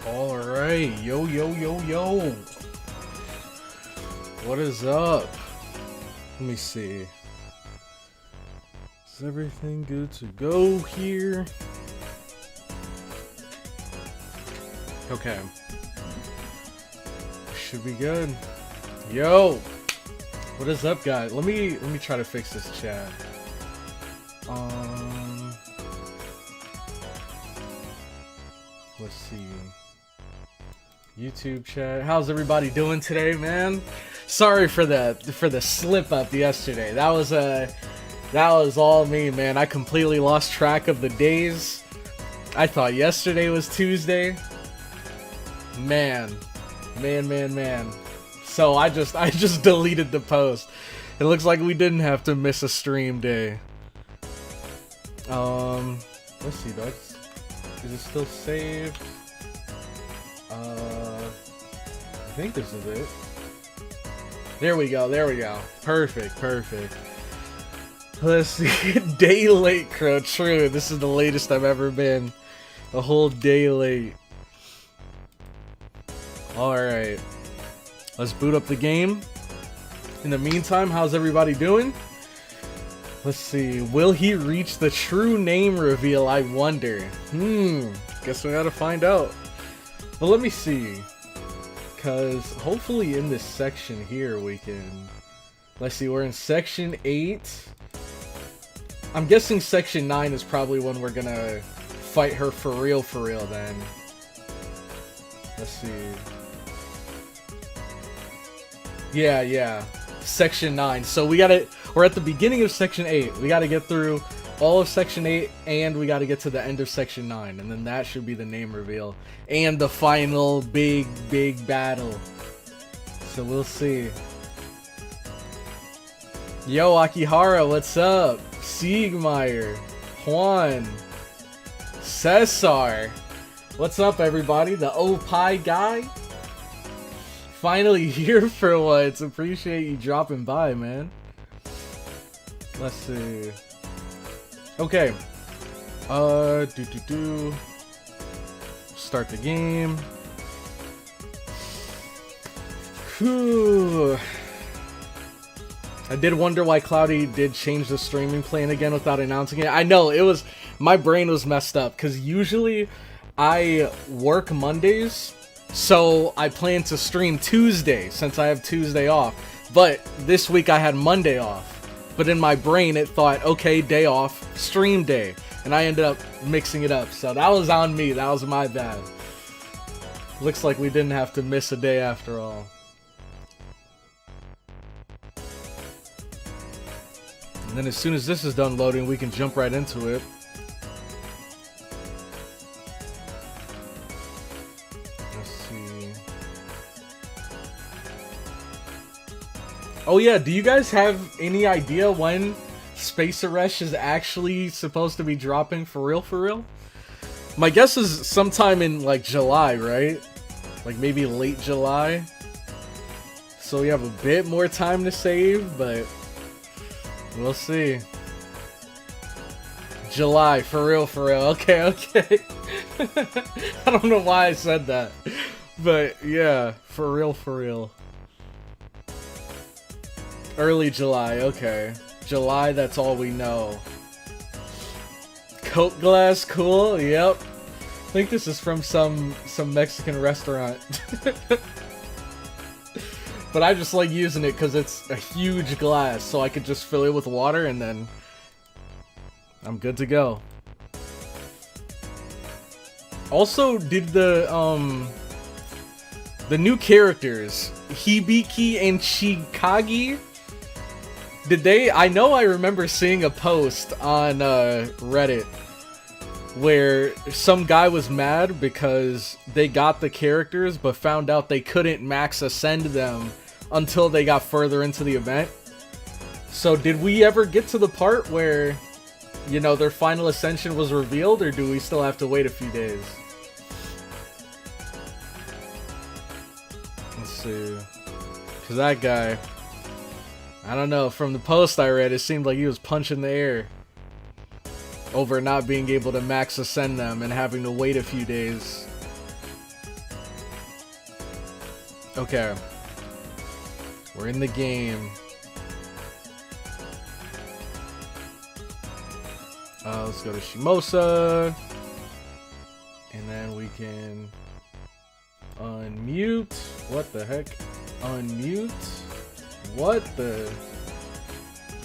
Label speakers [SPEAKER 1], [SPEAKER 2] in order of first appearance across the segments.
[SPEAKER 1] All right, yo, yo, yo, yo. What is up? Let me see. Is everything good to go here? Okay. Should be good. Yo, what is up, guys? Let me try to fix this chat. Let's see. YouTube chat. How's everybody doing today, man? Sorry for the slip up yesterday. That was all me, man. I completely lost track of the days. I thought yesterday was Tuesday. Man. So I just deleted the post. It looks like we didn't have to miss a stream day. Let's see, is it still saved? I think this is it. There we go. Perfect. Let's see. Day late, Crow. True. This is the latest I've ever been. A whole day late. Alright. Let's boot up the game. In the meantime, how's everybody doing? Let's see. Will he reach the true name reveal, I wonder? Guess we gotta find out. But let me see. Because hopefully in this section here we can... Let's see, we're in section 8. I'm guessing section 9 is probably when we're gonna fight her for real then. Let's see. Yeah. Section 9. So we're at the beginning of section 8. We gotta get through all of section 8 and we gotta get to the end of section 9. And then that should be the name reveal. And the final big battle. So we'll see. Yo, Akihara, what's up? Siegmeyer, Juan, Cesar. What's up, everybody? The Opie guy? Finally here for once. Appreciate you dropping by, man. Let's see. Okay. Start the game. Whew. I did wonder why Cloudy did change the streaming plan again without announcing it. I know, my brain was messed up, because usually I work Mondays, so I plan to stream Tuesday, since I have Tuesday off. But this week I had Monday off. But in my brain it thought, okay, day off, stream day. And I ended up mixing it up. So that was on me, that was my bad. Looks like we didn't have to miss a day after all. And then as soon as this is done loading, we can jump right into it. Let's see. Oh yeah, do you guys have any idea when Space Aresh is actually supposed to be dropping for real? My guess is sometime in like July, right? Like maybe late July. So we have a bit more time to save, but we'll see. July, for real. Okay. I don't know why I said that. But yeah, for real. Early July, okay. July, that's all we know. Coke glass, cool, yep. I think this is from some Mexican restaurant. But I just like using it because it's a huge glass, so I could just fill it with water and then I'm good to go. Also, did the new characters, Hibiki and Chikagi, I know I remember seeing a post on Reddit where some guy was mad because they got the characters but found out they couldn't max ascend them until they got further into the event. So did we ever get to the part where, you know, their final ascension was revealed, or do we still have to wait a few days? Let's see. Because that guy, I don't know, from the post I read, it seemed like he was punching the air over not being able to max ascend them and having to wait a few days. Okay. We're in the game. Let's go to Shimosa. And then we can unmute. What the heck? Unmute? What the?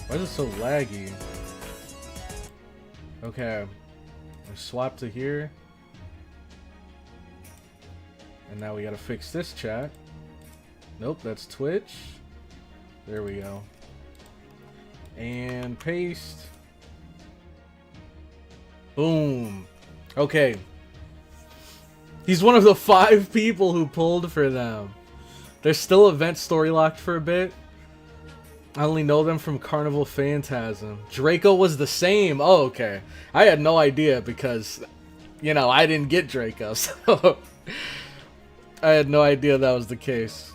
[SPEAKER 1] Why is it so laggy? Okay. Swap to here. And now we gotta fix this chat. Nope, that's Twitch. There we go. And paste. Boom. Okay. He's one of the 5 people who pulled for them. They're still event story locked for a bit. I only know them from Carnival Phantasm. Draco was the same. Oh, okay. I had no idea because, you know, I didn't get Draco, so I had no idea that was the case.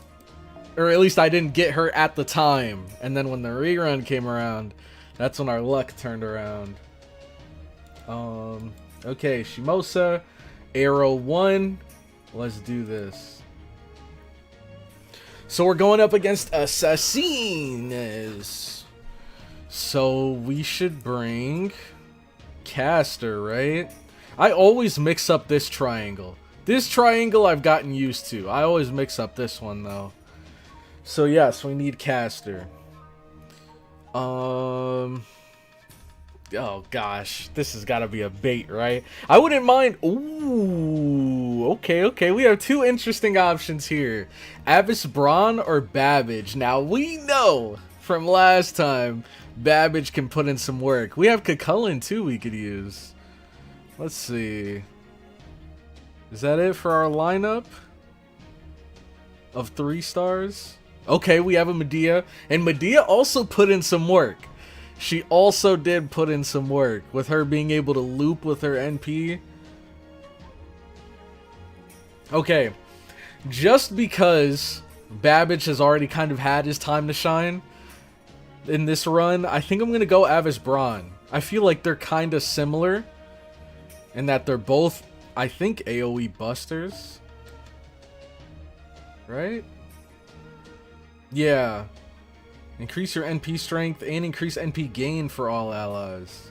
[SPEAKER 1] Or at least I didn't get her at the time. And then when the rerun came around, that's when our luck turned around. Okay, Shimosa, Arrow 1. Let's do this. So we're going up against Assassines. So we should bring Caster, right? I always mix up this triangle. This triangle I've gotten used to. I always mix up this one though. So yes, we need Caster. Oh gosh, this has got to be a bait, right? I wouldn't mind. Ooh, okay. We have 2 interesting options here: Abyss Brawn or Babbage. Now we know from last time Babbage can put in some work. We have Cucullin too. We could use. Let's see. Is that it for our lineup of 3 stars? Okay, we have a Medea, and Medea also put in some work. She also did put in some work with her being able to loop with her NP. Okay, just because Babbage has already kind of had his time to shine in this run, I think I'm going to go Abyss Brawn. I feel like they're kind of similar in that they're both, I think, AoE busters. Right? Yeah. Increase your NP strength and increase NP gain for all allies.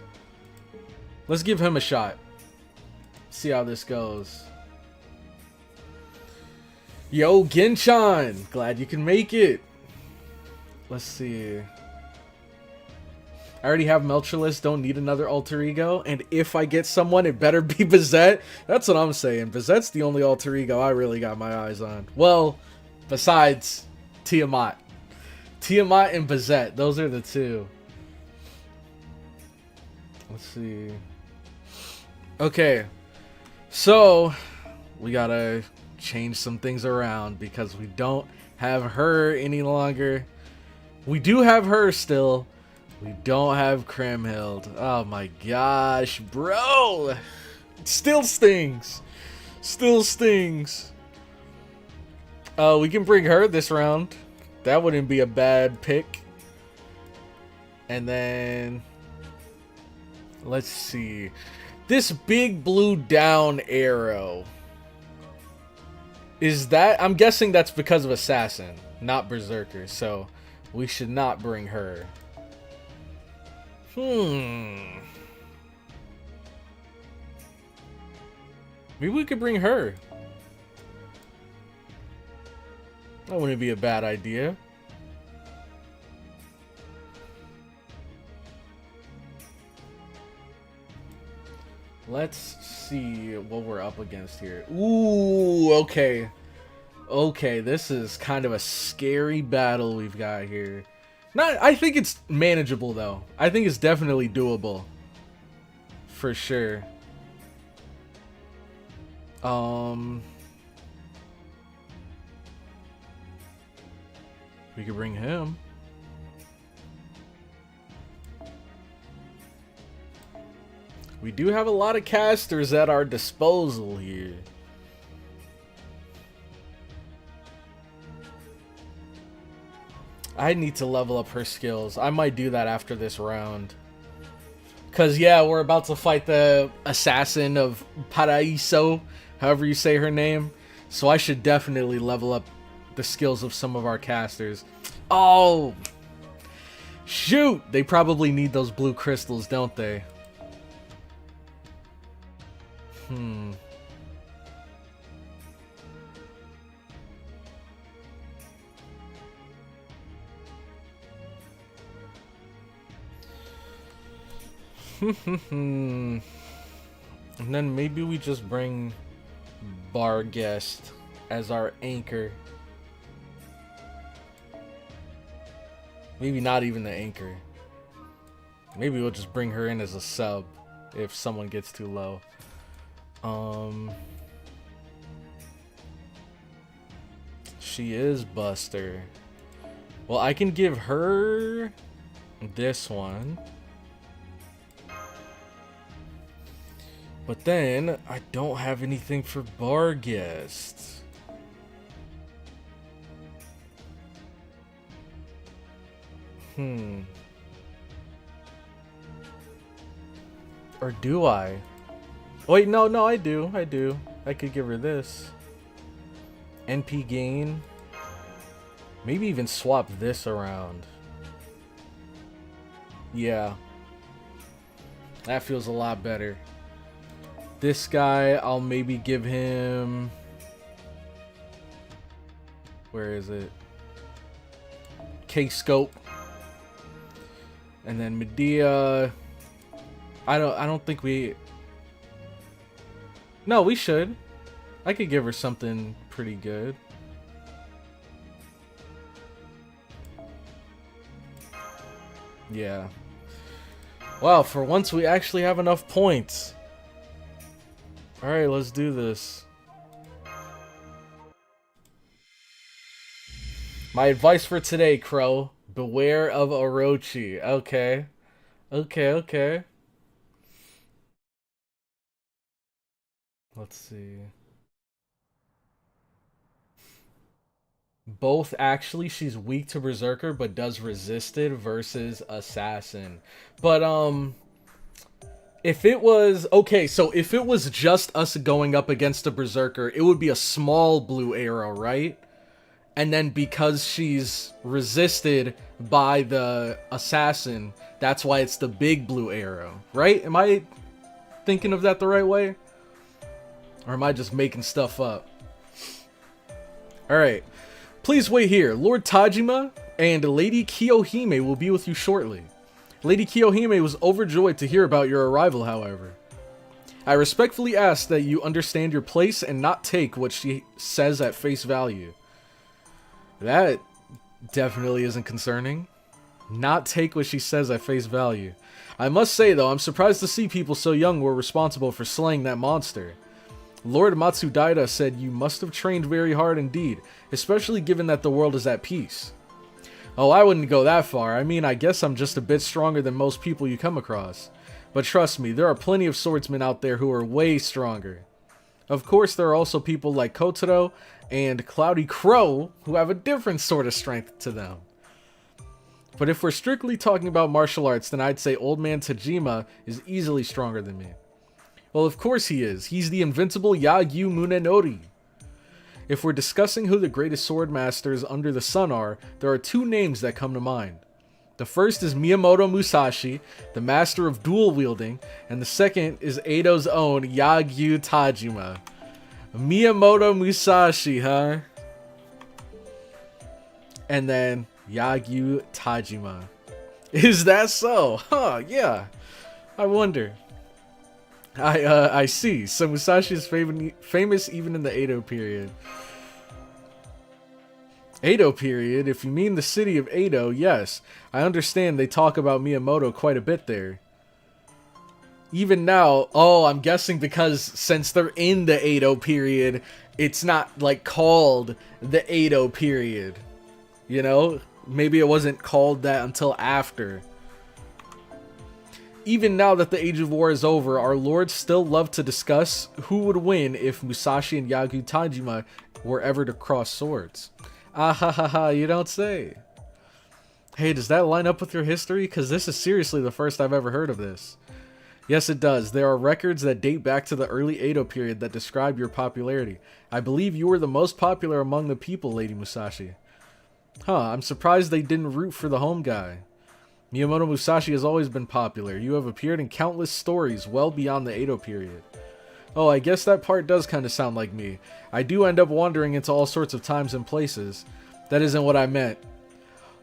[SPEAKER 1] Let's give him a shot. See how this goes. Yo, Ginchan! Glad you can make it. Let's see. I already have Melchorless, don't need another alter ego. And if I get someone, it better be Bizet. That's what I'm saying. Bizet's the only alter ego I really got my eyes on. Well, besides Tiamat. Tiamat and Bizet, those are the 2. Let's see. Okay, so we gotta change some things around because we don't have her any longer. We do have her still. We don't have Kriemhild. Oh my gosh, bro! It still stings. Still stings. We can bring her this round. That wouldn't be a bad pick. And then let's see. This big blue down arrow. Is that, I'm guessing that's because of Assassin, not Berserker. So we should not bring her. Maybe we could bring her. That wouldn't be a bad idea. Let's see what we're up against here. Ooh, okay. Okay, this is kind of a scary battle we've got here. I think it's manageable though. I think it's definitely doable. For sure. We could bring him. We do have a lot of casters at our disposal here. I need to level up her skills. I might do that after this round. Because, yeah, we're about to fight the assassin of PARAÍSO, however you say her name. So I should definitely level up the skills of some of our casters. Oh! Shoot! They probably need those blue crystals, don't they? And then maybe we just bring Barghest as our anchor. Maybe not even the anchor. Maybe we'll just bring her in as a sub if someone gets too low. She is Buster. Well, I can give her this one. But then, I don't have anything for Barghest. Or do I? Wait, no, I do. I could give her this. NP gain. Maybe even swap this around. Yeah. That feels a lot better. This guy, I'll maybe give him... Where is it? K-Scope. And then Medea... I don't think we... No, we should. I could give her something pretty good. Yeah. Wow, for once we actually have enough points. Alright, let's do this. My advice for today, Crow. Beware of Orochi. Okay. Okay. Let's see. Both, actually, she's weak to Berserker, but does resisted versus Assassin. But, if it was... Okay, so if it was just us going up against a Berserker, it would be a small blue arrow, right? And then because she's resisted by the Assassin, that's why it's the big blue arrow, right? Am I thinking of that the right way? Or am I just making stuff up? Alright. Please wait here. Lord Tajima and Lady Kiyohime will be with you shortly. Lady Kiyohime was overjoyed to hear about your arrival, however. I respectfully ask that you understand your place and not take what she says at face value. That definitely isn't concerning. Not take what she says at face value. I must say, though, I'm surprised to see people so young were responsible for slaying that monster. Lord Matsudaira said you must have trained very hard indeed, especially given that the world is at peace. Oh, I wouldn't go that far. I mean, I guess I'm just a bit stronger than most people you come across. But trust me, there are plenty of swordsmen out there who are way stronger. Of course, there are also people like Kotaro and CloudyCrow who have a different sort of strength to them. But if we're strictly talking about martial arts, then I'd say Old Man Tajima is easily stronger than me. Well, of course he is. He's the invincible Yagyu Munenori. If we're discussing who the greatest sword masters under the sun are, there are two names that come to mind. The first is Miyamoto Musashi, the master of dual wielding, and the second is Edo's own Yagyu Tajima. Miyamoto Musashi, huh? And then Yagyu Tajima. Is that so? Huh, yeah. I wonder. I see. So Musashi is famous even in the Edo period. Edo period? If you mean the city of Edo, yes. I understand they talk about Miyamoto quite a bit there. Even now, oh, I'm guessing because since they're in the Edo period, it's not like called the Edo period. You know? Maybe it wasn't called that until after. Even now that the Age of War is over, our lords still love to discuss who would win if Musashi and Yagyu Tajima were ever to cross swords. Ah ha ha ha, you don't say. Hey, does that line up with your history? Because this is seriously the first I've ever heard of this. Yes, it does. There are records that date back to the early Edo period that describe your popularity. I believe you were the most popular among the people, Lady Musashi. Huh, I'm surprised they didn't root for the home guy. Miyamoto Musashi has always been popular. You have appeared in countless stories well beyond the Edo period. Oh, I guess that part does kind of sound like me. I do end up wandering into all sorts of times and places. That isn't what I meant.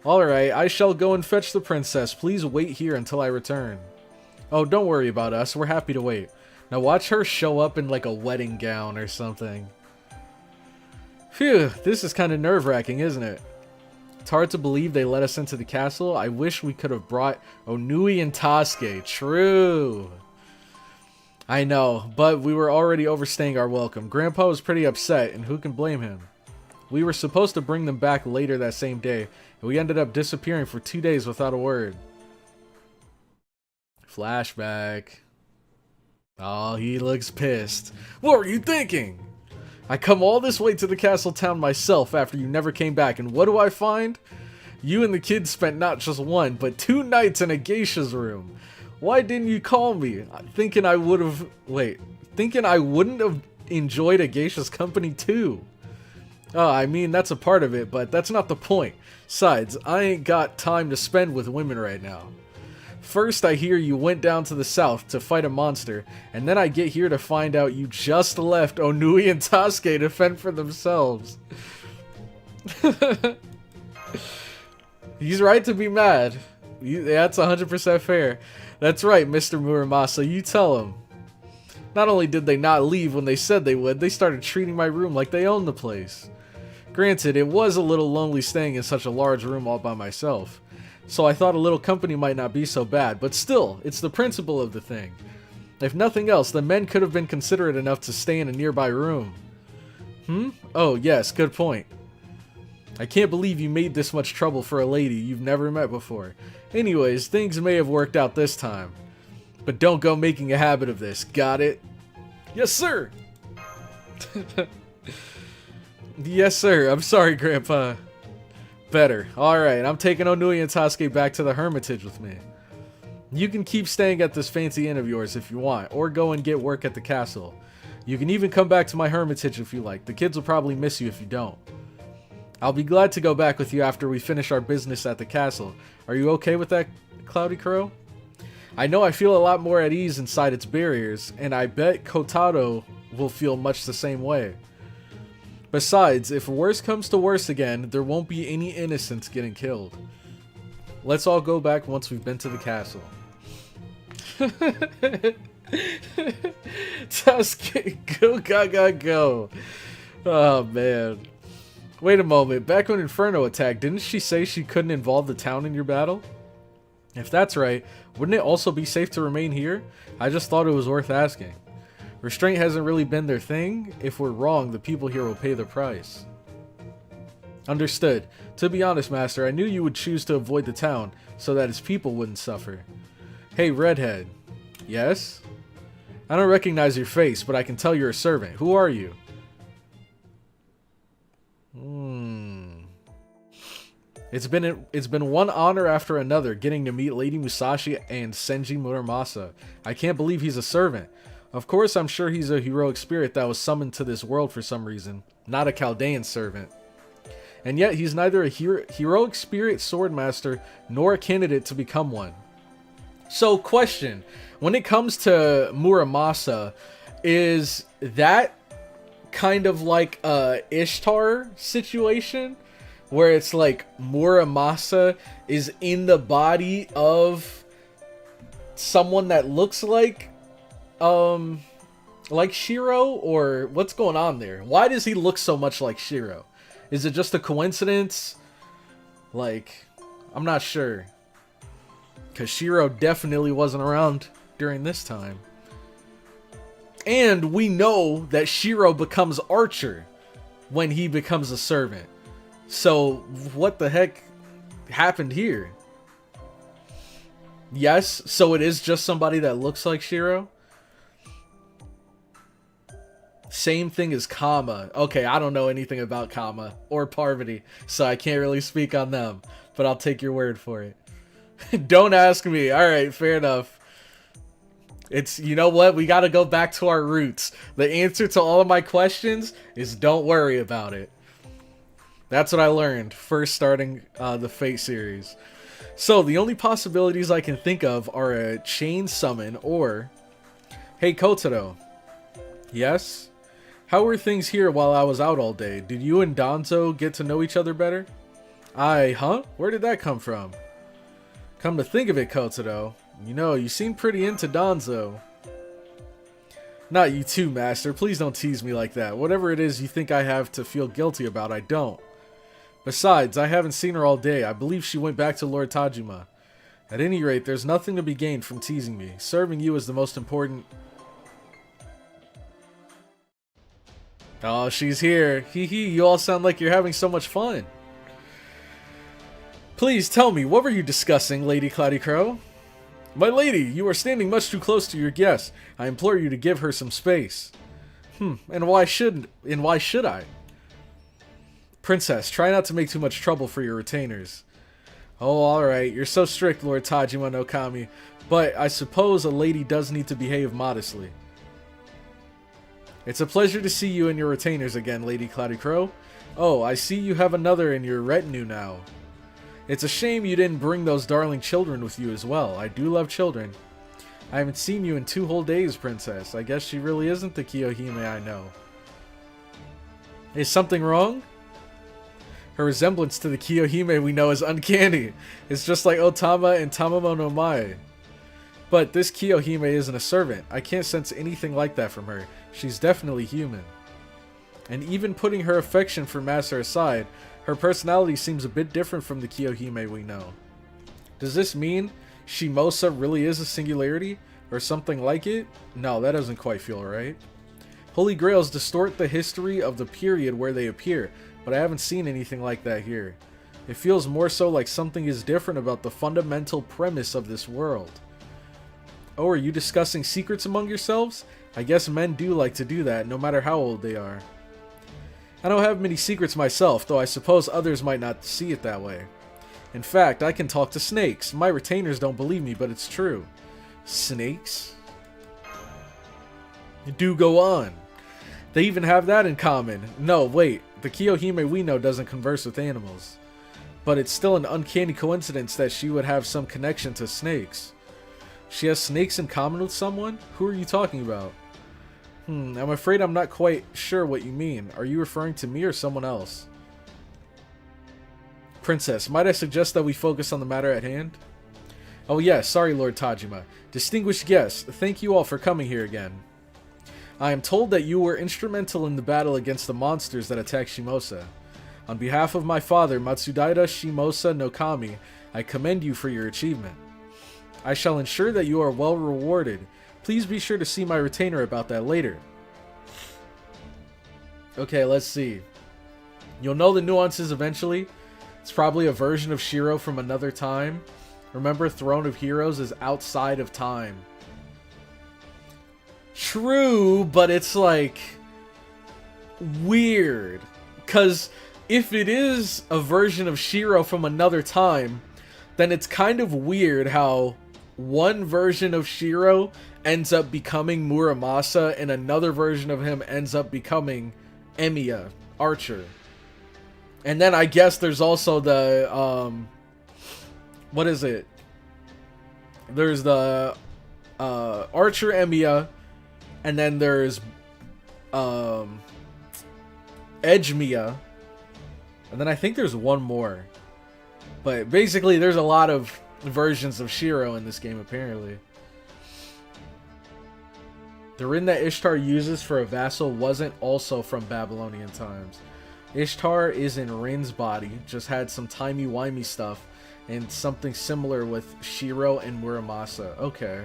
[SPEAKER 1] Alright, I shall go and fetch the princess. Please wait here until I return. Oh, don't worry about us. We're happy to wait. Now watch her show up in like a wedding gown or something. Phew, this is kind of nerve-wracking, isn't it? It's hard to believe they let us into the castle. I wish we could have brought Onui and Tasuke. True. I know, but we were already overstaying our welcome. Grandpa was pretty upset, and who can blame him? We were supposed to bring them back later that same day, and we ended up disappearing for 2 days without a word. Flashback. Oh, he looks pissed. What were you thinking? I come all this way to the castle town myself after you never came back, and what do I find? You and the kids spent not just 1, but 2 nights in a geisha's room. Why didn't you call me? Thinking I wouldn't have enjoyed a geisha's company too. Oh, I mean, that's a part of it, but that's not the point. Besides, I ain't got time to spend with women right now. First, I hear you went down to the south to fight a monster, and then I get here to find out you just left Onui and Tasuke to fend for themselves. He's right to be mad. That's 100% fair. That's right, Mr. Muramasa, you tell him. Not only did they not leave when they said they would, they started treating my room like they owned the place. Granted, it was a little lonely staying in such a large room all by myself. So I thought a little company might not be so bad, but still, it's the principle of the thing. If nothing else, the men could have been considerate enough to stay in a nearby room. Oh, yes, good point. I can't believe you made this much trouble for a lady you've never met before. Anyways, things may have worked out this time. But don't go making a habit of this, got it? Yes, sir! Yes, sir. I'm sorry, Grandpa. Better. Alright, I'm taking Onui and Tasuke back to the Hermitage with me. You can keep staying at this fancy inn of yours if you want, or go and get work at the castle. You can even come back to my Hermitage if you like. The kids will probably miss you if you don't. I'll be glad to go back with you after we finish our business at the castle. Are you okay with that, CloudyCrow? I know I feel a lot more at ease inside its barriers, and I bet Kotaro will feel much the same way. Besides, if worse comes to worse again, there won't be any innocents getting killed. Let's all go back once we've been to the castle. Sasuke, go gaga go. Oh man. Wait a moment, back when Inferno attacked, didn't she say she couldn't involve the town in your battle? If that's right, wouldn't it also be safe to remain here? I just thought it was worth asking. Restraint hasn't really been their thing. If we're wrong, the people here will pay the price. Understood. To be honest, Master, I knew you would choose to avoid the town, so that its people wouldn't suffer. Hey, Redhead. Yes? I don't recognize your face, but I can tell you're a servant. Who are you? It's been one honor after another getting to meet Lady Musashi and Senji Muramasa. I can't believe he's a servant. Of course, I'm sure he's a heroic spirit that was summoned to this world for some reason, not a Chaldean servant. And yet, he's neither a heroic spirit swordmaster nor a candidate to become one. So, question. When it comes to Muramasa, is that kind of like a Ishtar situation? Where it's like Muramasa is in the body of someone that looks like Shiro, or what's going on there? Why does he look so much like Shiro? Is it just a coincidence? Like, I'm not sure. Because Shiro definitely wasn't around during this time. And we know that Shiro becomes Archer when he becomes a servant. So, what the heck happened here? Yes, so it is just somebody that looks like Shiro? Same thing as Kama. Okay, I don't know anything about Kama or Parvati, so I can't really speak on them, but I'll take your word for it. Don't ask me. Alright, fair enough. It's, you know what? We got to go back to our roots. The answer to all of my questions is don't worry about it. That's what I learned first starting the Fate series. So the only possibilities I can think of are a chain summon or... Hey Kotaro. Yes? How were things here while I was out all day? Did you and Danzo get to know each other better? Huh? Where did that come from? Come to think of it, Kotaro. You know, you seem pretty into Danzo. Not you too, Master. Please don't tease me like that. Whatever it is you think I have to feel guilty about, I don't. Besides, I haven't seen her all day. I believe she went back to Lord Tajima. At any rate, there's nothing to be gained from teasing me. Serving you is the most important... Oh, she's here. Hee hee, you all sound like you're having so much fun. Please tell me, what were you discussing, Lady CloudyCrow? My lady, you are standing much too close to your guest. I implore you to give her some space. And why should I? Princess, try not to make too much trouble for your retainers. Oh, alright. You're so strict, Lord Tajima no Kami. But I suppose a lady does need to behave modestly. It's a pleasure to see you and your retainers again, Lady CloudyCrow. Oh, I see you have another in your retinue now. It's a shame you didn't bring those darling children with you as well. I do love children. I haven't seen you in 2 whole days, Princess. I guess she really isn't the Kiyohime I know. Is something wrong? Her resemblance to the Kiyohime we know is uncanny. It's just like Otama and Tamamo no Mae. But this Kiyohime isn't a servant. I can't sense anything like that from her. She's definitely human. And even putting her affection for Master aside, her personality seems a bit different from the Kiyohime we know. Does this mean Shimosa really is a singularity? Or something like it? No, that doesn't quite feel right. Holy Grails distort the history of the period where they appear, but I haven't seen anything like that here. It feels more so like something is different about the fundamental premise of this world. Oh, are you discussing secrets among yourselves? I guess men do like to do that, no matter how old they are. I don't have many secrets myself, though I suppose others might not see it that way. In fact, I can talk to snakes. My retainers don't believe me, but it's true. Snakes? Do go on. They even have that in common. No, wait. The Kiyohime we know doesn't converse with animals. But it's still an uncanny coincidence that she would have some connection to snakes. She has snakes in common with someone? Who are you talking about? I'm afraid I'm not quite sure what you mean. Are you referring to me or someone else? Princess, might I suggest that we focus on the matter at hand? Oh yes, sorry Lord Tajima. Distinguished guests, thank you all for coming here again. I am told that you were instrumental in the battle against the monsters that attacked Shimosa. On behalf of my father, Matsudaira Shimosa no Kami, I commend you for your achievement. I shall ensure that you are well rewarded. Please be sure to see my retainer about that later. Okay, let's see. You'll know the nuances eventually. It's probably a version of Shiro from another time. Remember, Throne of Heroes is outside of time. True, but it's like weird. Because if it is a version of Shiro from another time, then it's kind of weird how one version of Shiro ends up becoming Muramasa and another version of him ends up becoming Emiya, Archer. And then I guess there's also the, what is it? There's the, Archer Emiya, and then there's, Edge Miya, and then I think there's one more. But basically there's a lot of versions of Shiro in this game apparently. The ring that Ishtar uses for a vassal wasn't also from Babylonian times. Ishtar is in Rin's body, just had some timey-wimey stuff, and something similar with Shiro and Muramasa. Okay.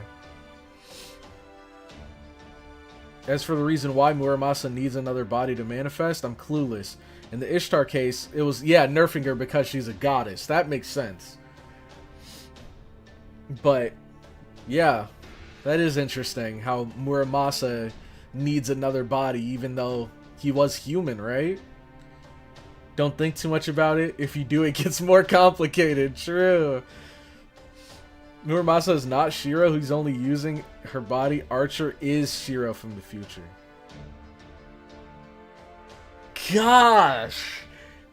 [SPEAKER 1] As for the reason why Muramasa needs another body to manifest, I'm clueless. In the Ishtar case, it was, yeah, nerfing her because she's a goddess. That makes sense. But, yeah, that is interesting how Muramasa needs another body even though he was human, right? Don't think too much about it. If you do, it gets more complicated. True. Muramasa is not Shiro, who's only using her body. Archer is Shiro from the future. Gosh!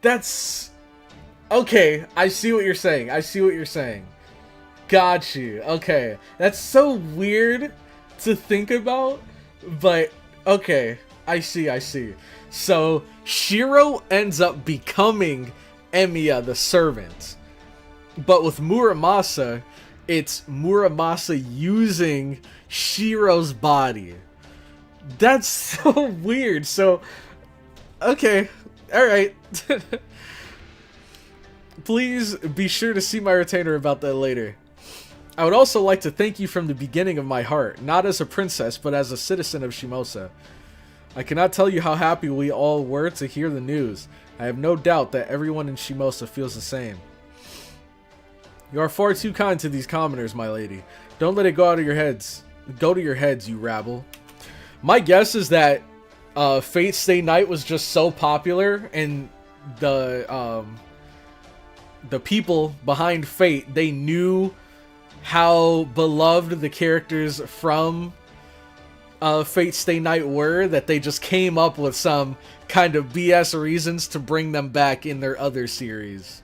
[SPEAKER 1] That's... Okay, I see what you're saying. I see what you're saying. Got you. Okay. That's so weird to think about, but okay. I see. So, Shiro ends up becoming Emiya the servant. But with Muramasa, it's Muramasa using Shiro's body. That's so weird. So, okay. Alright. Please be sure to see my retainer about that later. I would also like to thank you from the beginning of my heart, not as a princess, but as a citizen of Shimosa. I cannot tell you how happy we all were to hear the news. I have no doubt that everyone in Shimosa feels the same. You are far too kind to these commoners, my lady. Don't let it go out of your heads. Go to your heads, you rabble. My guess is that Fate Stay Night was just so popular, and the people behind Fate, they knew how beloved the characters from Fate Stay Night were, that they just came up with some kind of BS reasons to bring them back in their other series.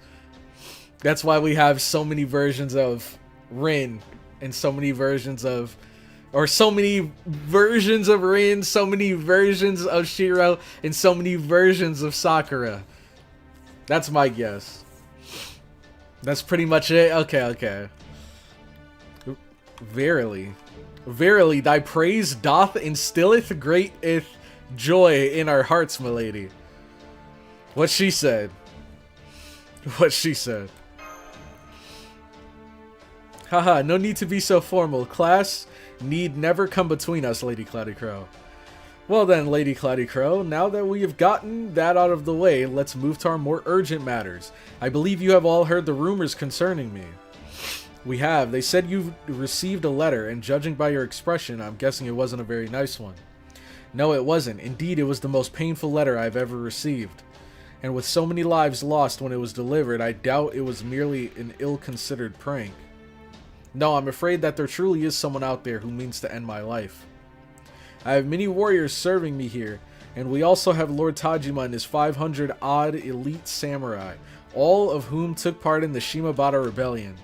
[SPEAKER 1] That's why we have so many versions of Rin, and so many versions of... Or so many versions of Rin, so many versions of Shiro, and so many versions of Sakura. That's my guess. That's pretty much it? Okay. Verily, thy praise doth instilleth greateth joy in our hearts, my lady. What she said. Haha, no need to be so formal. Class need never come between us, Lady CloudyCrow. Well then, Lady CloudyCrow, now that we have gotten that out of the way, let's move to our more urgent matters. I believe you have all heard the rumors concerning me. We have. They said you received a letter, and judging by your expression, I'm guessing it wasn't a very nice one. No, it wasn't. Indeed, it was the most painful letter I've ever received. And with so many lives lost when it was delivered, I doubt it was merely an ill-considered prank. No, I'm afraid that there truly is someone out there who means to end my life. I have many warriors serving me here, and we also have Lord Tajima and his 500-odd elite samurai, all of whom took part in the Shimabara Rebellion.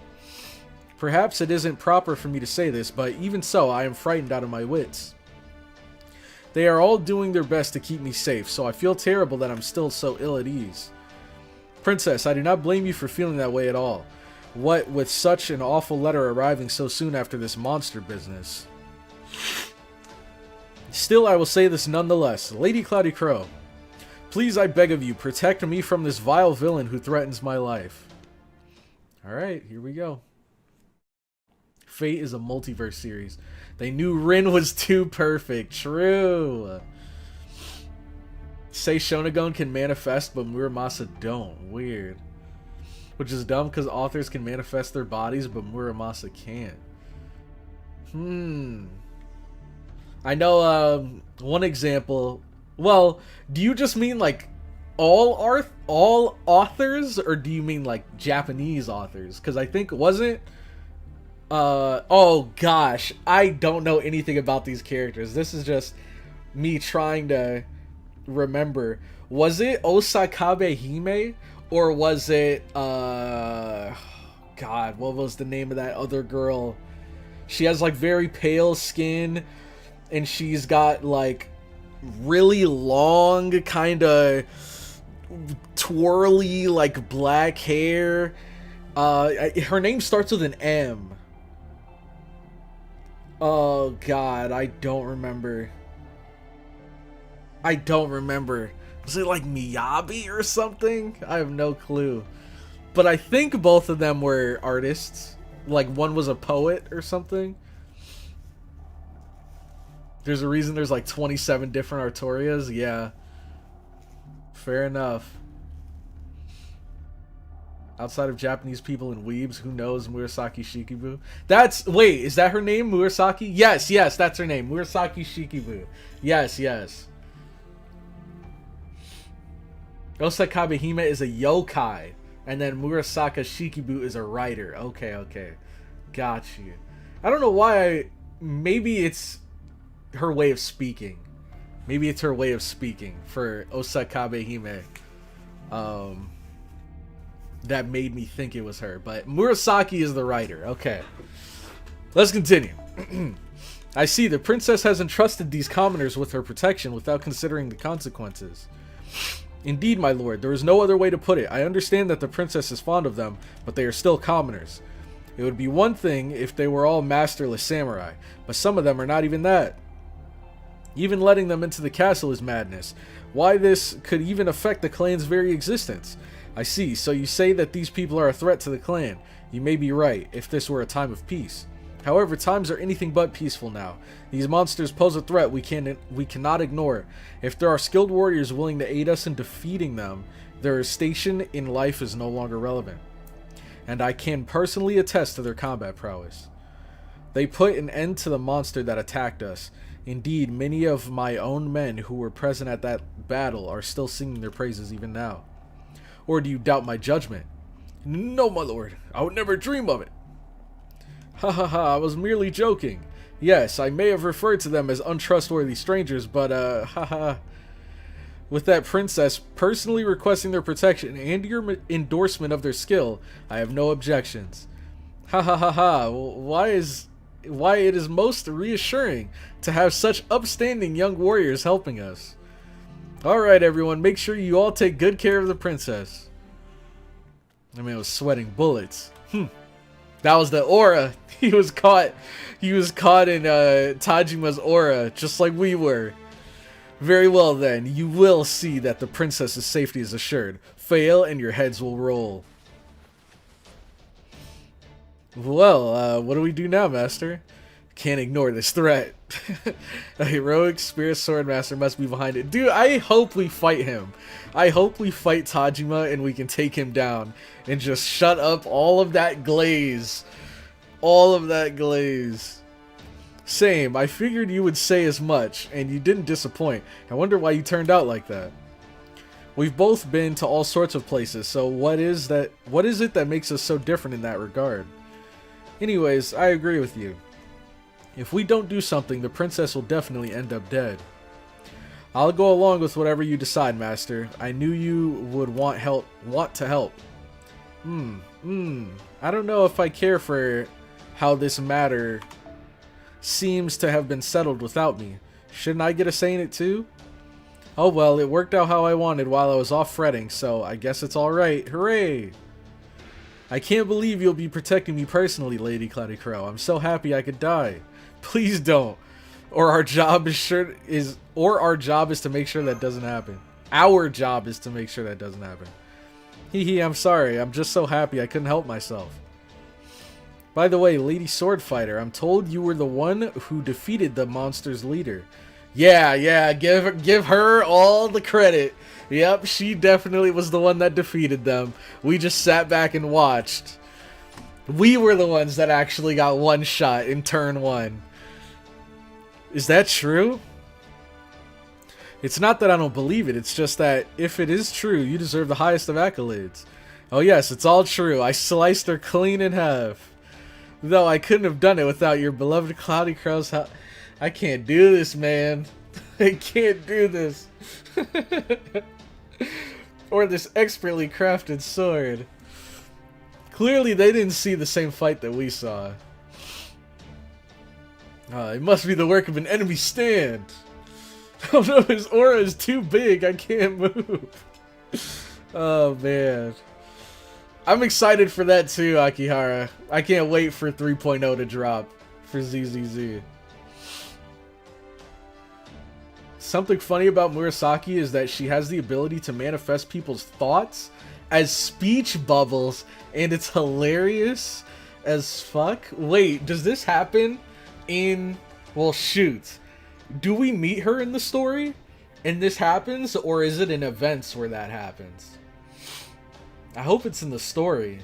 [SPEAKER 1] Perhaps it isn't proper for me to say this, but even so, I am frightened out of my wits. They are all doing their best to keep me safe, so I feel terrible that I'm still so ill at ease. Princess, I do not blame you for feeling that way at all. What with such an awful letter arriving so soon after this monster business. Still, I will say this nonetheless. Lady CloudyCrow, please, I beg of you, protect me from this vile villain who threatens my life. Alright, here we go. Fate is a multiverse series. They knew Rin was too perfect. True. Say Shonagon can manifest, but Muramasa don't. Weird. Which is dumb because authors can manifest their bodies, but Muramasa can't. I know one example. Well, do you just mean like all authors, or do you mean like Japanese authors? Because I think, wasn't... oh gosh, I don't know anything about these characters. This is just me trying to remember. Was it Osakabe Hime, or was it God, what was the name of that other girl? She has like very pale skin, and she's got like really long, kind of twirly, like black hair. Her name starts with an M. Oh god, I don't remember. Was it like Miyabi or something? I have no clue. But I think both of them were artists. Like one was a poet or something. There's a reason there's like 27 different Artorias. Yeah. Fair enough. Outside of Japanese people and weebs, who knows Murasaki Shikibu? Wait, is that her name, Murasaki? Yes, that's her name, Murasaki Shikibu. Yes. Osakabe Hime is a yokai, and then Murasaka Shikibu is a writer. Okay. got you. I don't know why. Maybe it's her way of speaking. Maybe it's her way of speaking for Osakabe Hime. That made me think it was her. But Murasaki is the writer. Okay. Let's continue. I see, the princess has entrusted these commoners with her protection without considering the consequences. Indeed, my lord, there is no other way to put it. I understand that the princess is fond of them, but they are still commoners. It would be one thing if they were all masterless samurai, but some of them are not even that. Even letting them into the castle is madness. Why this could even affect the clan's very existence? I see, so you say that these people are a threat to the clan. You may be right, if this were a time of peace. However, times are anything but peaceful now. These monsters pose a threat we cannot ignore. If there are skilled warriors willing to aid us in defeating them, their station in life is no longer relevant. And I can personally attest to their combat prowess. They put an end to the monster that attacked us. Indeed, many of my own men who were present at that battle are still singing their praises even now. Or do you doubt my judgment? No, my lord. I would never dream of it. Ha ha ha, I was merely joking. Yes, I may have referred to them as untrustworthy strangers, but ha ha. With that princess personally requesting their protection and your endorsement of their skill, I have no objections. Ha ha ha ha, why it is most reassuring to have such upstanding young warriors helping us. Alright everyone, make sure you all take good care of the princess. I mean, I was sweating bullets. That was the aura. He was caught in Tajima's aura, just like we were. Very well then, you will see that the princess's safety is assured. Fail and your heads will roll. Well, what do we do now, master? Can't ignore this threat. A heroic spirit sword master must be behind it. Dude, I hope we fight him. I hope we fight Tajima and we can take him down and just shut up all of that glaze. All of that glaze. Same, I figured you would say as much, and you didn't disappoint. I wonder why you turned out like that. We've both been to all sorts of places, so what is it that makes us so different in that regard? Anyways, I agree with you. If we don't do something, the princess will definitely end up dead. I'll go along with whatever you decide, master. I knew you would want to help. I don't know if I care for how this matter seems to have been settled without me. Shouldn't I get a say in it too? Oh well, it worked out how I wanted while I was off fretting, so I guess it's alright. Hooray! I can't believe you'll be protecting me personally, Lady CloudyCrow. I'm so happy I could die. Please don't. Or our job is to make sure that doesn't happen. Our job is to make sure that doesn't happen. Hee, I'm sorry. I'm just so happy I couldn't help myself. By the way, Lady Swordfighter, I'm told you were the one who defeated the monster's leader. Yeah, give her all the credit. Yep, she definitely was the one that defeated them. We just sat back and watched. We were the ones that actually got one shot in turn 1. Is that true? It's not that I don't believe it, it's just that if it is true, you deserve the highest of accolades. Oh yes, it's all true. I sliced her clean in half. Though I couldn't have done it without your beloved CloudyCrow's help. I can't do this, man. I can't do this. Or this expertly crafted sword. Clearly they didn't see the same fight that we saw. It must be the work of an enemy stand. Oh no, his aura is too big. I can't move. Oh man. I'm excited for that too, Akihara. I can't wait for 3.0 to drop for ZZZ. Something funny about Murasaki is that she has the ability to manifest people's thoughts as speech bubbles, and it's hilarious as fuck. Wait, does this happen in... Well, shoot. Do we meet her in the story and this happens, or is it in events where that happens? I hope it's in the story.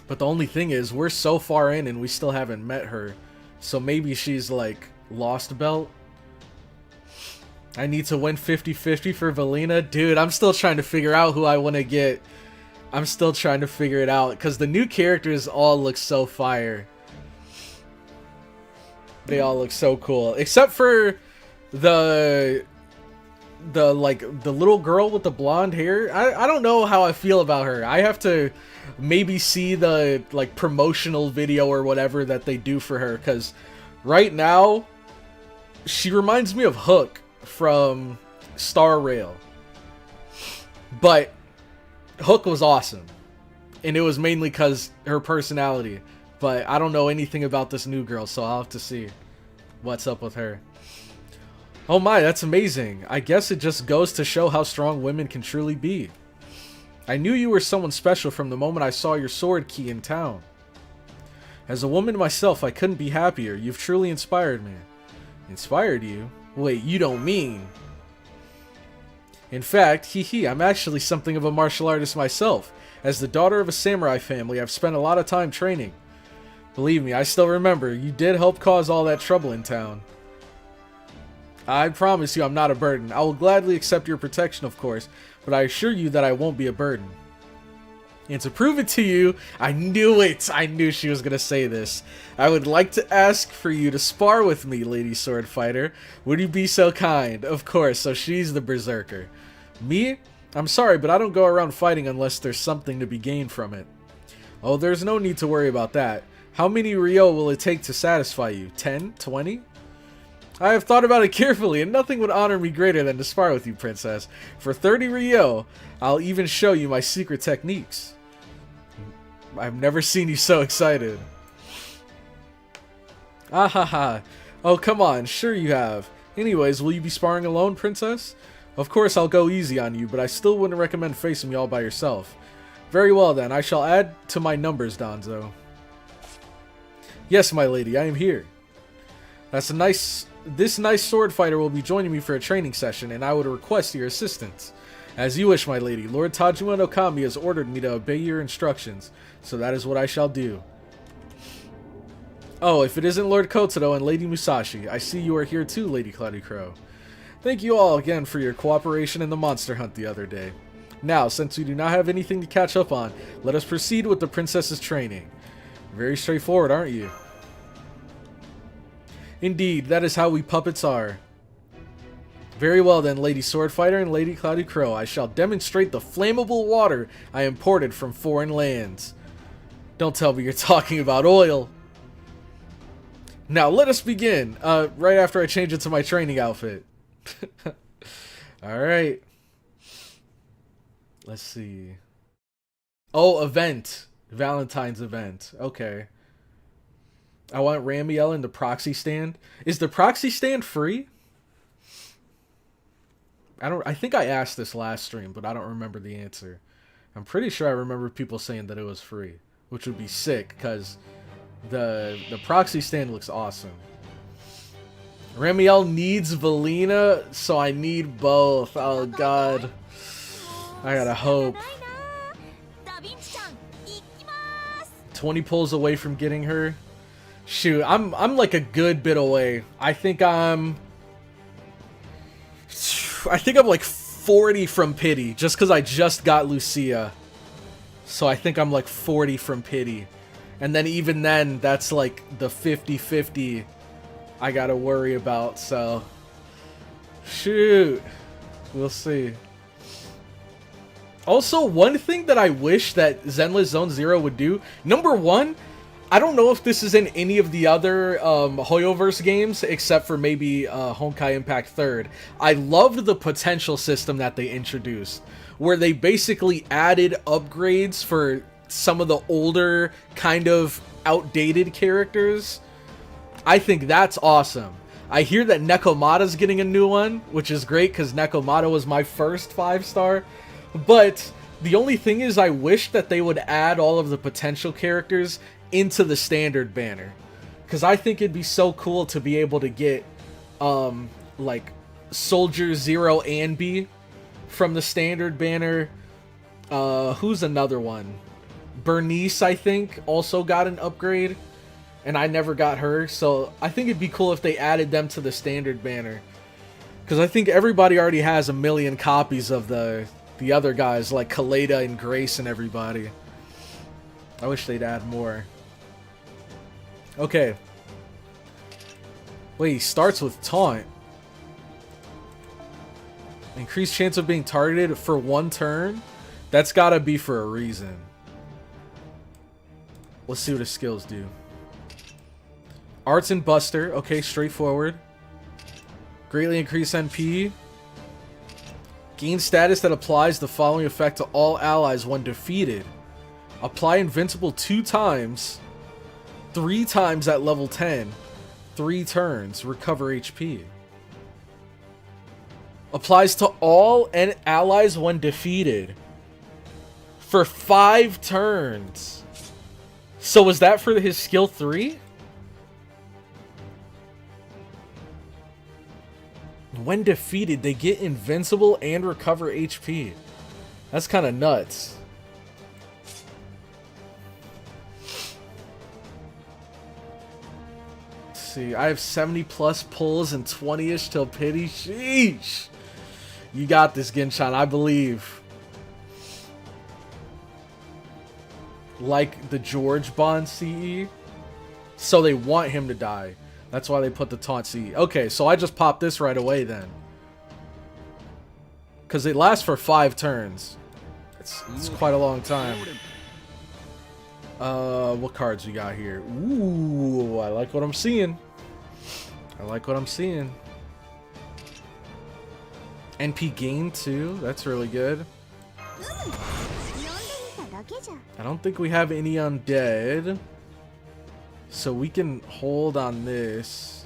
[SPEAKER 1] But the only thing is, we're so far in and we still haven't met her. So maybe she's like lost belt. I need to win 50-50 for Valina. Dude, I'm still trying to figure out who I want to get I'm still trying to figure it out because the new characters all look so fire. They all look so cool, except for the little girl with the blonde hair. I don't know how I feel about her. I have to maybe see the like promotional video or whatever that they do for her, because right now she reminds me of Hook from Star Rail, but Hook was awesome, and it was mainly because her personality. But I don't know anything about this new girl, so I'll have to see what's up with her. Oh my, that's amazing. I guess it just goes to show how strong women can truly be. I knew you were someone special from the moment I saw your sword key in town. As a woman myself, I couldn't be happier. You've truly inspired me. Inspired you? Wait, you don't mean... In fact, I'm actually something of a martial artist myself. As the daughter of a samurai family, I've spent a lot of time training. Believe me, I still remember, you did help cause all that trouble in town. I promise you I'm not a burden. I will gladly accept your protection, of course, but I assure you that I won't be a burden. And to prove it to you, I knew it! I knew she was gonna say this. I would like to ask for you to spar with me, Lady Sword Fighter. Would you be so kind? Of course, so she's the berserker. Me? I'm sorry, but I don't go around fighting unless there's something to be gained from it. Oh, there's no need to worry about that. How many Ryo will it take to satisfy you? 10? 20? I have thought about it carefully, and nothing would honor me greater than to spar with you, Princess. For 30 Ryo, I'll even show you my secret techniques. I've never seen you so excited. Ah ha ha. Oh, come on, sure you have. Anyways, will you be sparring alone, Princess? Of course I'll go easy on you, but I still wouldn't recommend facing me all by yourself. Very well then, I shall add to my numbers, Danzo. Yes, my lady, I am here. This nice sword fighter will be joining me for a training session, and I would request your assistance. As you wish, my lady. Lord Tajima no Kami has ordered me to obey your instructions, so that is what I shall do. Oh, if it isn't Lord Kotaro and Lady Musashi, I see you are here too, Lady CloudyCrow. Thank you all again for your cooperation in the monster hunt the other day. Now, since we do not have anything to catch up on, let us proceed with the princess's training. Very straightforward, aren't you? Indeed, that is how we puppets are. Very well then, Lady Swordfighter and Lady CloudyCrow. I shall demonstrate the flammable water I imported from foreign lands. Don't tell me you're talking about oil. Now, let us begin. Right after I change into my training outfit. Alright. Let's see. Oh, event. Valentine's event. Okay. I want Ramiel in the proxy stand. Is the proxy stand free? I think I asked this last stream, but I don't remember the answer. I'm pretty sure I remember people saying that it was free, which would be sick because the proxy stand looks awesome. Ramiel needs Valina, so I need both. Oh god. I gotta hope. 20 pulls away from getting her. Shoot, I'm like a good bit away. I think I'm like 40 from pity, just because I just got Lucia. So I think I'm like 40 from pity. And then even then, that's like the 50-50 I gotta worry about, so... Shoot. We'll see. Also, one thing that I wish that Zenless Zone Zero would do, number one, I don't know if this is in any of the other Hoyoverse games, except for maybe Honkai Impact 3rd. I loved the potential system that they introduced, where they basically added upgrades for some of the older, kind of outdated characters. I think that's awesome. I hear that Nekomata's getting a new one, which is great, because Nekomata was my first 5-star. But the only thing is, I wish that they would add all of the potential characters into the standard banner, because I think it'd be so cool to be able to get like Soldier Zero and B from the standard banner. Who's another one? Bernice, I think, also got an upgrade, and I never got her, so I think it'd be cool if they added them to the standard banner, because I think everybody already has a million copies of the the other guys like Kaleda and Grace and everybody. I wish they'd add more. Okay. Wait, he starts with taunt. Increased chance of being targeted for 1 turn? That's gotta be for a reason. Let's see what his skills do. Arts and Buster. Okay, straightforward. Greatly increase NP. Gain status that applies the following effect to all allies when defeated. Apply invincible 2 times. 3 times at level 10. 3 turns. Recover HP. Applies to all allies when defeated. For 5 turns. So was that for his skill 3? When defeated, they get invincible and recover HP. That's kind of nuts. Let's see, I have 70 plus pulls and 20-ish till pity. Sheesh. You got this, Genshin, I believe. Like the George Bond CE. So they want him to die. That's why they put the taunt CE. Okay, so I just popped this right away then. Because it lasts for 5 turns. It's quite a long time. What cards we got here? Ooh, I like what I'm seeing. I like what I'm seeing. NP gain too. That's really good. I don't think we have any undead. So we can hold on this.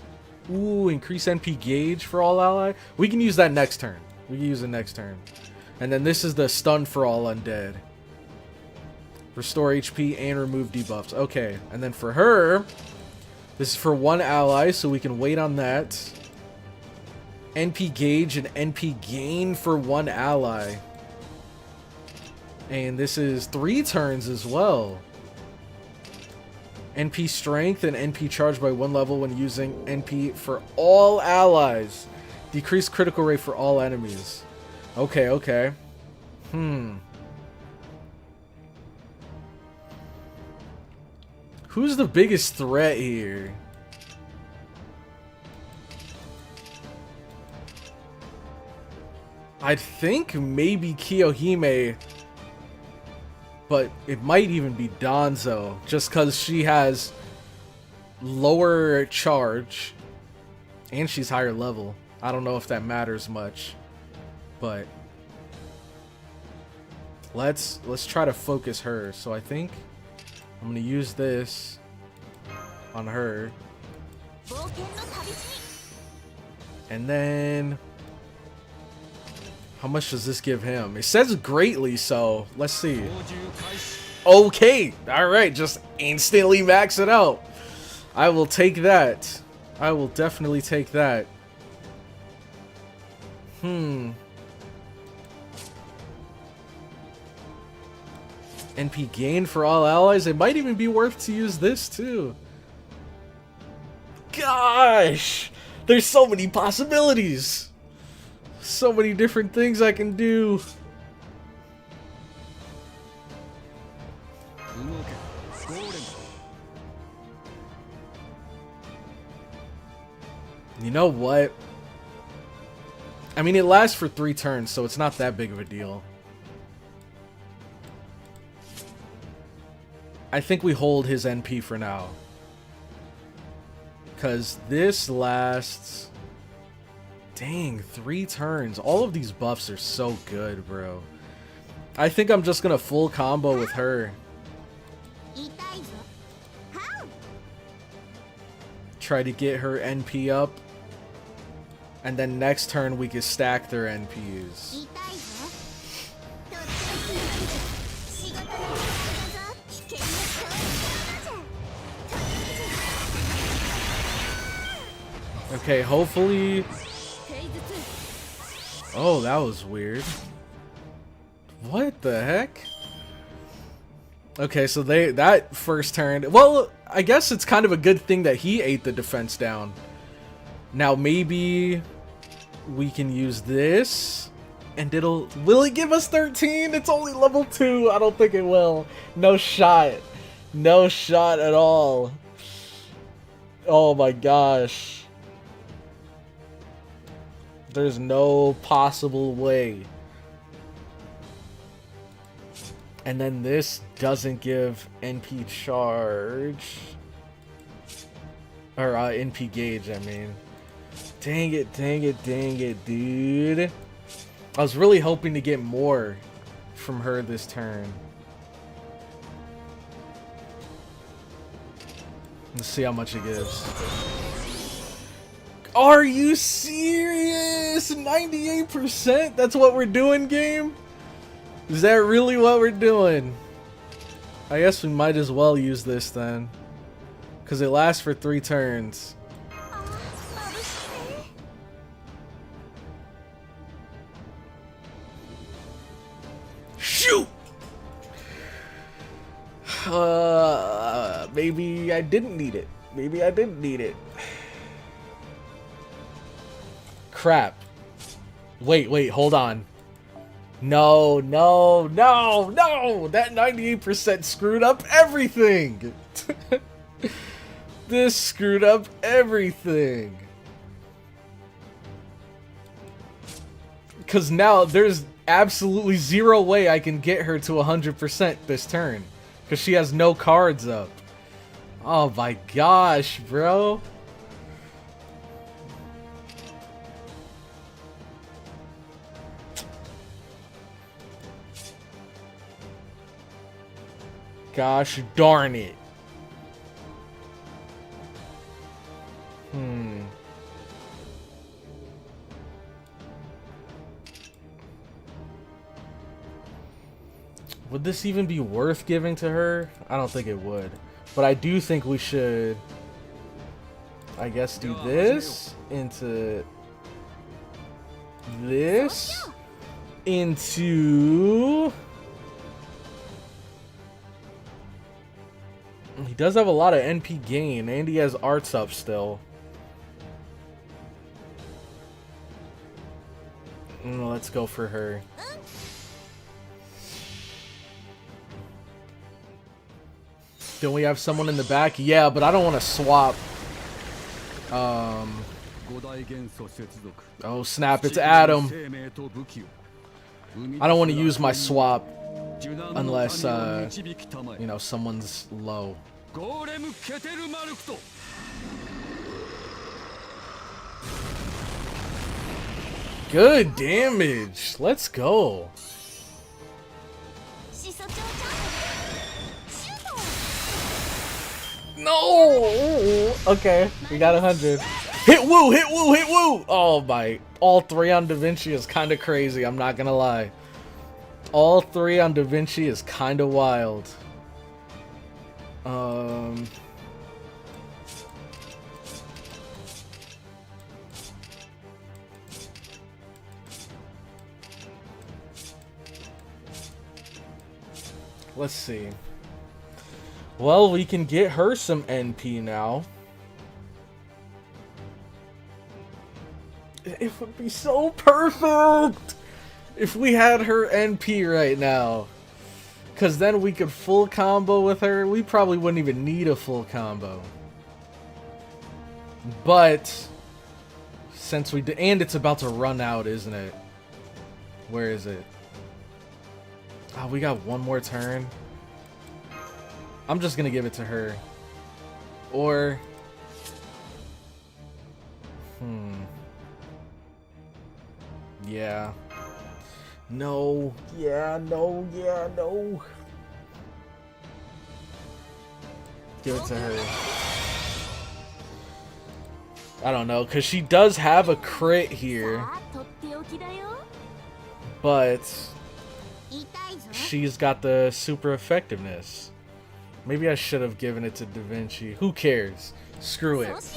[SPEAKER 1] Ooh, increase NP gauge for all ally. We can use that next turn. We can use it next turn. And then this is the stun for all undead. Restore HP and remove debuffs. Okay, and then for her, this is for 1 ally, so we can wait on that. NP gauge and NP gain for 1 ally. And this is 3 turns as well. NP strength and NP charge by 1 level when using NP for all allies. Decreased critical rate for all enemies. Okay, okay. Who's the biggest threat here? I think maybe Kiyohime, but it might even be Danzo, just because she has lower charge and she's higher level. I don't know if that matters much, but let's try to focus her. So I think I'm gonna use this on her, and then how much does this give him? It says greatly, so let's see. Okay, all right, just instantly max it out. I will take that. I will definitely take that. NP gain for all allies. It might even be worth to use this too. Gosh, there's so many possibilities. So many different things I can do. You know what? I mean, it lasts for 3 turns, so it's not that big of a deal. I think we hold his NP for now. Because this lasts... Dang, 3 turns. All of these buffs are so good, bro. I think I'm just gonna full combo with her. Try to get her NP up. And then next turn we can stack their NPs. Okay, hopefully... Oh, that was weird. What the heck? Okay, so that first turn... Well, I guess it's kind of a good thing that he ate the defense down. Now maybe we can use this And will it give us 13? It's only level 2. I don't think it will. No shot. No shot at all. Oh my gosh. There's no possible way. And then this doesn't give NP charge. Or NP gauge, I mean. Dang it, dang it, dang it, dude. I was really hoping to get more from her this turn. Let's see how much it gives. Are you serious? 98%? That's what we're doing, game? Is that really what we're doing? I guess we might as well use this then. Because it lasts for 3 turns. Shoot! Maybe I didn't need it. Maybe I didn't need it. Crap. Wait, hold on. No. That 98% screwed up everything. This screwed up everything. Because now there's absolutely zero way I can get her to 100% this turn. Because she has no cards up. Oh my gosh, bro. Gosh darn it. Would this even be worth giving to her? I don't think it would. But I do think we should, I guess, do this into this into... He does have a lot of NP gain, and he has arts up still. Let's go for her. Don't we have someone in the back? Yeah, but I don't want to swap. Oh snap, it's Adam. I don't want to use my swap unless, you know, someone's low. Good damage. Let's go. No. Okay, we got 100. Hit woo, hit woo, hit woo. Oh my. All 3 on Da Vinci is kind of crazy. I'm not gonna lie. All 3 on Da Vinci is kind of wild. Let's see. Well, we can get her some NP now. It would be so perfect if we had her NP right now. Because then we could full combo with her. We probably wouldn't even need a full combo. But since we did, and it's about to run out, isn't it? Where is it? Oh, we got one more turn. I'm just gonna give it to her. Or yeah. No. Yeah, no, yeah, no. Give it to her. I don't know, because she does have a crit here. But she's got the super effectiveness. Maybe I should have given it to Da Vinci. Who cares? Screw it.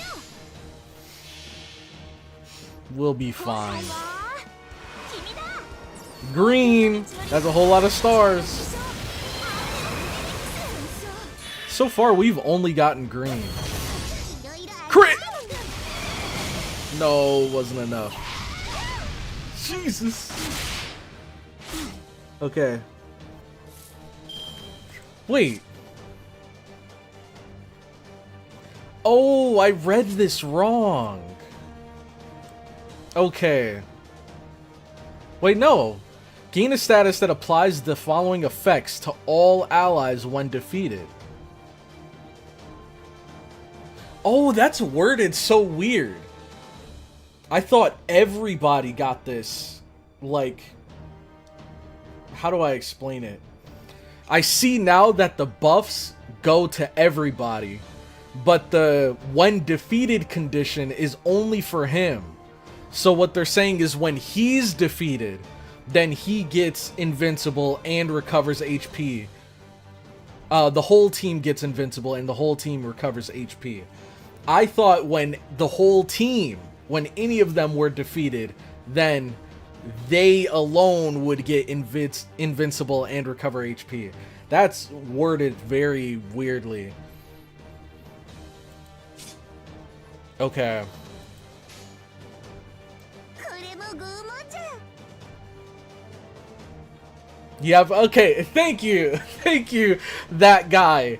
[SPEAKER 1] We'll be fine. Green! That's a whole lot of stars. So far, we've only gotten green. Crit! No, wasn't enough. Jesus. Okay. Wait. Oh, I read this wrong. Okay. Wait, no. Gain a status that applies the following effects to all allies when defeated. Oh, that's worded so weird. I thought everybody got this. Like, how do I explain it? I see now that the buffs go to everybody, but the when defeated condition is only for him. So what they're saying is when he's defeated, then he gets invincible and recovers HP. The whole team gets invincible and the whole team recovers HP. I thought when the whole team, when any of them were defeated, then they alone would get invincible and recover HP. That's worded very weirdly. Okay. Yeah, okay, thank you, that guy,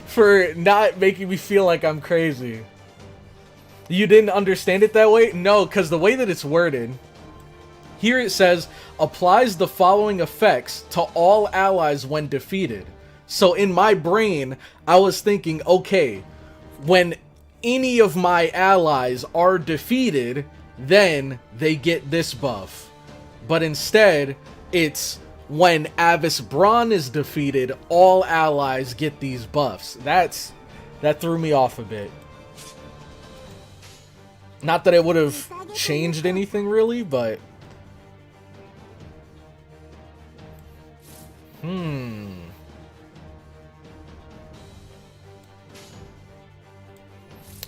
[SPEAKER 1] for not making me feel like I'm crazy. You didn't understand it that way? No, because the way that it's worded, here it says, applies the following effects to all allies when defeated. So in my brain, I was thinking, okay, when any of my allies are defeated, then they get this buff. But instead, it's when Avis Braun is defeated, all allies get these buffs. That threw me off a bit. Not that it would have changed anything really, but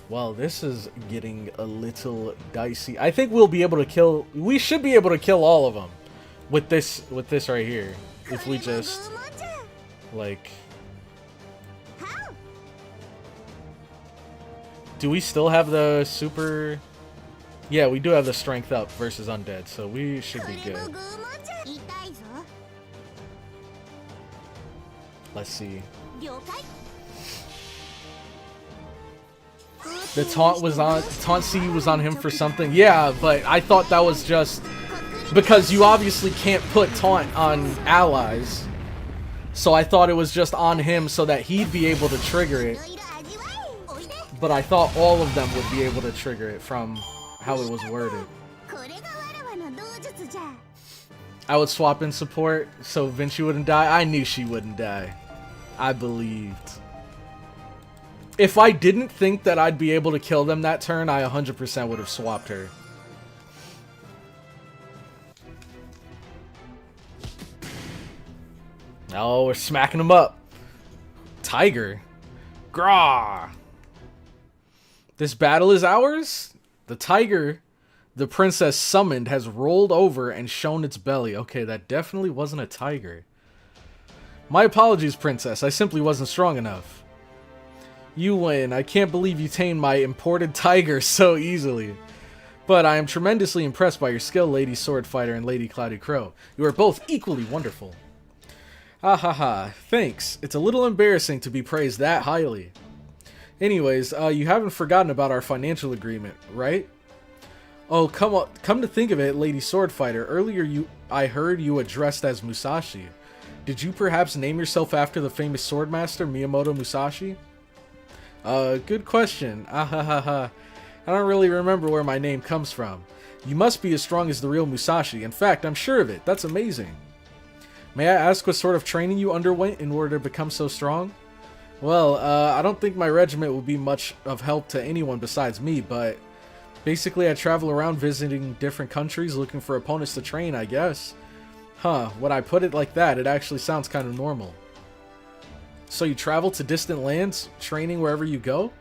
[SPEAKER 1] well, this is getting a little dicey. I think we'll be able to kill. We should be able to kill all of them with this right here. If we just like, do we still have the super? Yeah, we do have the strength up versus undead, so we should be good. Let's see. The taunt C was on him for something. Yeah, but I thought that was just because you obviously can't put taunt on allies. So I thought it was just on him so that he'd be able to trigger it. But I thought all of them would be able to trigger it from how it was worded. I would swap in support so Vinci wouldn't die. I knew she wouldn't die. I believed. If I didn't think that I'd be able to kill them that turn, I 100% would have swapped her. Oh, we're smacking them up. Tiger. Grah. This battle is ours? The tiger the princess summoned has rolled over and shown its belly. Okay, that definitely wasn't a tiger. My apologies, princess. I simply wasn't strong enough. You win. I can't believe you tamed my imported tiger so easily. But I am tremendously impressed by your skill, Lady Swordfighter and Lady CloudyCrow. You are both equally wonderful. Ah ha ha. Thanks. It's a little embarrassing to be praised that highly. Anyways, you haven't forgotten about our financial agreement, right? Oh, come to think of it, Lady Swordfighter, earlier I heard you addressed as Musashi. Did you perhaps name yourself after the famous swordmaster Miyamoto Musashi? Good question. Ah ha ha ha. I don't really remember where my name comes from. You must be as strong as the real Musashi. In fact, I'm sure of it. That's amazing. May I ask what sort of training you underwent in order to become so strong? Well, I don't think my regiment will be much of help to anyone besides me, but basically I travel around visiting different countries looking for opponents to train, I guess. Huh, when I put it like that, it actually sounds kind of normal. So you travel to distant lands, training wherever you go?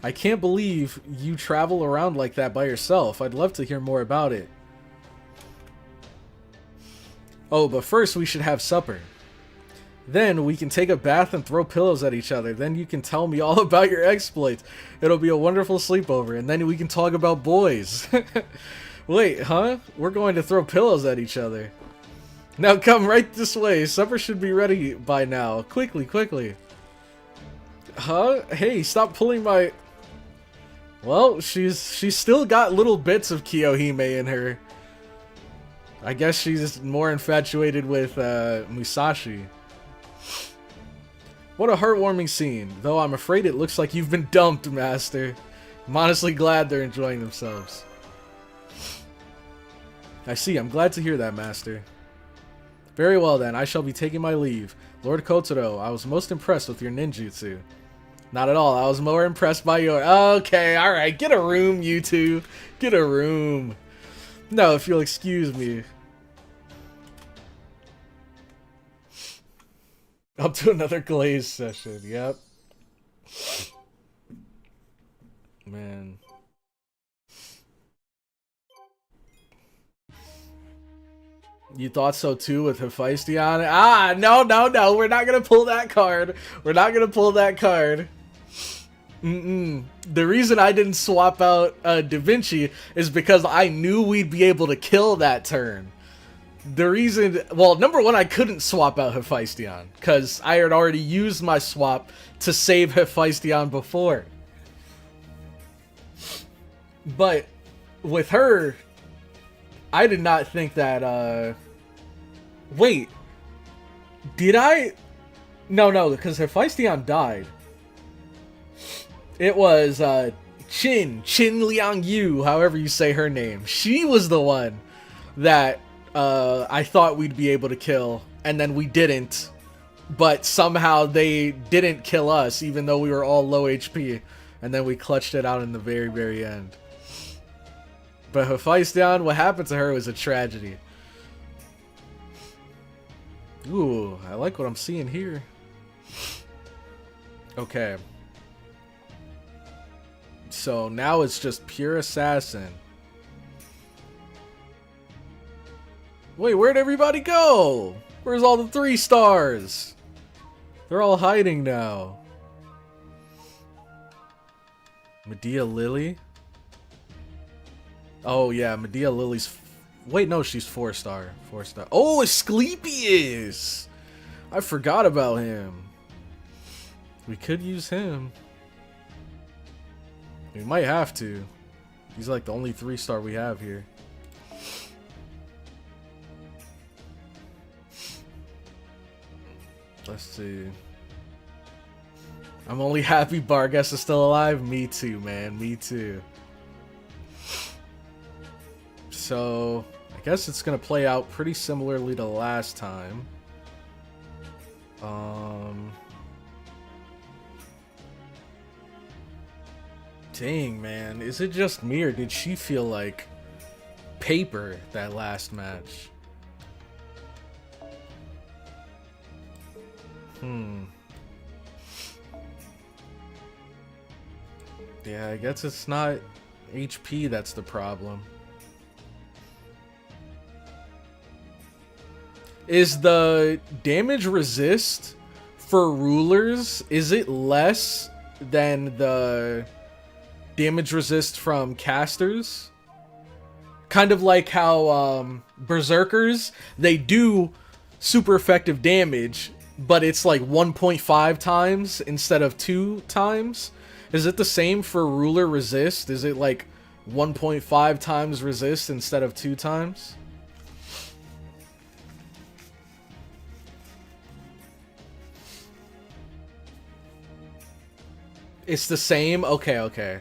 [SPEAKER 1] I can't believe you travel around like that by yourself. I'd love to hear more about it. Oh, but first we should have supper. Then we can take a bath and throw pillows at each other. Then you can tell me all about your exploits. It'll be a wonderful sleepover, and then we can talk about boys. Wait, huh? We're going to throw pillows at each other. Now come right this way. Supper should be ready by now. Quickly, quickly. Huh? Hey, stop pulling my... Well, she's still got little bits of Kiyohime in her. I guess she's more infatuated with Musashi. What a heartwarming scene. Though I'm afraid it looks like you've been dumped, Master. I'm honestly glad they're enjoying themselves. I see. I'm glad to hear that, Master. Very well then, I shall be taking my leave. Lord Kotaro, I was most impressed with your ninjutsu. Not at all, I was more impressed by your... Okay, alright, get a room, you two. Get a room. No, if you'll excuse me. Up to another glaze session, yep. Man. You thought so too with Hephaestion? Ah, no, no, no. We're not going to pull that card. We're not going to pull that card. The reason I didn't swap out Da Vinci is because I knew we'd be able to kill that turn. The reason... Well, number one, I couldn't swap out Hephaestion because I had already used my swap to save Hephaestion before. But with her... I did not think that, Wait. Did I? No, because Hephaestion died. It was, Qin Liang Yu, however you say her name. She was the one that, I thought we'd be able to kill, and then we didn't. But somehow they didn't kill us, even though we were all low HP. And then we clutched it out in the very, very end. But Hephaestion, what happened to her was a tragedy. Ooh, I like what I'm seeing here. Okay. So now it's just pure assassin. Wait, where'd everybody go? Where's all the 3 stars? They're all hiding now. Medea Lily? Oh yeah, Medea Lily's... Wait, no, she's 4-star. 4-star. Oh, Asclepius! I forgot about him. We could use him. We might have to. He's like the only 3-star we have here. Let's see. I'm only happy Bargas is still alive. Me too, man. Me too. So, I guess it's going to play out pretty similarly to last time. Dang, man. Is it just me, or did she feel like paper that last match? Yeah, I guess it's not HP that's the problem. Is the damage resist for rulers, is it less than the damage resist from casters? Kind of like how berserkers, they do super effective damage, but it's like 1.5 times instead of 2 times. Is it the same for ruler resist? Is it like 1.5 times resist instead of 2 times? It's the same? Okay, okay.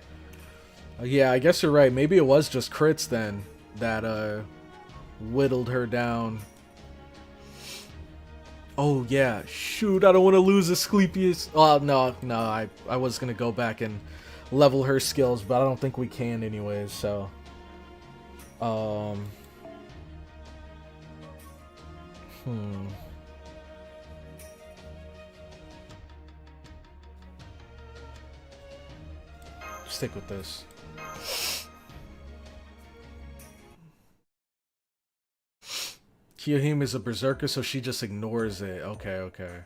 [SPEAKER 1] Yeah, I guess you're right. Maybe it was just crits then that whittled her down. Oh yeah, shoot, I don't want to lose Asclepius. Oh, no, I was going to go back and level her skills, but I don't think we can anyways, so... Stick with this. Kiyohime is a berserker, so she just ignores it. Okay, okay.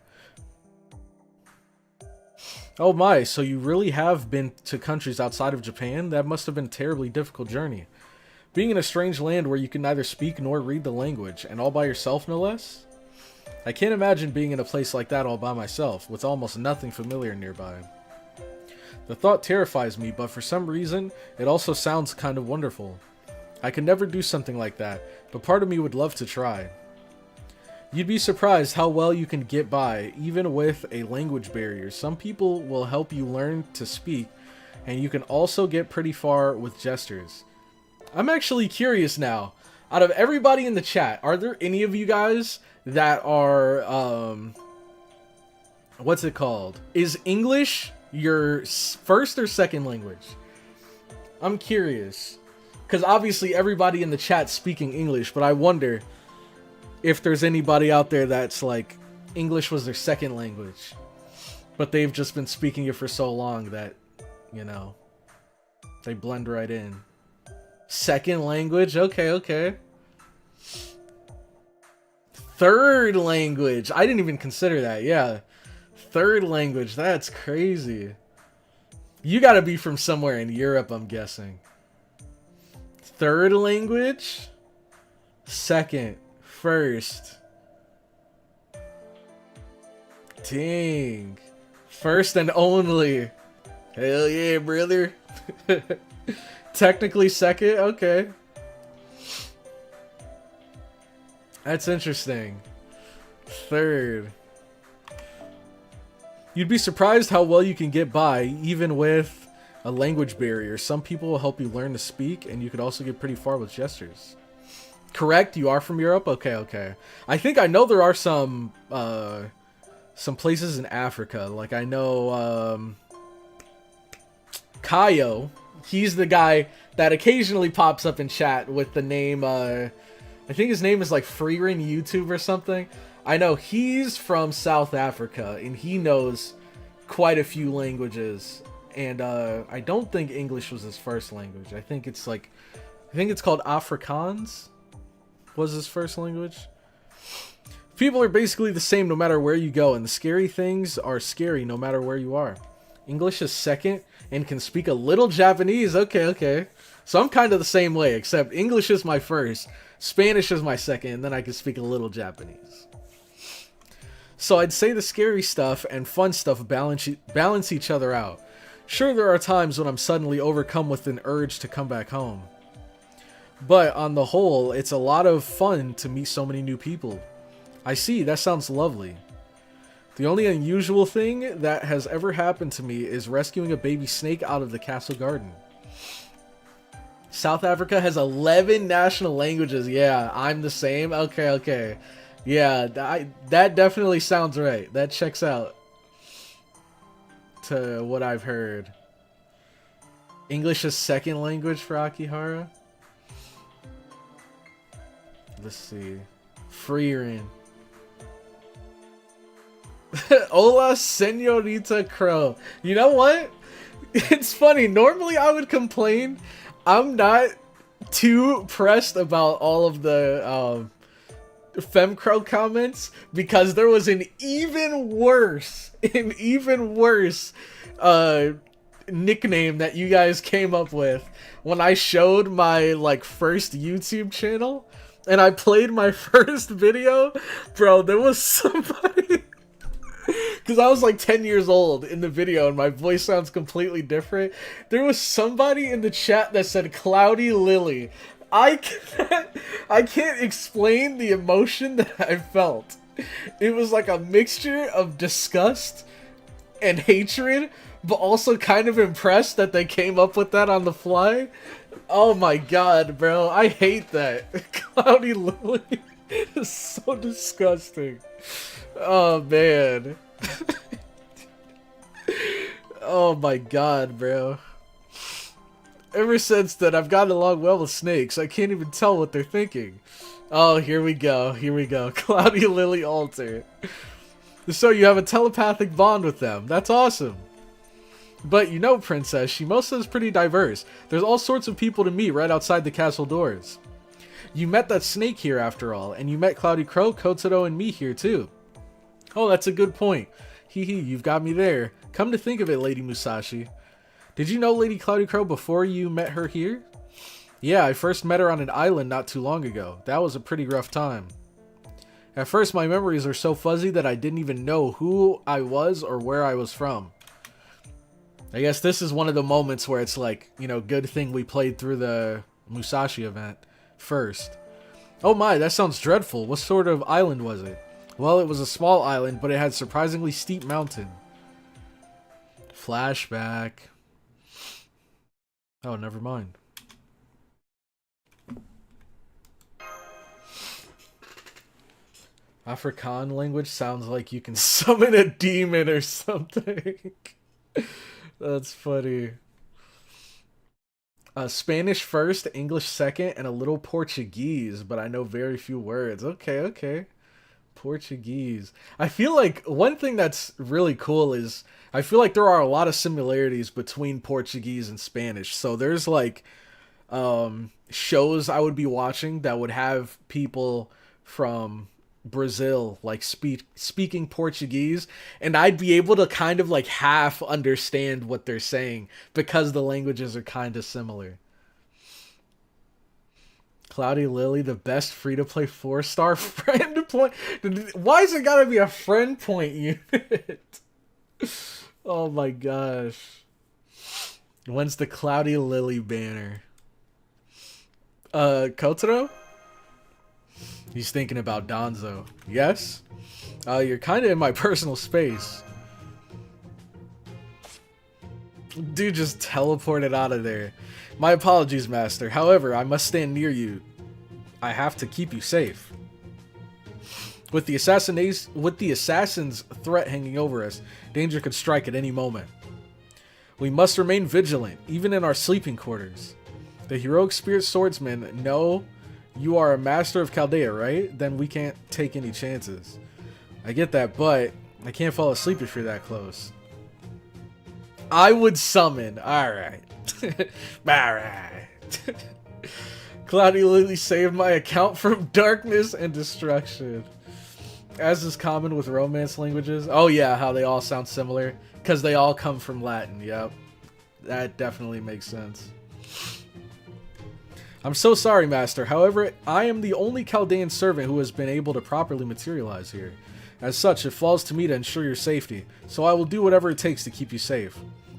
[SPEAKER 1] Oh my, so you really have been to countries outside of Japan? That must have been a terribly difficult journey. Being in a strange land where you can neither speak nor read the language, and all by yourself no less? I can't imagine being in a place like that all by myself, with almost nothing familiar nearby. The thought terrifies me, but for some reason, it also sounds kind of wonderful. I could never do something like that, but part of me would love to try. You'd be surprised how well you can get by, even with a language barrier. Some people will help you learn to speak, and you can also get pretty far with gestures. I'm actually curious now. Out of everybody in the chat, are there any of you guys that are, what's it called? Is English your first or second language? I'm curious. Because obviously everybody in the chat's speaking English, but I wonder if there's anybody out there that's like, English was their second language, but they've just been speaking it for so long that, you know, they blend right in. Second language? Okay, okay. Third language. I didn't even consider that. Yeah. Third language. That's crazy. You gotta be from somewhere in Europe, I'm guessing. Third language? Second. First. Dang. First and only. Hell yeah, brother. Technically second? Okay. That's interesting. Third. You'd be surprised how well you can get by, even with a language barrier. Some people will help you learn to speak, and you could also get pretty far with gestures. Correct? You are from Europe? Okay, okay. I think I know there are some places in Africa. Like, I know, Kayo. He's the guy that occasionally pops up in chat with the name, I think his name is like Freerin YouTube or something. I know he's from South Africa, and he knows quite a few languages. And I don't think English was his first language. I think it's called Afrikaans was his first language. People are basically the same no matter where you go, and the scary things are scary no matter where you are. English is second, and can speak a little Japanese. Okay, okay. So I'm kind of the same way, except English is my first, Spanish is my second, and then I can speak a little Japanese. So I'd say the scary stuff and fun stuff balance each other out. Sure, there are times when I'm suddenly overcome with an urge to come back home. But on the whole, it's a lot of fun to meet so many new people. I see, that sounds lovely. The only unusual thing that has ever happened to me is rescuing a baby snake out of the castle garden. South Africa has 11 national languages. Yeah, I'm the same. Okay, okay. Yeah, that definitely sounds right. That checks out to what I've heard. English is second language for Akihara. Let's see. Freerin. Hola, Senorita Crow. You know what? It's funny. Normally I would complain. I'm not too pressed about all of the FemCrow comments, because there was an even worse nickname that you guys came up with when I showed my first YouTube channel and I played my first video. Bro, there was somebody because I was like 10 years old in the video and my voice sounds completely different. There was somebody in the chat that said Cloudy Lily. I can't explain the emotion that I felt. It was like a mixture of disgust and hatred, but also kind of impressed that they came up with that on the fly. Oh my god, bro. I hate that. Cloudy Lily is so disgusting. Oh, man. Oh my god, bro. Ever since then, I've gotten along well with snakes. I can't even tell what they're thinking. Oh, here we go. Here we go. Cloudy Lily Alter. So you have a telepathic bond with them. That's awesome. But you know, Princess, Shimosa is pretty diverse. There's all sorts of people to meet right outside the castle doors. You met that snake here after all, and you met CloudyCrow, Kotaro, and me here too. Oh, that's a good point. Hee hee, you've got me there. Come to think of it, Lady Musashi. Did you know Lady CloudyCrow before you met her here? Yeah, I first met her on an island not too long ago. That was a pretty rough time. At first, my memories are so fuzzy that I didn't even know who I was or where I was from. I guess this is one of the moments where it's like, you know, good thing we played through the Musashi event first. Oh my, that sounds dreadful. What sort of island was it? Well, it was a small island, but it had surprisingly steep mountain. Flashback. Oh, never mind. Afrikaan language sounds like you can summon a demon or something. That's funny. Spanish first, English second, and a little Portuguese, but I know very few words. Okay, okay. Portuguese. I feel like one thing that's really cool is I feel like there are a lot of similarities between Portuguese and Spanish. So there's like shows I would be watching that would have people from Brazil like speaking Portuguese, and I'd be able to kind of like half understand what they're saying because the languages are kind of similar. Cloudy Lily, the best free-to-play 4-star friend point. Why is it gotta be a friend point unit? Oh my gosh. When's the Cloudy Lily banner? Kotaro? He's thinking about Donzo. Yes? You're kind of in my personal space. Dude just teleported out of there. My apologies, Master. However, I must stand near you. I have to keep you safe. With the assassin's threat hanging over us, danger could strike at any moment. We must remain vigilant, even in our sleeping quarters. The heroic spirit swordsman know you are a master of Chaldea, right? Then we can't take any chances. I get that, but I can't fall asleep if you're that close. I would summon. Alright. Alright. Cloudy Lily saved my account from darkness and destruction. As is common with Romance languages. Oh yeah, how they all sound similar. Because they all come from Latin, yep. That definitely makes sense. I'm so sorry, Master. However, I am the only Chaldean servant who has been able to properly materialize here. As such, it falls to me to ensure your safety, so I will do whatever it takes to keep you safe.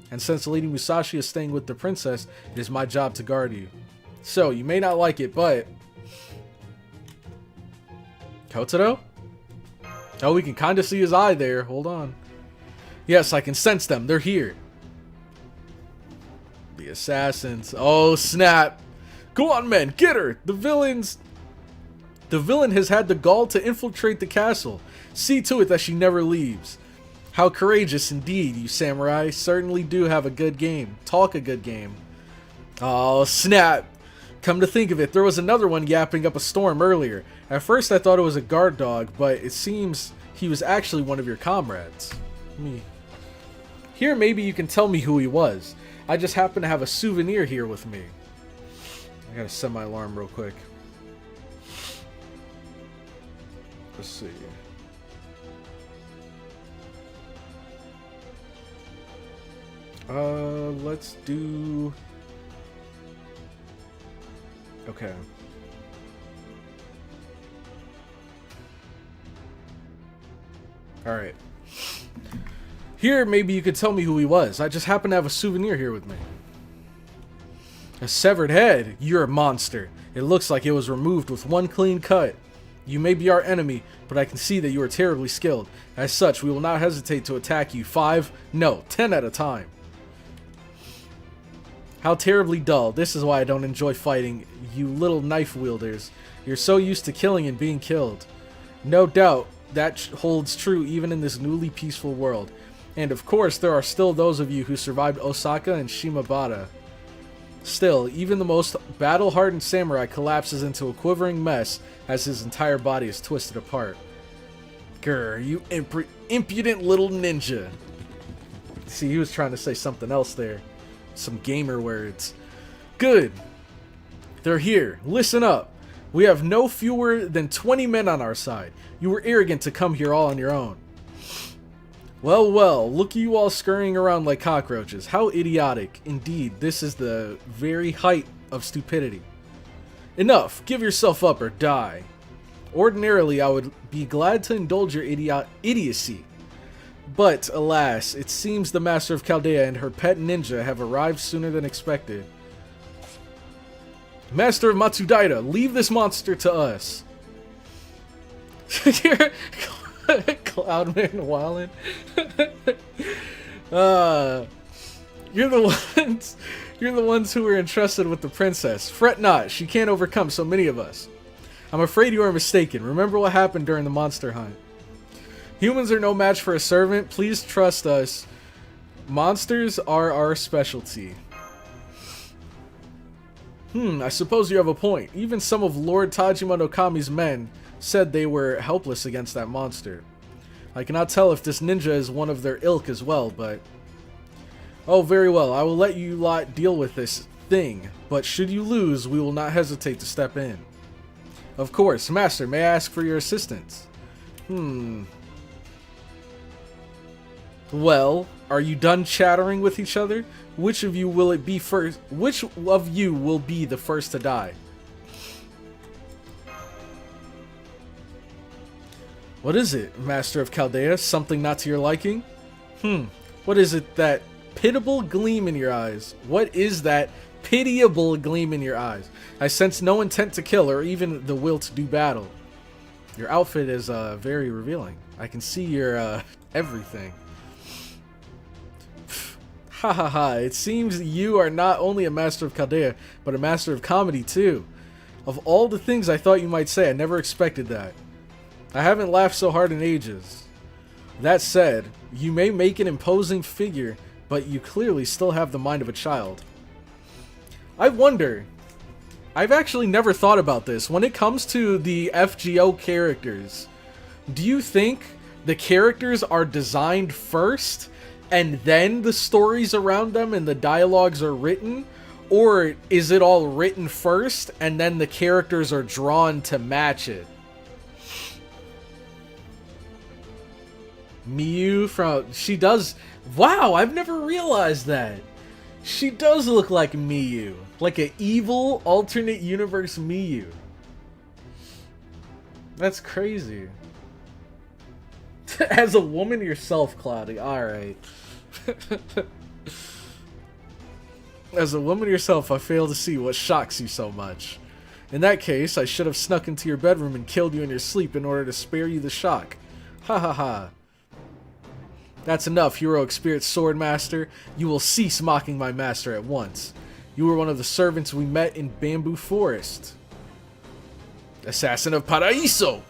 [SPEAKER 1] And since Lady Musashi is staying with the princess, it is my job to guard you. So, you may not like it, but... Kotaro? Oh, we can kind of see his eye there. Hold on. Yes, I can sense them. They're here. The assassins. Oh, snap. Go on, men. Get her. The villain has had the gall to infiltrate the castle. See to it that she never leaves. How courageous indeed, you samurai. Certainly do have a good game. Talk a good game. Oh, snap. Come to think of it, there was another one yapping up a storm earlier. At first I thought it was a guard dog, but it seems he was actually one of your comrades. Here maybe you can tell me who he was. I just happen to have a souvenir here with me. I gotta set my alarm real quick. Let's see. Let's do... Okay. Alright. Here, maybe you could tell me who he was. I just happen to have a souvenir here with me. A severed head? You're a monster. It looks like it was removed with one clean cut. You may be our enemy, but I can see that you are terribly skilled. As such, we will not hesitate to attack you 5, no, 10 at a time. How terribly dull. This is why I don't enjoy fighting, you little knife wielders. You're so used to killing and being killed. No doubt, that holds true even in this newly peaceful world. And of course, there are still those of you who survived Osaka and Shimabara. Still, even the most battle-hardened samurai collapses into a quivering mess as his entire body is twisted apart. Grr, you impudent little ninja. See, he was trying to say something else there. Some gamer words. Good. They're here. Listen up. We have no fewer than 20 men on our side. You were arrogant to come here all on your own. Well, well, look at you all scurrying around like cockroaches. How idiotic. Indeed, this is the very height of stupidity. Enough! Give yourself up or die. Ordinarily, I would be glad to indulge your idiocy. But, alas, it seems the Master of Chaldea and her pet ninja have arrived sooner than expected. Master of Matsudaira, leave this monster to us. Cloudman wildin'. You're the ones who were entrusted with the princess. Fret not, she can't overcome so many of us. I'm afraid you are mistaken. Remember what happened during the monster hunt. Humans are no match for a servant. Please trust us. Monsters are our specialty. I suppose you have a point. Even some of Lord Tajima no Kami's men said they were helpless against that monster. I cannot tell if this ninja is one of their ilk as well, but... Oh, very well. I will let you lot deal with this thing, but should you lose, we will not hesitate to step in. Of course. Master, may I ask for your assistance? Well, are you done chattering with each other? Which of you will it be first? Which of you will be the first to die? What is it, Master of Chaldea? Something not to your liking? What is it, that pitiable gleam in your eyes? What is that pitiable gleam in your eyes? I sense no intent to kill or even the will to do battle. Your outfit is very revealing. I can see your everything. Ha ha ha, it seems you are not only a master of Chaldea, but a master of comedy too. Of all the things I thought you might say, I never expected that. I haven't laughed so hard in ages. That said, you may make an imposing figure, but you clearly still have the mind of a child. I wonder, I've actually never thought about this. When it comes to the FGO characters, do you think the characters are designed first and then the stories around them and the dialogues are written? Or is it all written first and then the characters are drawn to match it? Miyu from... She does... Wow, I've never realized that. She does look like Miyu. Like an evil alternate universe Miyu. That's crazy. As a woman yourself, Cloudy. Alright. As a woman yourself, I fail to see what shocks you so much. In that case, I should have snuck into your bedroom and killed you in your sleep in order to spare you the shock. Ha ha ha. That's enough, heroic spirit sword master. You will cease mocking my master at once. You were one of the servants we met in Bamboo Forest. Assassin of PARAÍSO!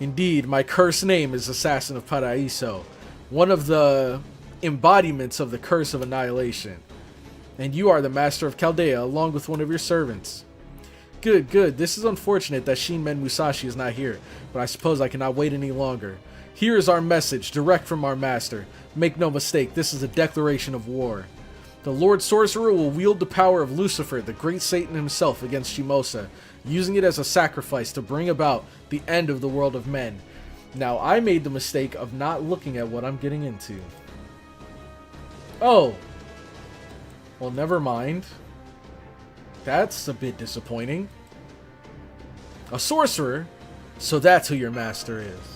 [SPEAKER 1] Indeed, my cursed name is Assassin of PARAÍSO, one of the embodiments of the curse of annihilation. And you are the master of Chaldea, along with one of your servants. Good, good. This is unfortunate that Shinmen Musashi is not here, but I suppose I cannot wait any longer. Here is our message, direct from our master. Make no mistake, this is a declaration of war. The Lord Sorcerer will wield the power of Lucifer, the great Satan himself, against Shimosa, using it as a sacrifice to bring about the end of the world of men. Now, I made the mistake of not looking at what I'm getting into. Oh. Well, never mind. That's a bit disappointing. A sorcerer? So that's who your master is.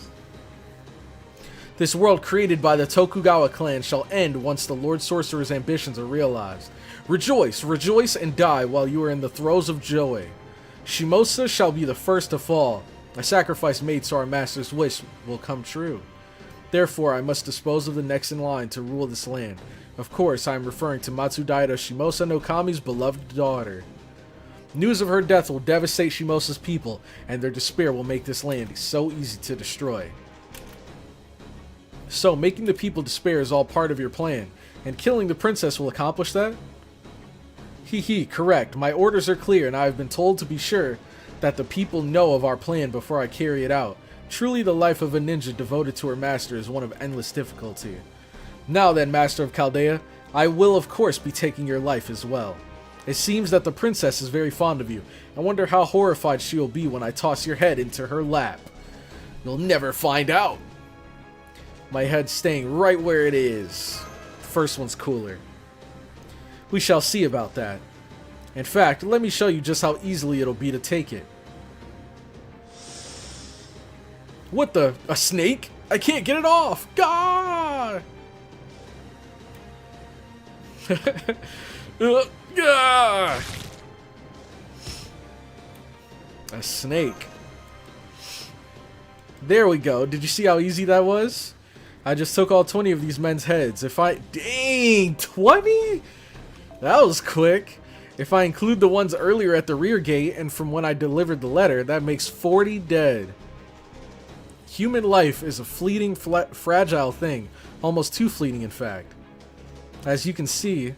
[SPEAKER 1] This world created by the Tokugawa clan shall end once the Lord Sorcerer's ambitions are realized. Rejoice, rejoice, and die while you are in the throes of joy. Shimosa shall be the first to fall. A sacrifice made so our master's wish will come true. Therefore, I must dispose of the next in line to rule this land. Of course, I am referring to Matsudaira Shimosa no Kami's beloved daughter. News of her death will devastate Shimosa's people, and their despair will make this land so easy to destroy. So, making the people despair is all part of your plan, and killing the princess will accomplish that? Hee, correct. My orders are clear, and I have been told to be sure that the people know of our plan before I carry it out. Truly, the life of a ninja devoted to her master is one of endless difficulty. Now then, Master of Chaldea, I will of course be taking your life as well. It seems that the princess is very fond of you. I wonder how horrified she will be when I toss your head into her lap. You'll never find out. My head's staying right where it is. First one's cooler. We shall see about that. In fact, let me show you just how easily it'll be to take it. What the? A snake? I can't get it off! Gah! Gah! A snake. There we go. Did you see how easy that was? I just took all 20 of these men's heads. If I... Dang! 20? That was quick. If I include the ones earlier at the rear gate and from when I delivered the letter, that makes 40 dead. Human life is a fleeting, fragile thing. Almost too fleeting, in fact. As you can see...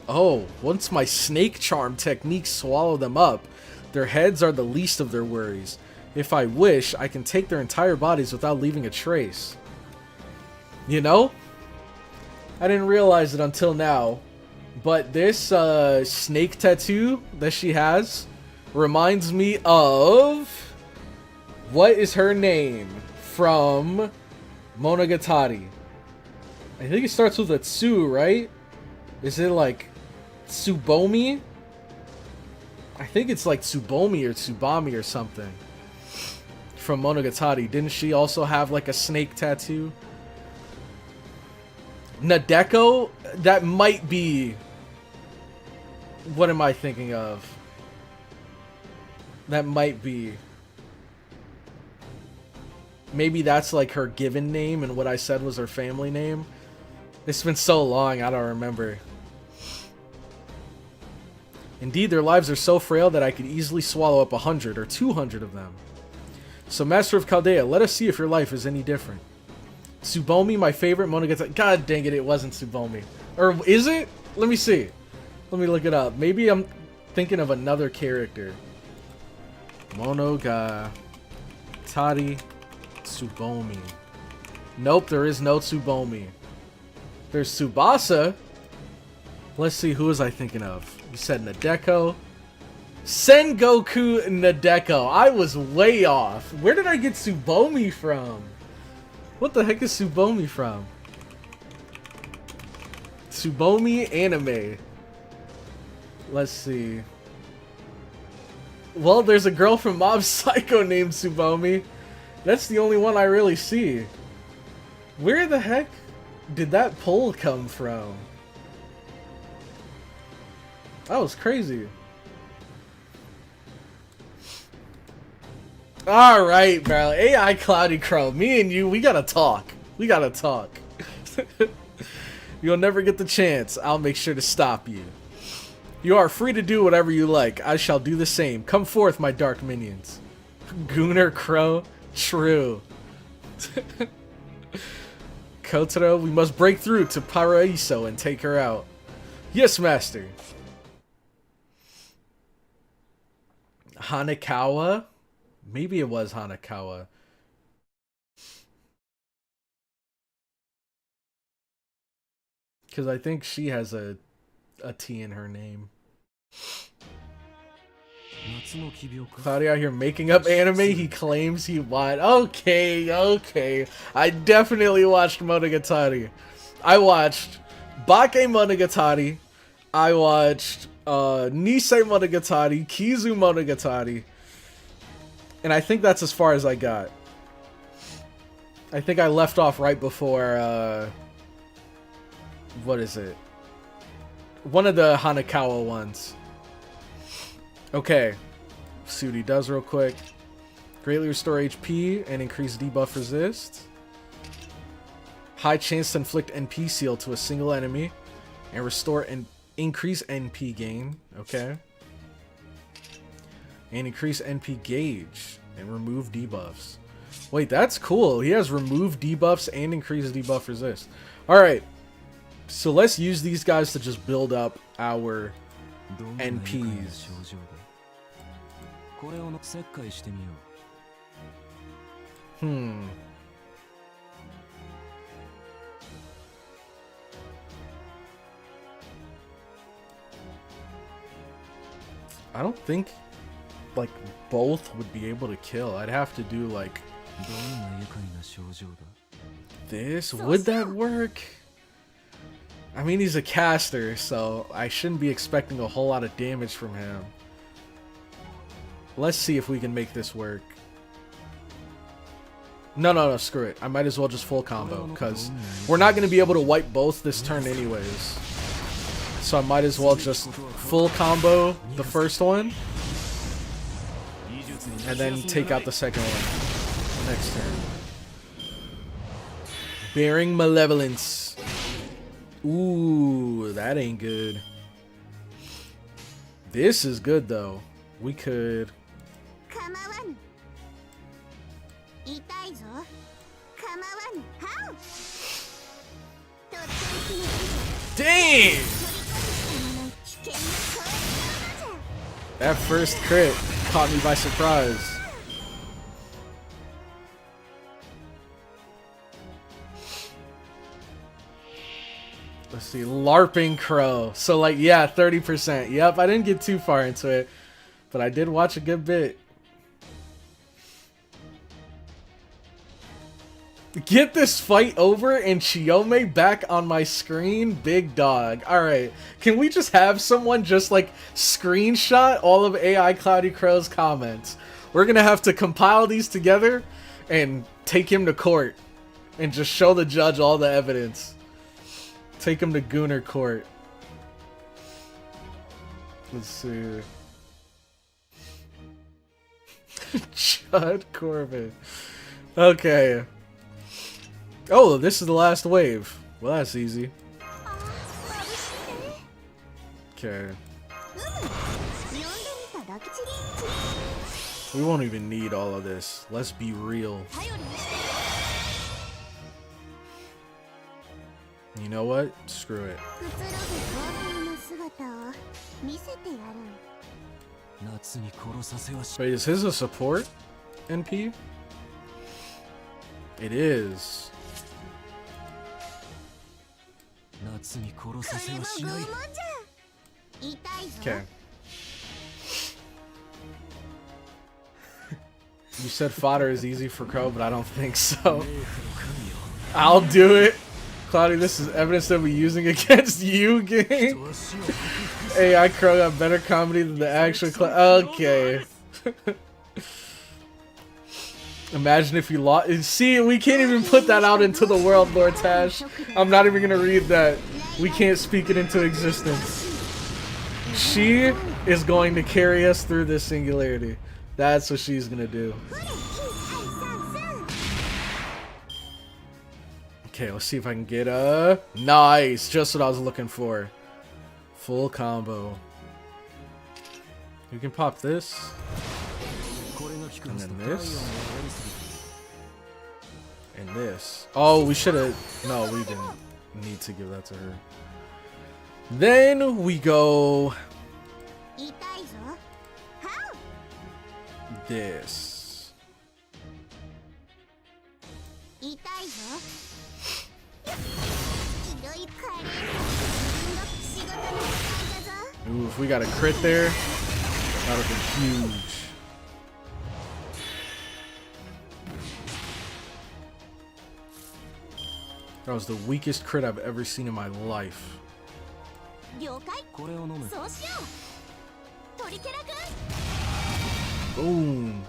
[SPEAKER 1] Oh, once my snake charm techniques swallow them up, their heads are the least of their worries. If I wish, I can take their entire bodies without leaving a trace. You know? I didn't realize it until now, but this snake tattoo that she has reminds me of... What is her name? From Monogatari. I think it starts with a Tsu, right? Is it like Tsubomi? I think it's like Tsubomi or Tsubami or something. From Monogatari. Didn't she also have like a snake tattoo? Nadeko? That might be... What am I thinking of? That might be... Maybe that's like her given name and what I said was her family name. It's been so long, I don't remember. Indeed, their lives are so frail that I could easily swallow up 100 or 200 of them. So, Master of Chaldea, let us see if your life is any different. Tsubomi, my favorite Monogatari... God dang it, it wasn't Tsubomi. Or is it? Let me see. Let me look it up. Maybe I'm thinking of another character. Monogatari Tsubomi. Nope, there is no Tsubomi. There's Tsubasa. Let's see, who was I thinking of? You said Nadeko. Sengoku Nadeko. I was way off. Where did I get Tsubomi from? What the heck is Tsubomi from? Tsubomi anime. Let's see. Well, there's a girl from Mob Psycho named Tsubomi. That's the only one I really see. Where the heck did that poll come from? That was crazy. Alright, bro. AI CloudyCrow. Me and you, we gotta talk. We gotta talk. You'll never get the chance. I'll make sure to stop you. You are free to do whatever you like. I shall do the same. Come forth, my dark minions. Gooner Crow. True. Kotaro, we must break through to Paraiso and take her out. Yes, master. Hanekawa? Maybe it was Hanekawa. Because I think she has a T in her name. Cloudy out here making up anime he claims he watched. Okay. I definitely watched Monogatari. I watched Bake Monogatari. I watched Nisei Monogatari, Kizu Monogatari. And I think that's as far as I got. I think I left off right before, what is it? One of the Hanekawa ones. Okay. See what he does real quick. Greatly restore HP and increase debuff resist. High chance to inflict NP seal to a single enemy. And restore and increase NP gain. Okay. And increase NP gauge. And remove debuffs. Wait, that's cool. He has remove debuffs and increase debuff resist. Alright. So let's use these guys to just build up our NPs. I don't think like both would be able to kill. I'd have to do like this. Would that work? I mean, he's a caster, so I shouldn't be expecting a whole lot of damage from him. Let's see if we can make this work. No, screw it. I might as well just full combo, because we're not going to be able to wipe both this turn anyways. So I might as well just full combo the first one, and then take out the second one next turn. Bearing Malevolence. Ooh, that ain't good. This is good, though. We could... Dang! That first crit caught me by surprise. Let's see, LARPing Crow. So like, yeah, 30%. Yep, I didn't get too far into it, but I did watch a good bit. Get this fight over and Chiome back on my screen, big dog. Alright, can we just have someone just like screenshot all of AI CloudyCrow's comments? We're gonna have to compile these together and take him to court and just show the judge all the evidence. Take him to Gooner Court. Let's see. Chud Corbin. Okay. Oh, this is the last wave. Well, that's easy. Okay. We won't even need all of this. Let's be real. You know what? Screw it. Wait, is his a support NP? It is. Okay. You said fodder is easy for Crow, but I don't think so. I'll do it. Cloudy, this is evidence that we're using against you, gang. AI Crow got better comedy than the actual Okay. Imagine if you lost. See, we can't even put that out into the world, Lord Tash. I'm not even gonna read that. We can't speak it into existence. She is going to carry us through this singularity. That's what she's gonna do. Okay, let's see if I can get a... Nice! Just what I was looking for. Full combo. You can pop this. And then this. And this. Oh, we should have... No, we didn't need to give that to her. Then we go... This. Ooh, if we got a crit there, that would have been huge. That was the weakest crit I've ever seen in my life. Boom.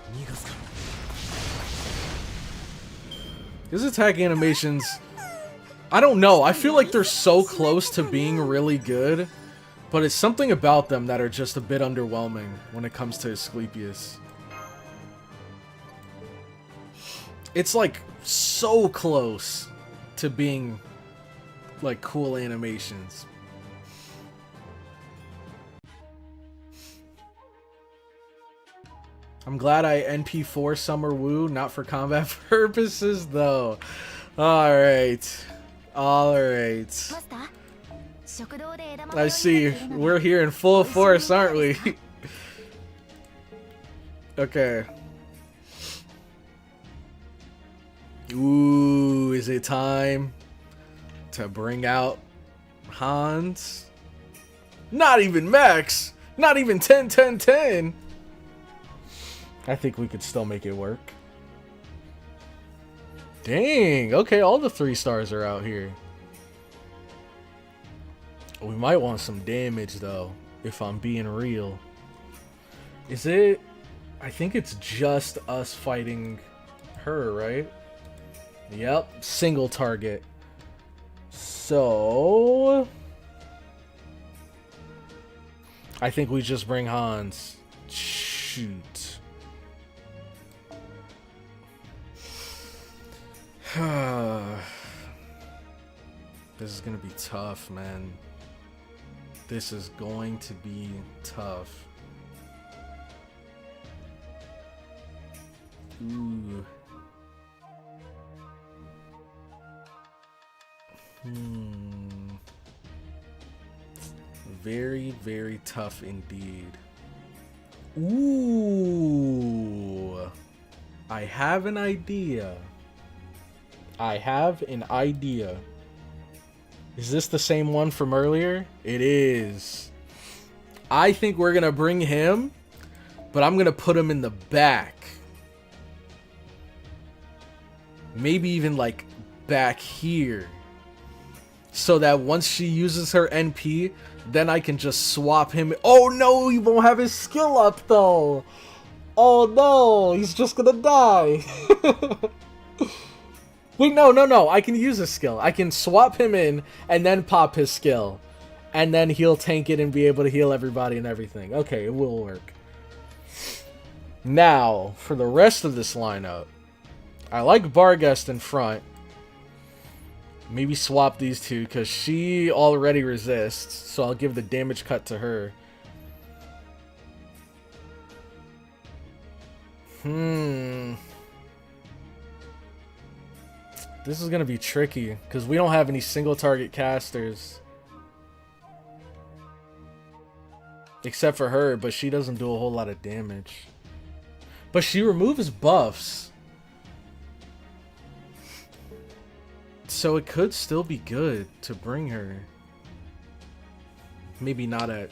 [SPEAKER 1] His attack animations, I don't know. I feel like they're so close to being really good, but it's something about them that are just a bit underwhelming when it comes to Asclepius. It's like so close to being like cool animations. I'm glad I NP4 Summer Woo, not for combat purposes though. Alright. Alright. I see. We're here in full force, aren't we? Okay. Ooh, is it time to bring out Hans? Not even Max! Not even 10, 10, 10! I think we could still make it work. Dang, okay, all the 3 stars are out here. We might want some damage, though, if I'm being real. Is it... I think it's just us fighting her, right? Yep, single target. So... I think we just bring Hans. Shoot. This is gonna be tough, man. This is going to be tough. Ooh. Very, very tough indeed. Ooh. I have an idea. Is this the same one from earlier? It is. I think we're gonna bring him, but I'm gonna put him in the back. Maybe even like back here. So that once she uses her NP, then I can just swap him. Oh no, he won't have his skill up though. Oh no, he's just gonna die. Wait, no, I can use his skill. I can swap him in and then pop his skill. And then he'll tank it and be able to heal everybody and everything. Okay, it will work. Now, for the rest of this lineup, I like Barghest in front. Maybe swap these two because she already resists. So I'll give the damage cut to her. This is going to be tricky because we don't have any single target casters. Except for her, but she doesn't do a whole lot of damage. But she removes buffs. So it could still be good to bring her. Maybe not at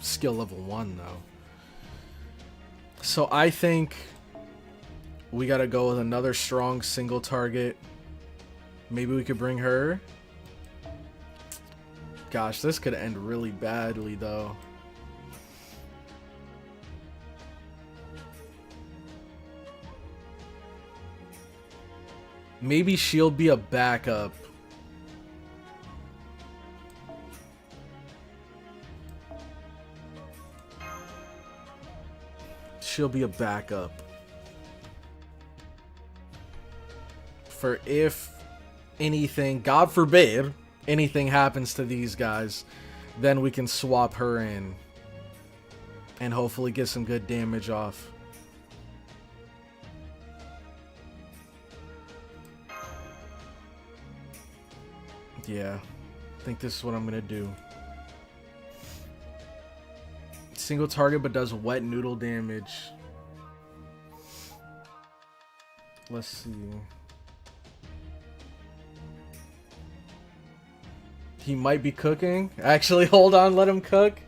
[SPEAKER 1] skill level 1 though. So I think we gotta go with another strong single target. Maybe we could bring her. Gosh, this could end really badly though. Maybe she'll be a backup. She'll be a backup. For if anything, God forbid, anything happens to these guys, then we can swap her in. And hopefully get some good damage off. Yeah, I think this is what I'm gonna do. Single target but does wet noodle damage. Let's see. He might be cooking. Actually, hold on, let him cook.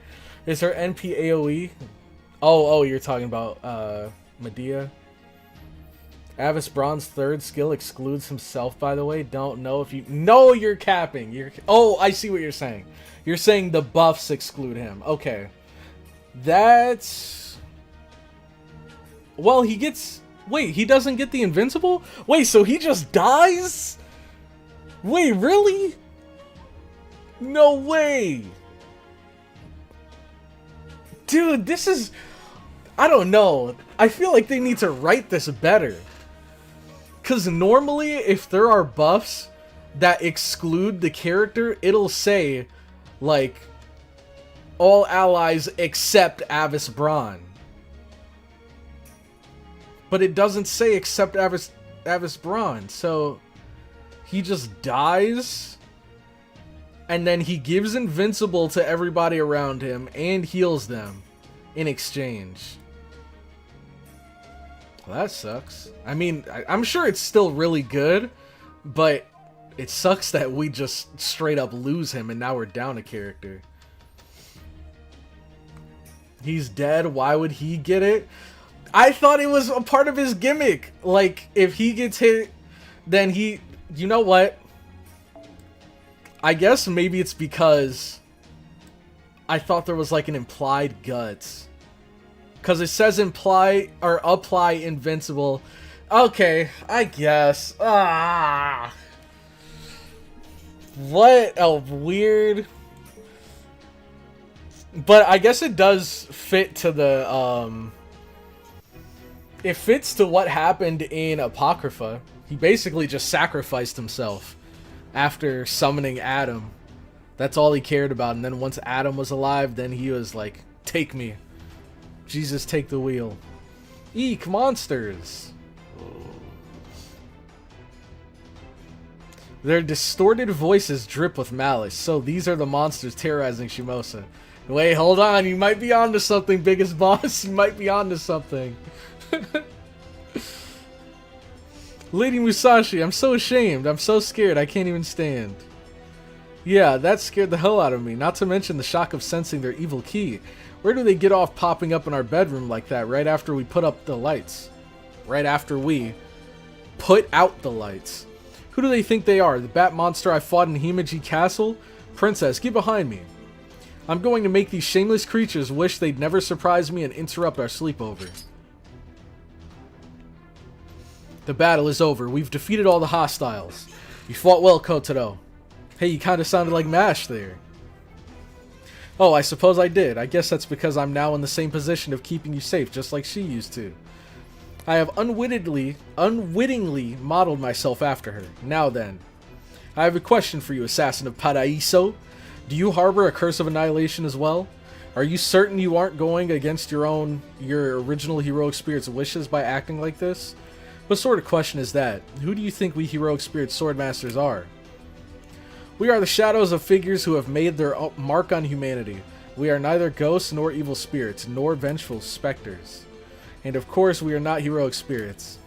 [SPEAKER 1] Is her NP AoE? Oh, you're talking about Medea. Avis Braun's third skill excludes himself, by the way. Don't know if you... No, you're capping. Oh, I see what you're saying. You're saying the buffs exclude him. Okay. That's... Well, he gets... Wait, he doesn't get the invincible? Wait, so he just dies? Wait, really? No way! Dude, this is... I don't know. I feel like they need to write this better. Because normally, if there are buffs that exclude the character, it'll say, like, all allies except Avis Braun. But it doesn't say except Avis Braun. So, he just dies, and then he gives invincible to everybody around him and heals them in exchange. Well, that sucks. I mean, I'm sure it's still really good, but it sucks that we just straight up lose him and now we're down a character. He's dead. Why would he get it? I thought it was a part of his gimmick. Like, if he gets hit, then he... You know what? I guess maybe it's because I thought there was like an implied guts. Because it says imply or apply invincible. Okay, I guess. Ah. What a weird. But I guess it does fit to the it fits to what happened in Apocrypha. He basically just sacrificed himself after summoning Adam. That's all he cared about. And then once Adam was alive, then he was like, take me. Jesus, take the wheel. Eek, monsters. Their distorted voices drip with malice. So these are the monsters terrorizing Shimosa. Wait, hold on. You might be onto something, biggest boss. You might be onto something. Lady Musashi, I'm so ashamed. I'm so scared. I can't even stand. Yeah, that scared the hell out of me. Not to mention the shock of sensing their evil key. Where do they get off popping up in our bedroom like that right after we put up the lights? Right after we put out the lights. Who do they think they are? The bat monster I fought in Himeji Castle? Princess, get behind me. I'm going to make these shameless creatures wish they'd never surprise me and interrupt our sleepover. The battle is over. We've defeated all the hostiles. You fought well, Kotaro. Hey, you kind of sounded like MASH there. Oh, I suppose I did. I guess that's because I'm now in the same position of keeping you safe, just like she used to. I have unwittingly modeled myself after her. Now then, I have a question for you, assassin of Paraiso. Do you harbor a curse of annihilation as well? Are you certain you aren't going against your original heroic spirit's wishes by acting like this? What sort of question is that? Who do you think we heroic spirit swordmasters are? We are the shadows of figures who have made their mark on humanity. We are neither ghosts nor evil spirits, nor vengeful specters. And of course, we are not heroic spirits.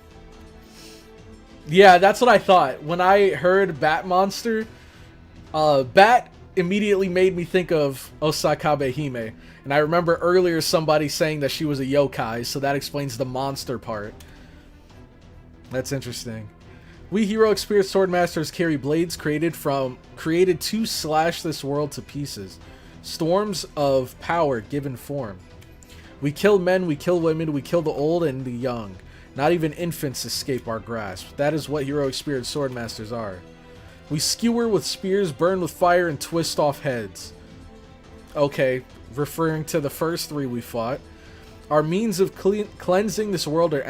[SPEAKER 1] Yeah, that's what I thought. When I heard Bat Monster, Bat immediately made me think of Osakabe Hime. And I remember earlier somebody saying that she was a yokai, so that explains the monster part. That's interesting. We heroic spirit swordmasters carry blades created to slash this world to pieces. Storms of power given form. We kill men, we kill women, we kill the old and the young. Not even infants escape our grasp. That is what heroic spirit swordmasters are. We skewer with spears, burn with fire, and twist off heads. Okay, referring to the first three we fought. Our means of cleansing this world are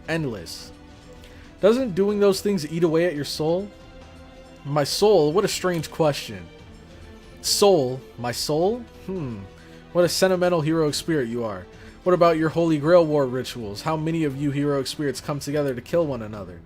[SPEAKER 1] endless. Doesn't doing those things eat away at your soul? My soul? What a strange question. Soul? My soul? What a sentimental heroic spirit you are. What about your Holy Grail war rituals? How many of you heroic spirits come together to kill one another?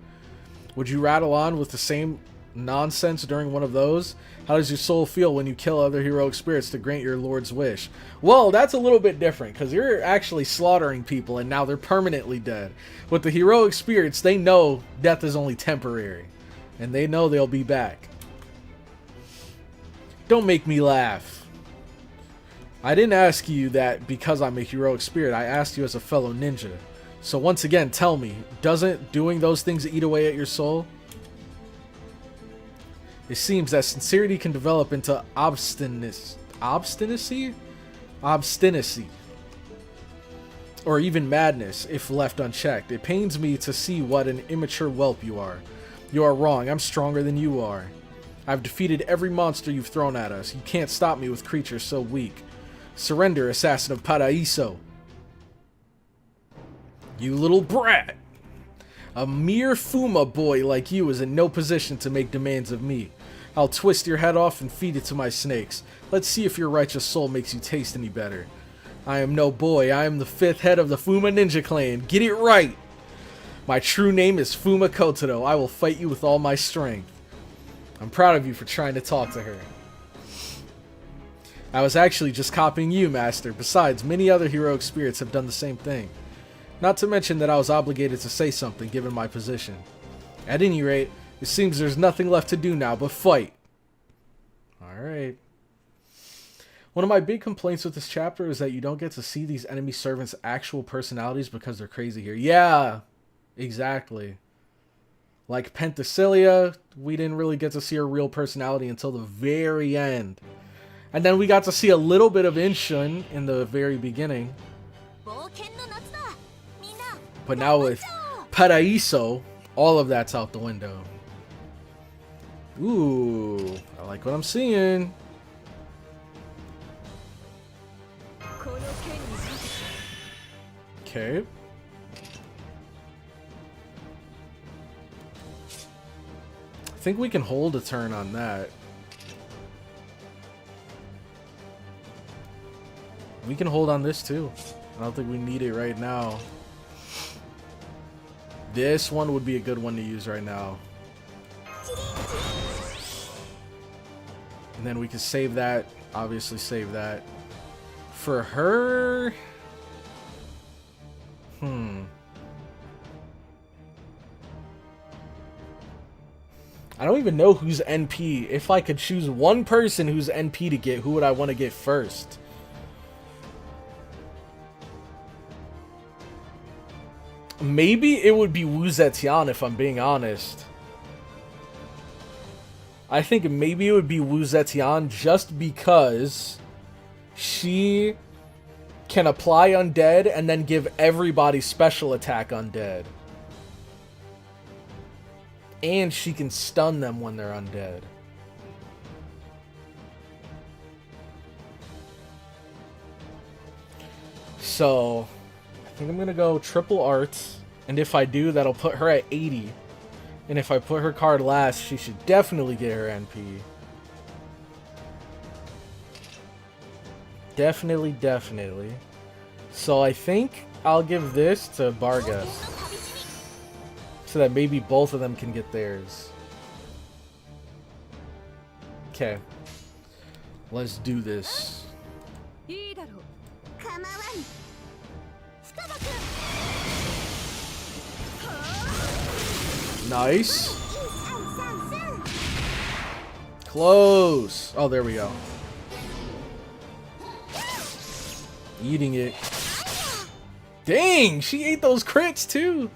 [SPEAKER 1] Would you rattle on with the same nonsense during one of those? How does your soul feel when you kill other heroic spirits to grant your lord's wish? Well, that's a little bit different, because you're actually slaughtering people and now they're permanently dead. With the heroic spirits, they know death is only temporary, and they know they'll be back. Don't make me laugh. I didn't ask you that because I'm a heroic spirit. I asked you as a fellow ninja. So once again, tell me, doesn't doing those things eat away at your soul? It seems that sincerity can develop into obstinacy? Obstinacy. Or even madness if left unchecked. It pains me to see what an immature whelp you are. You are wrong. I'm stronger than you are. I've defeated every monster you've thrown at us. You can't stop me with creatures so weak. Surrender, assassin of Paraiso. You little brat. A mere Fuma boy like you is in no position to make demands of me. I'll twist your head off and feed it to my snakes. Let's see if your righteous soul makes you taste any better. I am no boy. I am the 5th head of the Fuma Ninja Clan. Get it right! My true name is Fuma Kotaro. I will fight you with all my strength. I'm proud of you for trying to talk to her. I was actually just copying you, Master. Besides, many other heroic spirits have done the same thing. Not to mention that I was obligated to say something given my position. At any rate, it seems there's nothing left to do now but fight. Alright. One of my big complaints with this chapter is that you don't get to see these enemy servants' actual personalities because they're crazy here. Yeah, exactly. Like Penthesilea, we didn't really get to see her real personality until the very end. And then we got to see a little bit of Inshun in the very beginning. But now with Paraíso, all of that's out the window. Ooh, I like what I'm seeing. Okay. I think we can hold a turn on that. We can hold on this too. I don't think we need it right now. This one would be a good one to use right now. And then we can save that. Obviously save that. For her... I don't even know who's NP. If I could choose one person who's NP to get, who would I want to get first? Maybe it would be Wu Zetian, if I'm being honest. I think maybe it would be Wu Zetian just because she can apply undead and then give everybody special attack undead. And she can stun them when they're undead. So, I think I'm going to go triple arts. And if I do, that'll put her at 80. And if I put her card last, she should definitely get her NP. Definitely, definitely. So I think I'll give this to Bargas. So that maybe both of them can get theirs. Okay. Let's do this. Nice. Close. Oh, there we go. Eating it. Dang, she ate those crits too.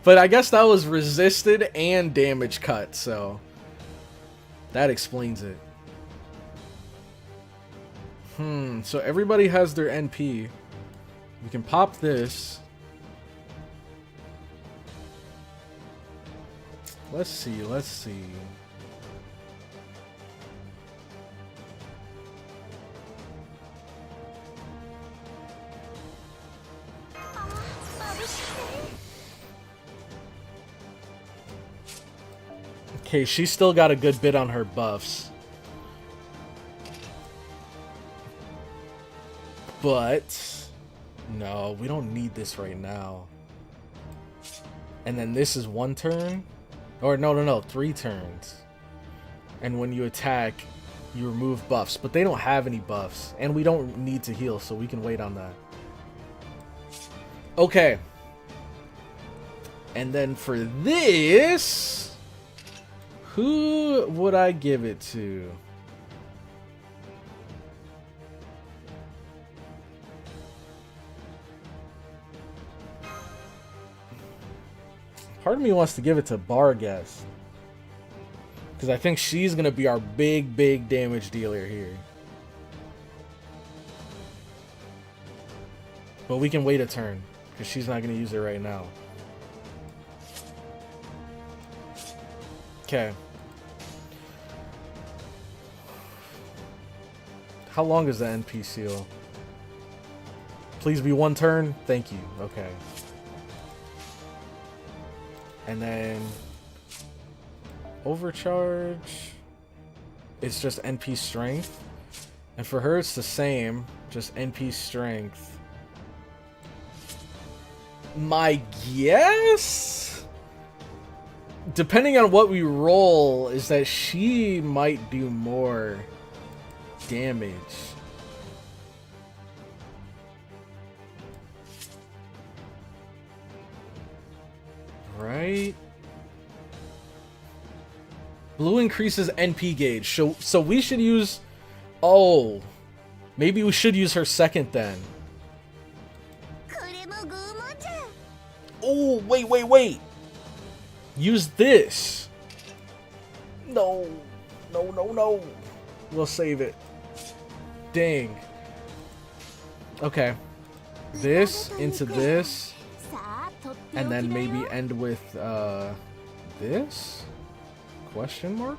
[SPEAKER 1] But I guess that was resisted and damage cut, so that explains it. So everybody has their NP. We can pop this. Let's see, let's see. Okay, she's still got a good bit on her buffs. But no, we don't need this right now. And then this is one turn. Or no, 3 turns. And when you attack, you remove buffs. But they don't have any buffs. And we don't need to heal, so we can wait on that. Okay. And then for this, who would I give it to? Part of me wants to give it to Bargas. Because I think she's going to be our big damage dealer here. But we can wait a turn. Because she's not going to use it right now. Okay. How long is the NP seal? Please be 1 turn. Thank you. Okay. And then overcharge. It's just NP strength. And for her it's the same. Just NP strength. My guess, depending on what we roll, is that she might do more damage. Right? Blue increases NP gauge. So we should use... Oh. Maybe we should use her second then. Oh, wait. Use this. No. No, no, no. We'll save it. Dang. Okay. This into this. And then maybe end with this? Question mark?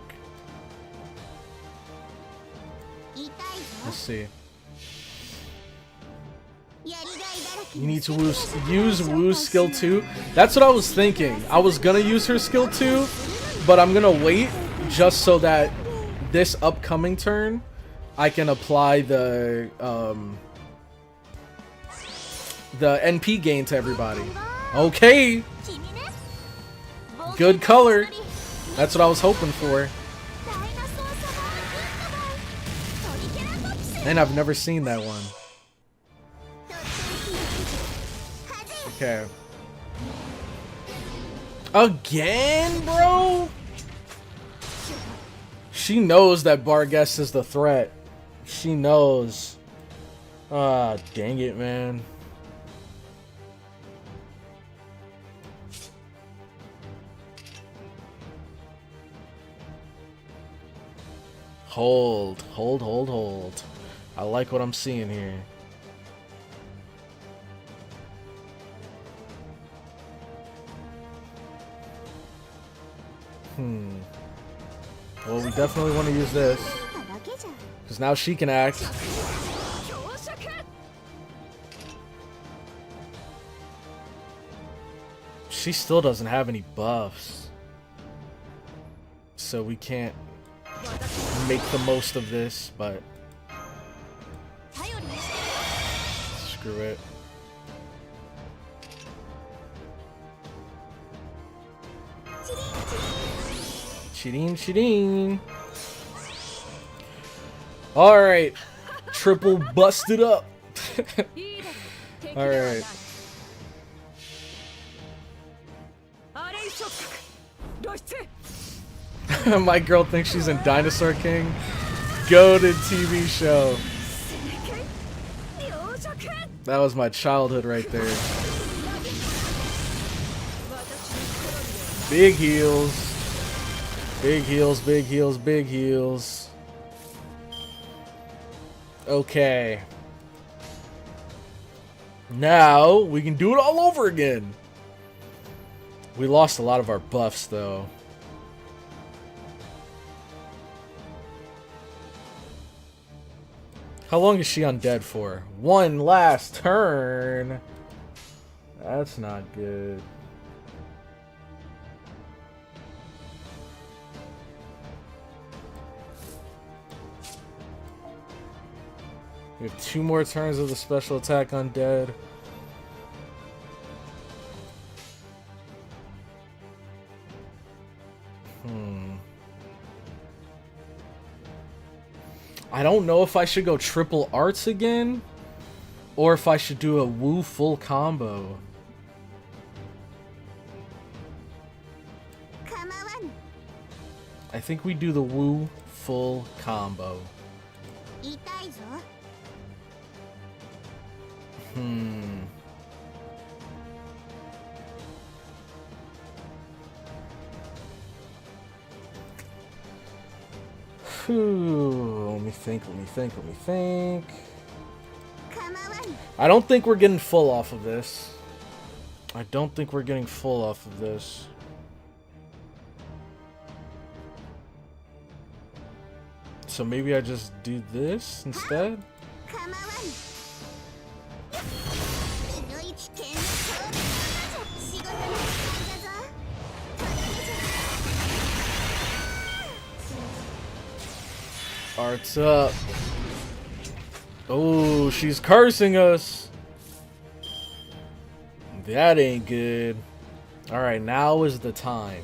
[SPEAKER 1] Let's see. You need to use Woo's skill 2. That's what I was thinking. I was gonna use her skill 2, but I'm gonna wait just so that this upcoming turn I can apply the NP gain to everybody. Okay. Good color. That's what I was hoping for. And I've never seen that one. Okay. Again, bro? She knows that Barguest is the threat. She knows. Ah, dang it, man. Hold. I like what I'm seeing here. Well, we definitely want to use this. Because now she can act. She still doesn't have any buffs. So we can't make the most of this, but screw it. Cheating. Alright. Triple busted up. Alright. My girl thinks she's in Dinosaur King. Goated TV show. That was my childhood right there. Big heels. Big heels. Okay. Now we can do it all over again. We lost a lot of our buffs though. How long is she undead for? One last turn. That's not good. We have 2 more turns of the special attack undead. I don't know if I should go triple arts again, or if I should do a Woo full combo. I think we do the Woo full combo. Let me think. I don't think we're getting full off of this. So maybe I just do this instead? Arts up. Oh, she's cursing us. That ain't good. Alright, now is the time.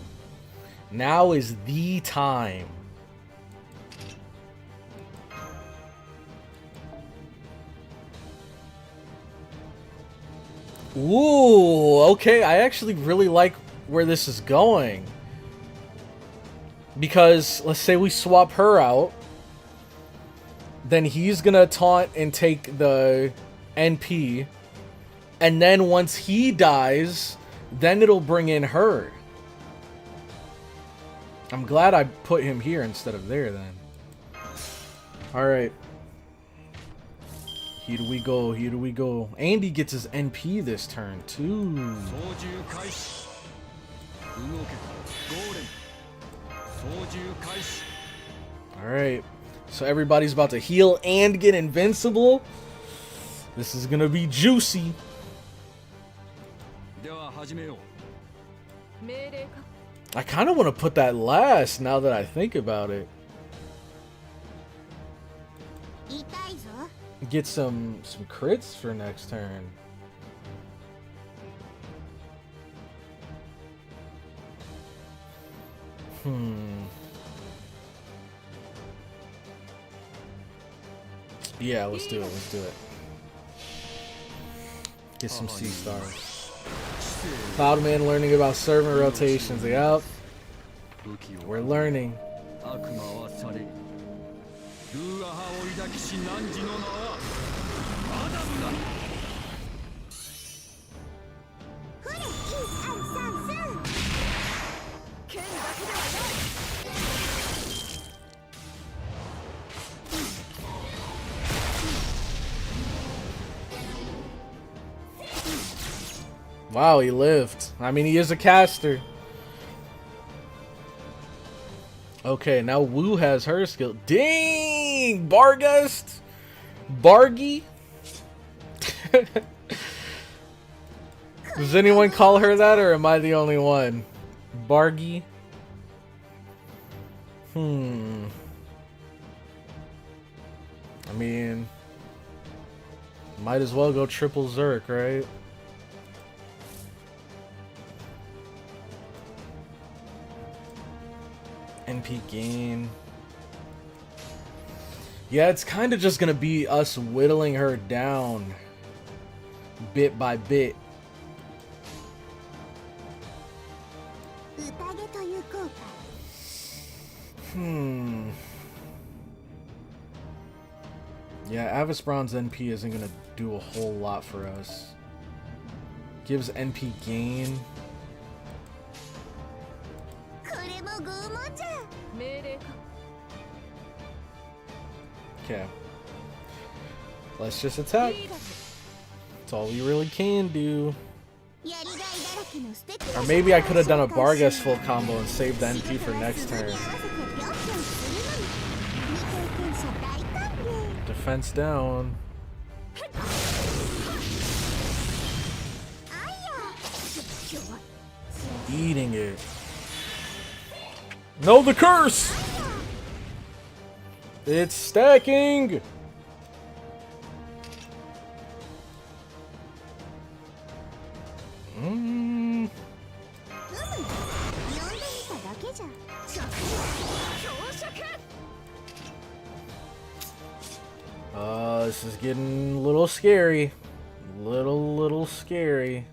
[SPEAKER 1] Now is the time. Ooh, okay. I actually really like where this is going. Because, let's say we swap her out. Then he's gonna taunt and take the NP. And then once he dies, then it'll bring in her. I'm glad I put him here instead of there then. Alright. Here we go, here we go. Andy gets his NP this turn too. Alright. So everybody's about to heal and get invincible. This is gonna be juicy. I kind of want to put that last now that I think about it. Get some crits for next turn. Yeah, let's do it. Let's do it. Get some C stars. Cloudman learning about servant rotations. Yep. We're learning. Wow, he lived. I mean, he is a caster. Okay, now Wu has her skill. Dang! Bargust? Bargy? Does anyone call her that, or am I the only one? Bargy? I mean, might as well go triple Zerk, right? NP gain. Yeah, it's kind of just gonna be us whittling her down bit by bit. Yeah, Avasbron's NP isn't gonna do a whole lot for us. Gives NP gain. Okay. Let's just attack. That's all we really can do. Or maybe I could have done a Bargas full combo and saved the NP for next turn. Defense down. Eating it. No, the curse! It's stacking! This is getting a little scary. Little scary.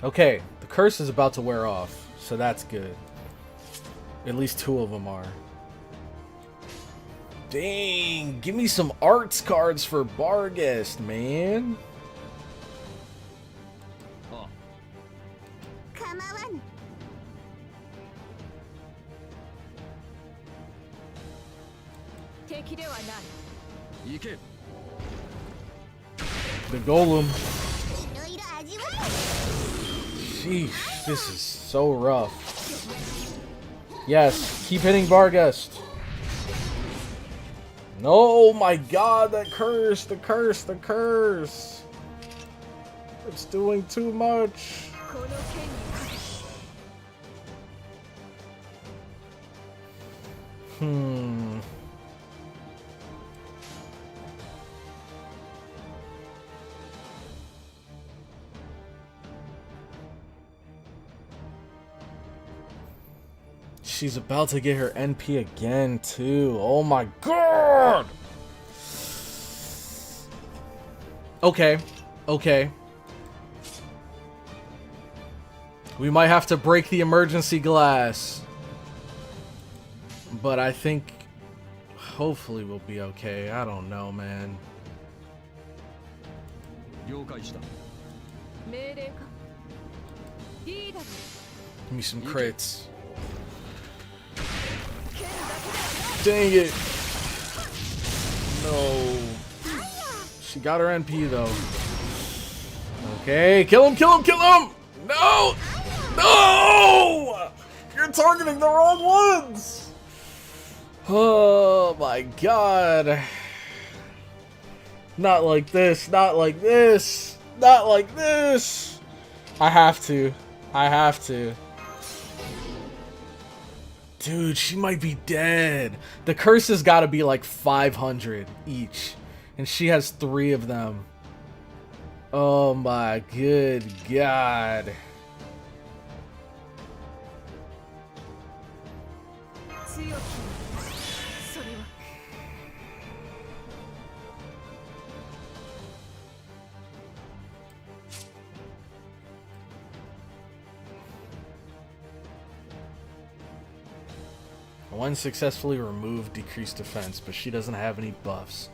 [SPEAKER 1] Okay, the curse is about to wear off, so that's good. At least two of them are. Dang, give me some arts cards for Barghest, man. The golem. Sheesh, this is so rough. Yes, keep hitting Barghest. No, oh my god, that curse, the curse, the curse. It's doing too much. She's about to get her NP again, too. Oh my god! Okay. Okay. We might have to break the emergency glass. But I think... hopefully we'll be okay. I don't know, man. Give me some crits. Dang it. No. She got her NP though. Okay, kill him, kill him, kill him! No! No! You're targeting the wrong ones! Oh my god. Not like this, not like this, not like this! I have to. I have to. Dude, she might be dead. The curse has got to be like 500 each. And she has 3 of them. Oh my good god. One successfully removed decreased defense, but she doesn't have any buffs.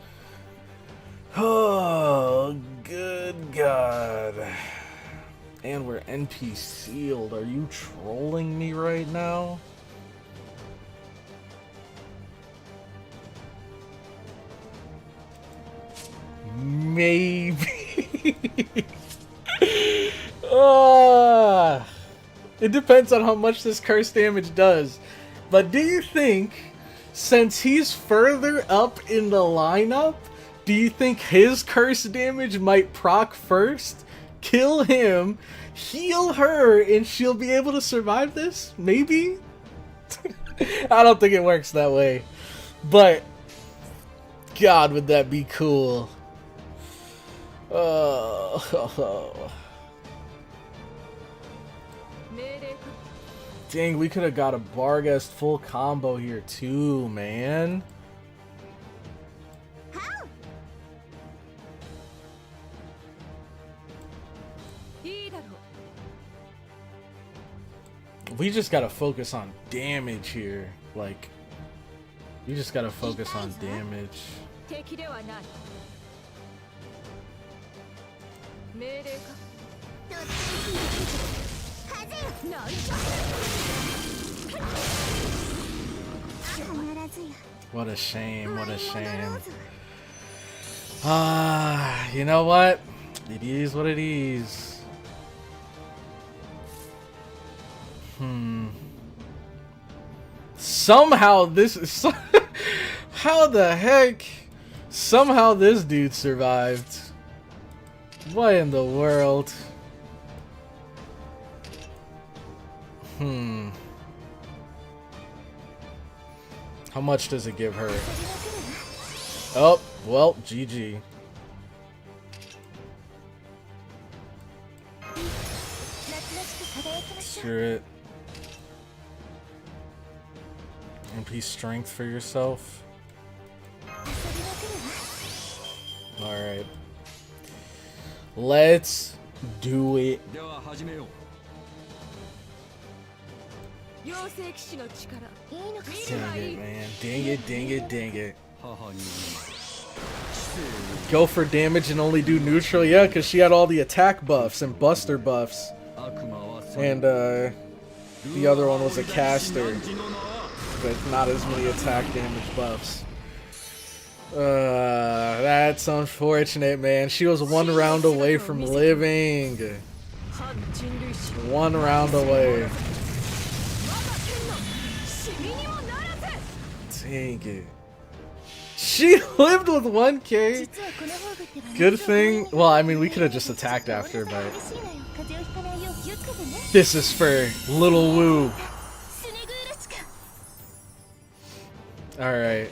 [SPEAKER 1] Oh, good god. And we're NP sealed. Are you trolling me right now? Maybe. It depends on how much this curse damage does. But do you think, since he's further up in the lineup, do you think his curse damage might proc first, kill him, heal her, and she'll be able to survive this? Maybe? I don't think it works that way. But, God, would that be cool. Oh. Dang, we could have got a Barghest full combo here too, man. We just gotta focus on damage here. Like, we just gotta focus on damage. What a shame, what a shame. You know what? It is what it is. Somehow this is... How the heck? Somehow this dude survived. What in the world? How much does it give her? Oh, well, GG. Screw it. MP strength for yourself. Alright. Let's do it. Dang it, man. Dang it, dang it, dang it. Go for damage and only do neutral? Yeah, because she had all the attack buffs and buster buffs. And the other one was a caster, but not as many attack damage buffs. That's unfortunate, man. She was 1 round away from living. 1 round away. Dang it. She lived with 1k. Good thing. Well, I mean, we could have just attacked after, but this is for Little Woo. Alright.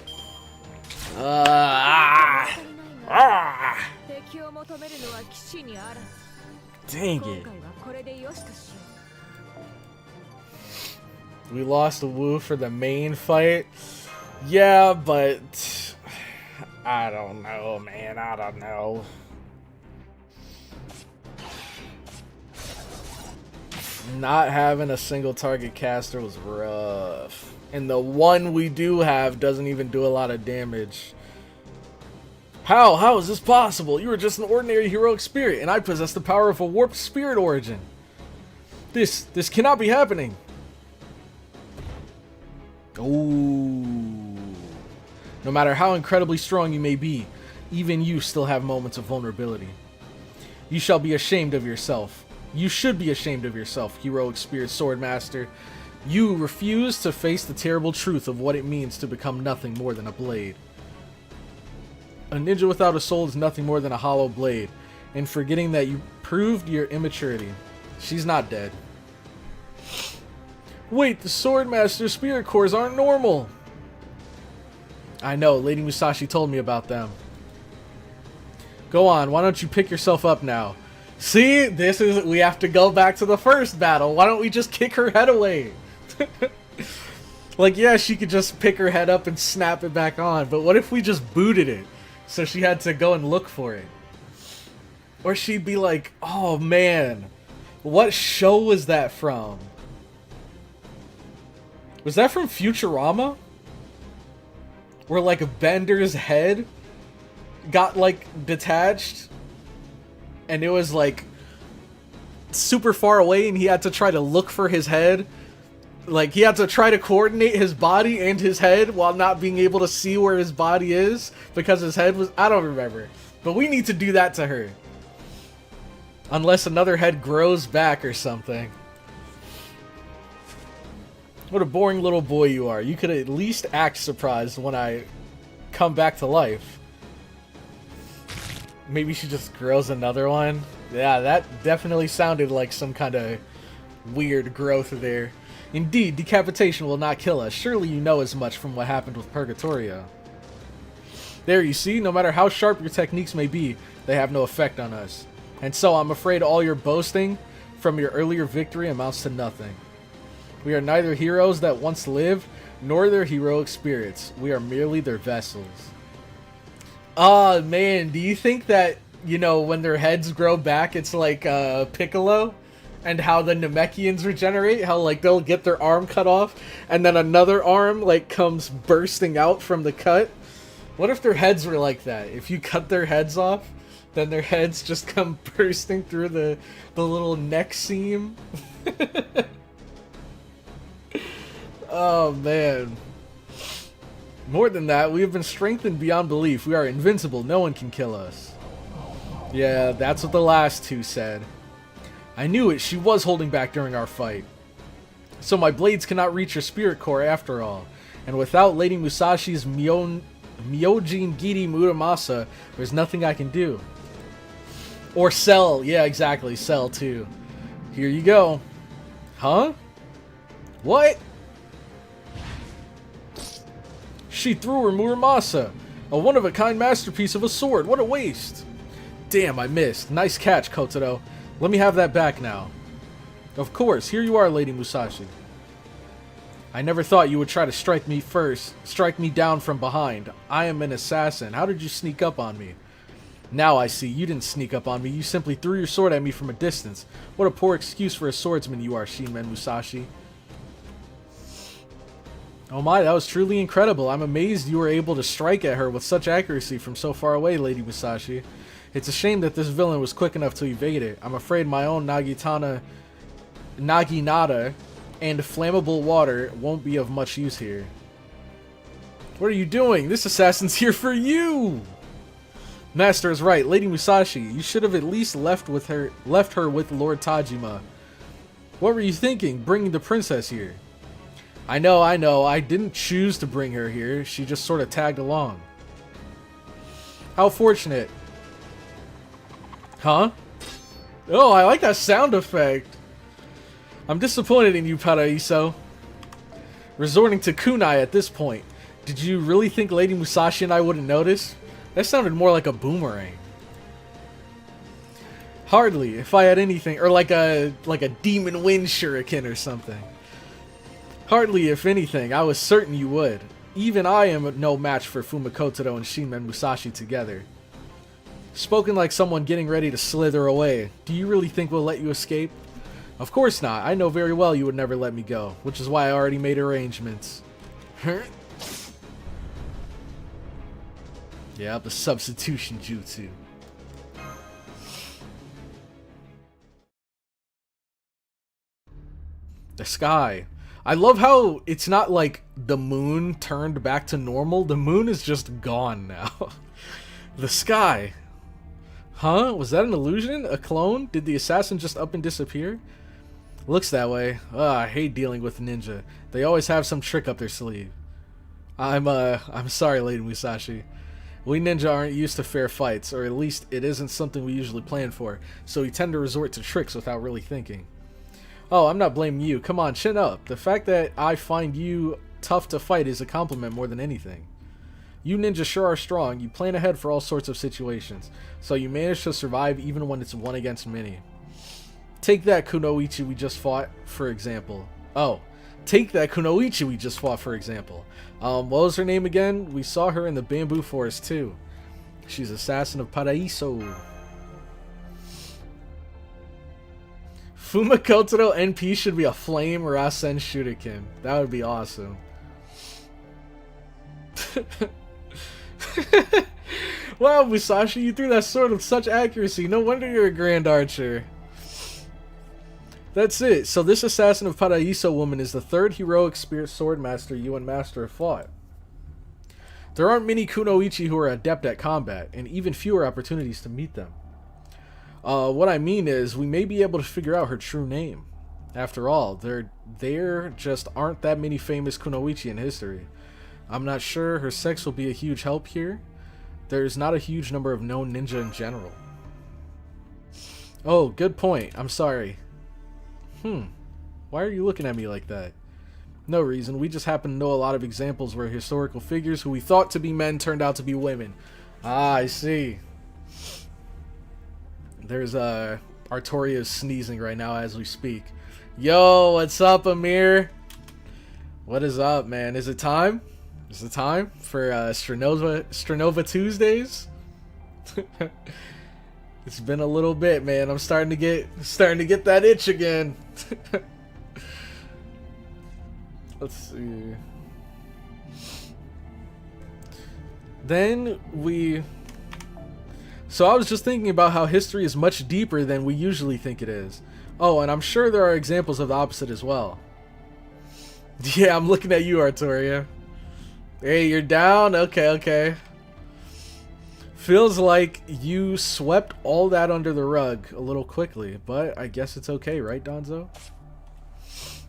[SPEAKER 1] Dang it. We lost a Woo for the main fight. Yeah, but I don't know, man. I don't know. Not having a single target caster was rough. And the one we do have doesn't even do a lot of damage. How? How is this possible? You were just an ordinary heroic spirit, and I possess the power of a warped spirit origin. This cannot be happening. Ooh. No matter how incredibly strong you may be, even you still have moments of vulnerability. You shall be ashamed of yourself. You should be ashamed of yourself, heroic spirit swordmaster. You refuse to face the terrible truth of what it means to become nothing more than a blade. A ninja without a soul is nothing more than a hollow blade, and forgetting that you proved your immaturity. She's not dead. Wait, the Swordmaster spirit cores aren't normal. I know, Lady Musashi told me about them. Go on, why don't you pick yourself up now? See, we have to go back to the first battle. Why don't we just kick her head away? Like, yeah, she could just pick her head up and snap it back on, but what if we just booted it? So she had to go and look for it. Or she'd be like, oh man, what show was that from? Was that from Futurama? Where like Bender's head got like detached and it was like super far away and he had to try to look for his head. Like he had to try to coordinate his body and his head while not being able to see where his body is because his head was... I don't remember. But we need to do that to her. Unless another head grows back or something. What a boring little boy you are. You could at least act surprised when I come back to life. Maybe she just grows another one. Yeah, that definitely sounded like some kind of weird growth there. Indeed, decapitation will not kill us. Surely you know as much from what happened with Purgatorio. There, you see, no matter how sharp your techniques may be, they have no effect on us. And so I'm afraid all your boasting from your earlier victory amounts to nothing. We are neither heroes that once lived, nor their heroic spirits. We are merely their vessels. Oh man, do you think that, you know, when their heads grow back, it's like Piccolo? And how the Namekians regenerate? How, like, they'll get their arm cut off, and then another arm, like, comes bursting out from the cut? What if their heads were like that? If you cut their heads off, then their heads just come bursting through the little neck seam? Oh, man. More than that, we have been strengthened beyond belief. We are invincible. No one can kill us. Yeah, that's what the last two said. I knew it. She was holding back during our fight. So my blades cannot reach her spirit core after all. And without Lady Musashi's Myojin Giri Muramasa, there's nothing I can do. Or Cell. Yeah, exactly. Cell, too. Here you go. Huh? What? She threw her Muramasa. A one-of-a-kind masterpiece of a sword. What a waste. Damn, I missed. Nice catch, Kotaro. Let me have that back now. Of course, here you are, Lady Musashi. I never thought you would try to strike me first, strike me down from behind. I am an assassin. How did you sneak up on me? Now I see, you didn't sneak up on me. You simply threw your sword at me from a distance. What a poor excuse for a swordsman you are, Shinmen Musashi. Oh my, that was truly incredible. I'm amazed you were able to strike at her with such accuracy from so far away, Lady Musashi. It's a shame that this villain was quick enough to evade it. I'm afraid my own Naginata and flammable water won't be of much use here. What are you doing? This assassin's here for you! Master is right. Lady Musashi, you should have at least left her with Lord Tajima. What were you thinking, bringing the princess here? I know. I didn't choose to bring her here. She just sort of tagged along. How fortunate. Huh? Oh, I like that sound effect. I'm disappointed in you, Paraiso. Resorting to kunai at this point. Did you really think Lady Musashi and I wouldn't notice? That sounded more like a boomerang. Hardly, if I had anything, or like a demon wind shuriken or something. Hardly, if anything, I was certain you would. Even I am no match for Fumakotaro and Shinmen Musashi together. Spoken like someone getting ready to slither away. Do you really think we'll let you escape? Of course not. I know very well you would never let me go, which is why I already made arrangements. Yeah, the substitution jutsu. The sky. I love how it's not like the moon turned back to normal. The moon is just gone now. The sky. Huh? Was that an illusion? A clone? Did the assassin just up and disappear? Looks that way. I hate dealing with ninja. They always have some trick up their sleeve. I'm sorry, Lady Musashi. We ninja aren't used to fair fights, or at least it isn't something we usually plan for, so we tend to resort to tricks without really thinking. Oh, I'm not blaming you. Come on, chin up. The fact that I find you tough to fight is a compliment more than anything. You ninjas sure are strong. You plan ahead for all sorts of situations, so you manage to survive even when it's one against many. Take that Kunoichi we just fought, for example. Take that Kunoichi we just fought, for example. What was her name again? We saw her in the bamboo forest, too. She's assassin of PARAÍSO. Fumakotaro NP should be a flame Rasen Shuriken. That would be awesome. Wow, Musashi, you threw that sword with such accuracy. No wonder you're a grand archer. That's it. So this assassin of PARAÍSO woman is the third heroic spirit sword master you and Master have fought. There aren't many Kunoichi who are adept at combat, and even fewer opportunities to meet them. What I mean is, we may be able to figure out her true name. After all, there just aren't that many famous Kunoichi in history. I'm not sure her sex will be a huge help here. There's not a huge number of known ninja in general. Oh, good point. I'm sorry. Why are you looking at me like that? No reason. We just happen to know a lot of examples where historical figures who we thought to be men turned out to be women. Ah, I see. There's Artoria's sneezing right now as we speak. Yo, what's up, Amir? What is up, man? Is it time? Is it time for Stranova Tuesdays? It's been a little bit, man. I'm starting to get that itch again. Let's see. So I was just thinking about how history is much deeper than we usually think it is. Oh, and I'm sure there are examples of the opposite as well. Yeah, I'm looking at you, Artoria. Hey, you're down? Okay. Feels like you swept all that under the rug a little quickly, but I guess it's okay, right, Donzo?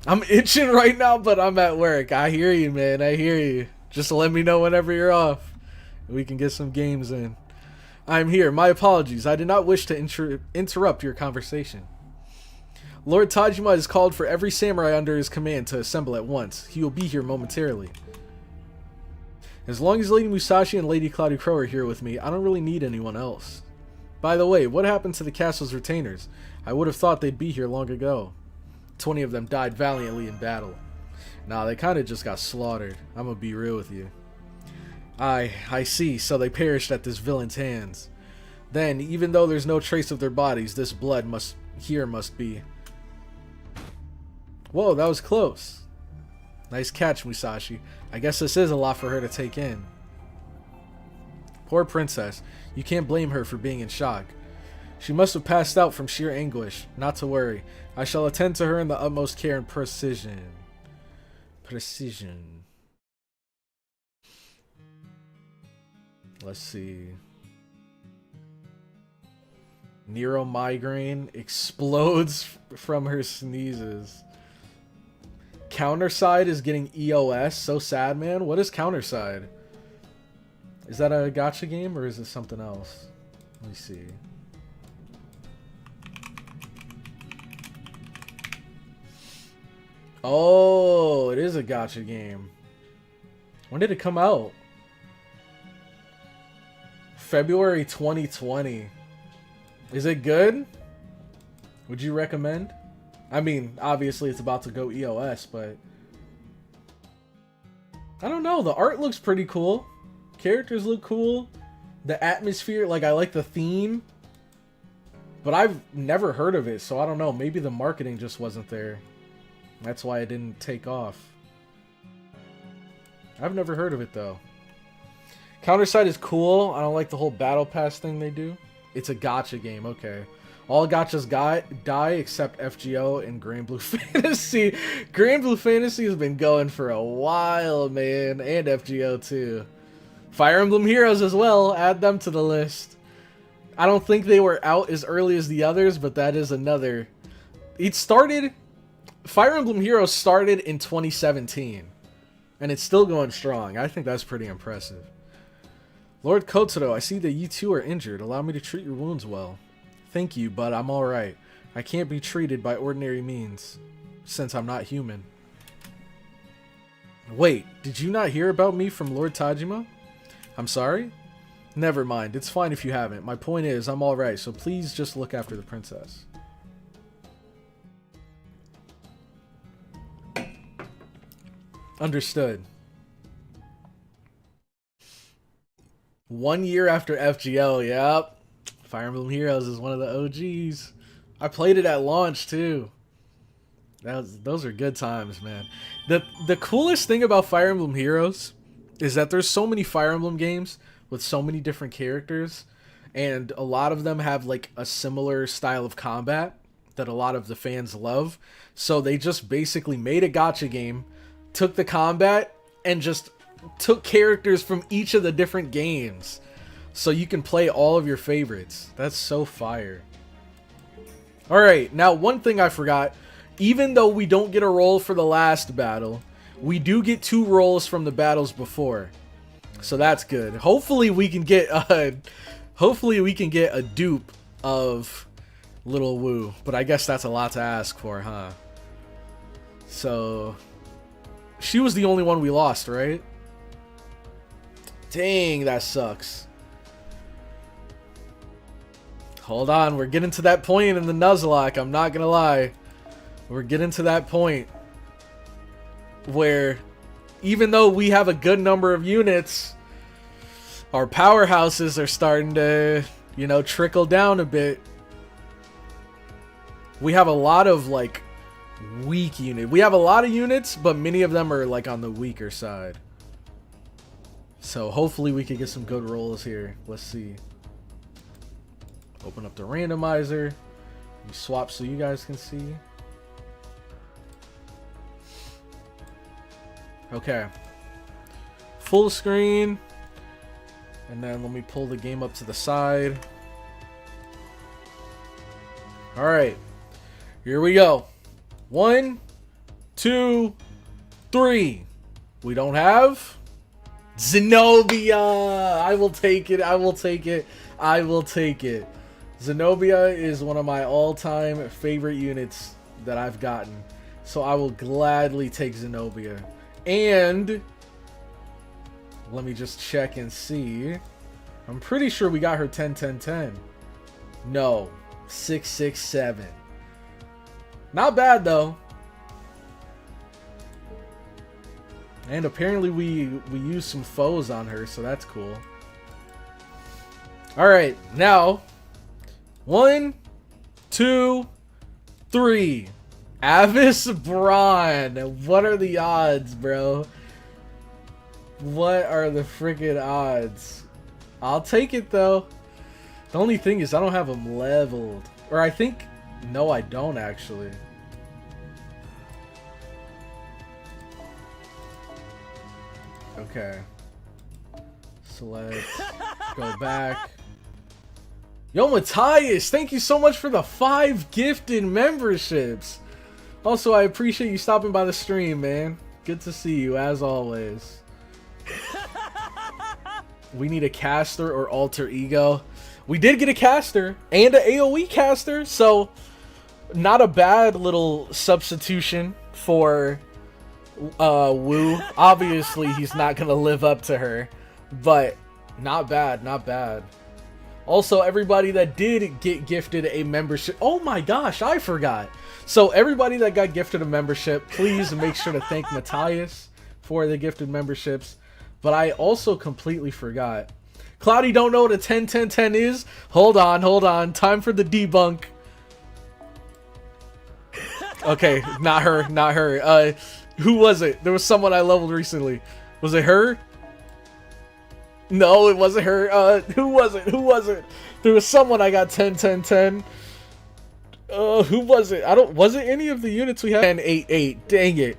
[SPEAKER 1] I'm itching right now, but I'm at work. I hear you, man. I hear you. Just let me know whenever you're off. We can get some games in. I'm here. My apologies. I did not wish to interrupt your conversation. Lord Tajima has called for every samurai under his command to assemble at once. He will be here momentarily. As long as Lady Musashi and Lady CloudyCrow are here with me, I don't really need anyone else. By the way, what happened to the castle's retainers? I would have thought they'd be here long ago. 20 of them died valiantly in battle. Nah, they kinda just got slaughtered. I'm gonna be real with you. I see, so they perished at this villain's hands. Then, even though there's no trace of their bodies, this blood must be. Whoa, that was close. Nice catch, Musashi. I guess this is a lot for her to take in. Poor princess. You can't blame her for being in shock. She must have passed out from sheer anguish. Not to worry. I shall attend to her in the utmost care and precision. Let's see. Neuromigraine explodes from her sneezes. Counterside is getting EOS. So sad, man. What is Counterside? Is that a gacha game or is it something else? Let me see. Oh, it is a gacha game. When did it come out? February 2020. Is it good? Would you recommend? I mean, obviously it's about to go EOS, but I don't know. The art looks pretty cool. Characters look cool. The atmosphere, like, I like the theme. But I've never heard of it, so I don't know. Maybe the marketing just wasn't there. That's why it didn't take off. I've never heard of it, though. Counterside is cool. I don't like the whole battle pass thing they do. It's a gacha game, okay. All gachas die except FGO and Grand Blue Fantasy. Grand Blue Fantasy has been going for a while, man. And FGO too. Fire Emblem Heroes as well. Add them to the list. I don't think they were out as early as the others, but that is another. It started... Fire Emblem Heroes started in 2017. And it's still going strong. I think that's pretty impressive. Lord Kotaro, I see that you two are injured. Allow me to treat your wounds well. Thank you, but I'm alright. I can't be treated by ordinary means, since I'm not human. Wait, did you not hear about me from Lord Tajima? I'm sorry? Never mind, it's fine if you haven't. My point is, I'm alright, so please just look after the princess. Understood. 1 year after FGO, yep. Fire Emblem Heroes is one of the OGs. I played it at launch too. Those are good times, man. The coolest thing about Fire Emblem Heroes is that there's so many Fire Emblem games with so many different characters, and a lot of them have like a similar style of combat that a lot of the fans love. So they just basically made a gacha game, took the combat, and just took characters from each of the different games. So you can play all of your favorites. That's so fire. Alright, now one thing I forgot. Even though we don't get a roll for the last battle, we do get 2 rolls from the battles before. So that's good. Hopefully we can get a dupe of Little Wu. But I guess that's a lot to ask for, huh? So she was the only one we lost, right? Dang, that sucks. Hold on, we're getting to that point in the Nuzlocke, I'm not gonna lie. We're getting to that point where even though we have a good number of units, our powerhouses are starting to, you know, trickle down a bit. We have a lot of, like, weak units. We have a lot of units, but many of them are, like, on the weaker side. So hopefully we can get some good rolls here. Let's see. Open up the randomizer. You swap so you guys can see. Okay. Full screen. And then let me pull the game up to the side. Alright. Here we go. 1, 2, 3. We don't have Zenobia. I will take it. I will take it. I will take it. Zenobia is one of my all-time favorite units that I've gotten. So I will gladly take Zenobia. And let me just check and see. I'm pretty sure we got her 10, 10, 10. No. 6, 6, 7. Not bad, though. And apparently we used some foes on her, so that's cool. Alright, now 1, 2, 3. Avis Braun. What are the odds, bro? What are the freaking odds? I'll take it, though. The only thing is I don't have them leveled. Or I think... No, I don't, actually. Okay. Select. Go back. Yo, Matthias, thank you so much for the 5 gifted memberships. Also, I appreciate you stopping by the stream, man. Good to see you, as always. We need a caster or alter ego. We did get a caster and an AoE caster, so not a bad little substitution for Wu. Obviously, he's not going to live up to her, but not bad, not bad. Also, everybody that did get gifted a membership... Oh my gosh, I forgot. So, everybody that got gifted a membership, please make sure to thank Matthias for the gifted memberships. But I also completely forgot. Cloudy don't know what a 10, 10, 10 is? Hold on, hold on. Time for the debunk. Okay, not her, not her. Who was it? There was someone I leveled recently. Was it her? No, it wasn't her. Who was it? Who was it? There was someone I got 10, 10, 10. Who was it? Was it any of the units we had? 10-8-8. Dang it.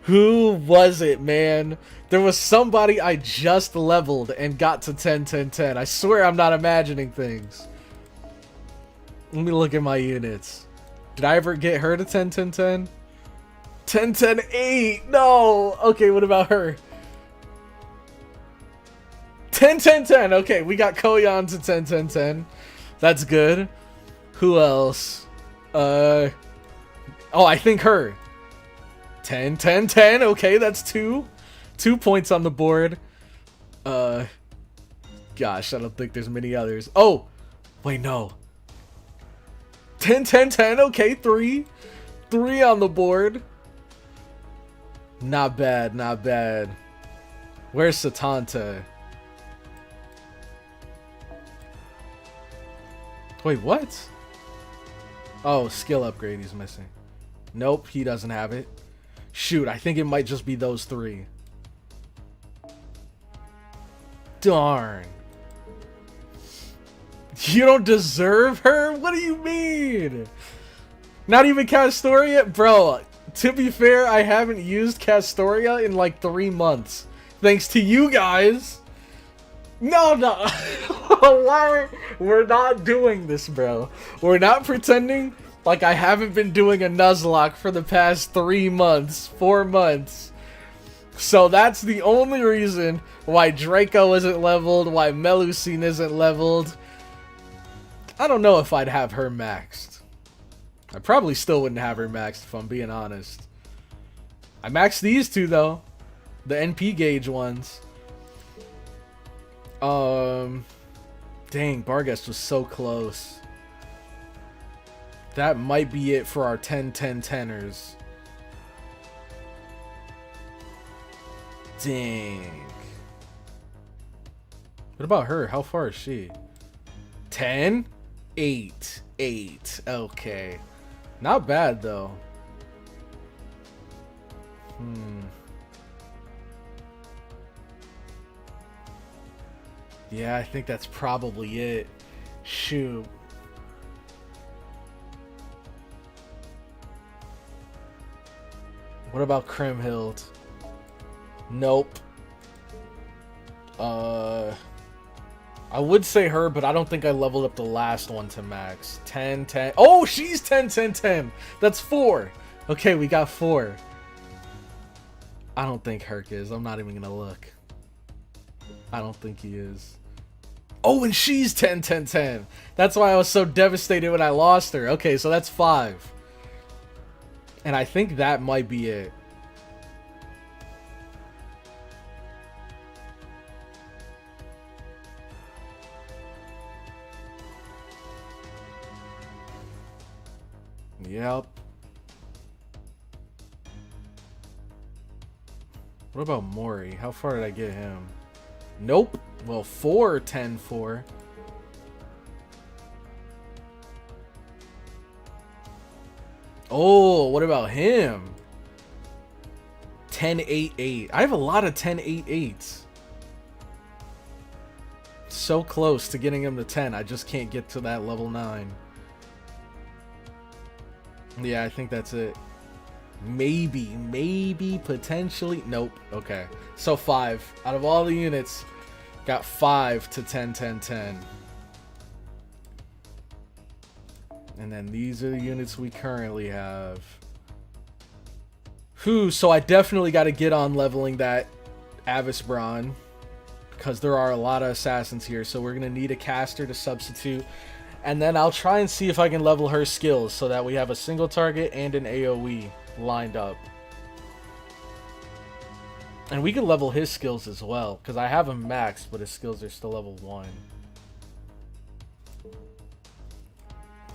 [SPEAKER 1] Who was it, man? There was somebody I just leveled and got to 10-10-10. I swear I'm not imagining things. Let me look at my units. Did I ever get her to 10-10-10? 10-10-8. No. Okay, what about her? 10-10-10. Okay, we got Koyan to 10-10-10. That's good. Who else? Oh, I think her. 10-10-10. Okay, that's 2 points on the board. Gosh, I don't think there's many others. Oh, wait, no. 10-10-10. Okay, 3 on the board. Not bad, not bad. Where's Satanta? Wait, what? Oh, skill upgrade he's missing. Nope, he doesn't have it. Shoot, I think it might just be those 3. Darn. You don't deserve her? What do you mean? Not even Castoria? Bro, to be fair, I haven't used Castoria in like 3 months. Thanks to you guys. No. Why? We're not doing this, bro. We're not pretending like I haven't been doing a Nuzlocke for the past 3 months, 4 months. So that's the only reason why Draco isn't leveled, why Melusine isn't leveled. I don't know if I'd have her maxed. I probably still wouldn't have her maxed if I'm being honest. I maxed these 2 though. The NP gauge ones. Dang, Barghest was so close. That might be it for our 10-10-10ers. Dang. What about her? How far is she? 10? 8. 8. Okay. Not bad, though. Yeah, I think that's probably it. Shoot. What about Kriemhild? Nope. I would say her, but I don't think I leveled up the last one to max. 10-10. Oh, she's 10-10-10. That's 4. Okay, we got 4. I don't think Herc is. I'm not even gonna look. I don't think he is. Oh, and she's 10-10-10. That's why I was so devastated when I lost her. Okay, so that's 5. And I think that might be it. Yep. What about Mori? How far did I get him? Nope. Well, 4-10-4. Oh, what about him? 10-8-8. I have a lot of 10-8-8s. So close to getting him to 10. I just can't get to that level 9. Yeah, I think that's it. Maybe, potentially. Nope. Okay. So 5. Out of all the units, got 5 to 10-10-10. And then these are the units we currently have. Whew, so I definitely got to get on leveling that Avis Braun, because there are a lot of assassins here, so we're going to need a caster to substitute. And then I'll try and see if I can level her skills so that we have a single target and an AoE lined up. And we can level his skills as well, because I have him maxed, but his skills are still level 1.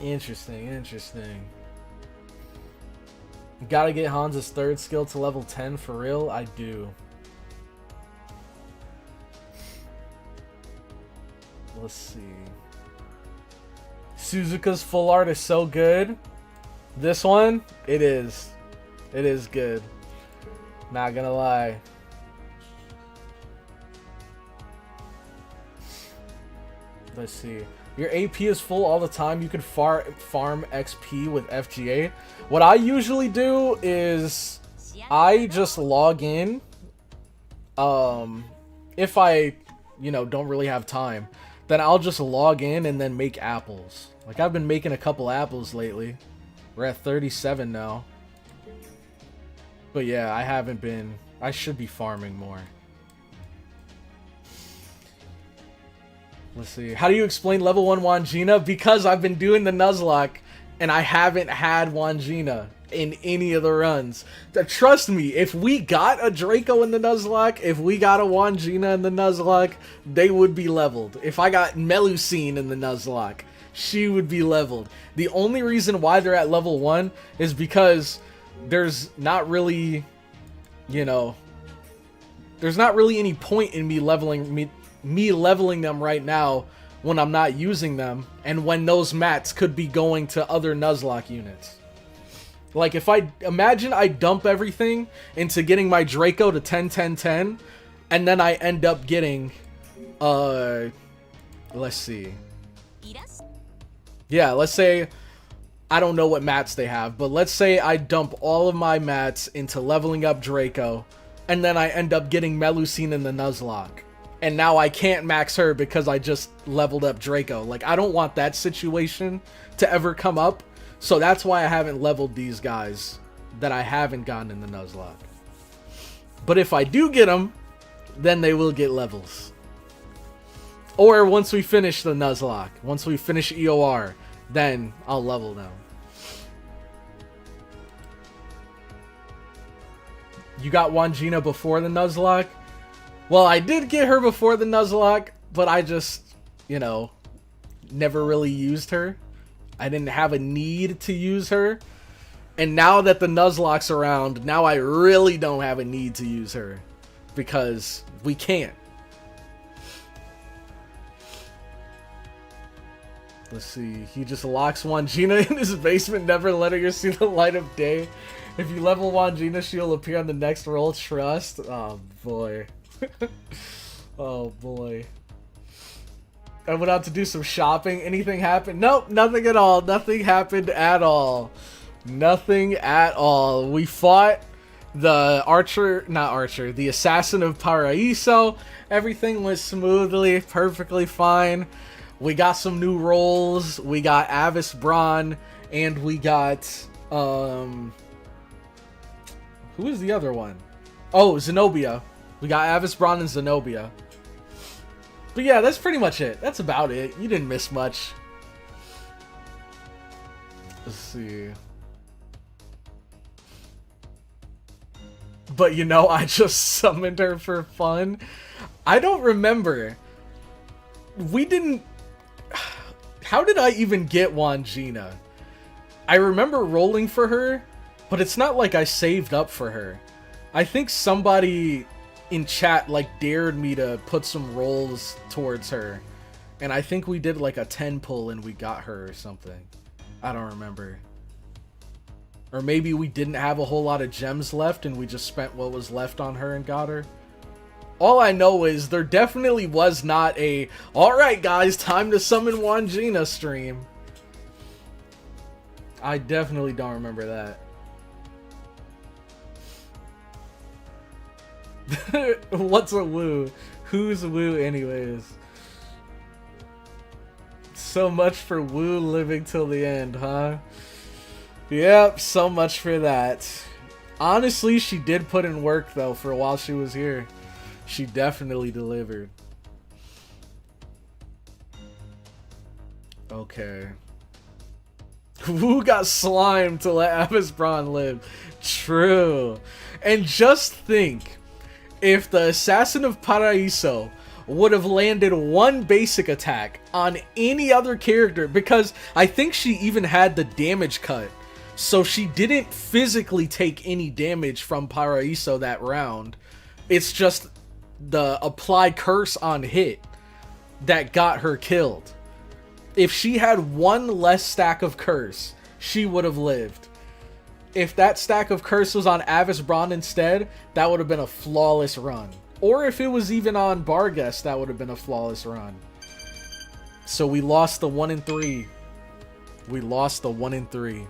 [SPEAKER 1] Interesting. Gotta get Hansa's 3rd skill to level 10 for real? I do. Let's see. Suzuka's full art is so good. This one, it is. It is good. Not gonna lie. Let's see. Your AP is full all the time. You can farm XP with FGA. What I usually do is I just log in. If I, you know, don't really have time, then I'll just log in and then make apples. Like, I've been making a couple apples lately. We're at 37 now. But yeah, I haven't been. I should be farming more. Let's see. How do you explain level 1 Wangina? Because I've been doing the Nuzlocke and I haven't had Wangina in any of the runs. Trust me, if we got a Draco in the Nuzlocke, if we got a Wangina in the Nuzlocke, they would be leveled. If I got Melusine in the Nuzlocke, she would be leveled. The only reason why they're at level 1 is because there's not really, you know, there's not really any point in me leveling them right now when I'm not using them, and when those mats could be going to other Nuzlocke units. Like, if I imagine I dump everything into getting my Draco to 10 10 10, and then I end up getting let's see, yeah, let's say I don't know what mats they have, but let's say I dump all of my mats into leveling up Draco, and then I end up getting Melusine in the Nuzlocke. And now I can't max her because I just leveled up Draco. Like, I don't want that situation to ever come up. So that's why I haven't leveled these guys that I haven't gotten in the Nuzlocke. But if I do get them, then they will get levels. Or once we finish the Nuzlocke, once we finish EOR, then I'll level them. You got Wangina before the Nuzlocke? Well, I did get her before the Nuzlocke, but I just, you know, never really used her. I didn't have a need to use her. And now that the Nuzlocke's around, now I really don't have a need to use her. Because we can't. Let's see. He just locks Wangina in his basement, never letting her see the light of day. If you level Wangina, she'll appear on the next roll. Trust. Oh, boy. Oh boy. I went out to do some shopping. Anything happened? Nope, nothing at all. Nothing happened at all. Nothing at all. We fought the the assassin of Paraíso. Everything went smoothly, perfectly fine. We got some new roles. We got Avis Braun, and we got who is the other one? Oh, Zenobia. We got Avis Braun and Zenobia. But yeah, that's pretty much it. That's about it. You didn't miss much. Let's see. But you know, I just summoned her for fun. I don't remember. We didn't... How did I even get Wangina? I remember rolling for her, but it's not like I saved up for her. I think somebody in chat like dared me to put some rolls towards her, and I think we did like a 10 pull and we got her or something. I don't remember. Or maybe we didn't have a whole lot of gems left and we just spent what was left on her and got her. All I know is there definitely was not a "alright guys, time to summon Wangina" stream. I definitely don't remember that. What's a woo? Who's woo anyways? So much for woo living till the end, huh? Yep, so much for that. Honestly, she did put in work though for while she was here. She definitely delivered. Okay. Woo got slimed to let Avis Braun live. True. And just think, if the Assassin of Paraíso would have landed one basic attack on any other character, because I think she even had the damage cut, so she didn't physically take any damage from Paraíso that round. It's just the apply curse on hit that got her killed. If she had one less stack of curse, she would have lived. If that stack of curse was on Avis Braun instead, that would have been a flawless run. Or if it was even on Barghest, that would have been a flawless run. So we lost the 1 and 3. We lost the 1 and 3.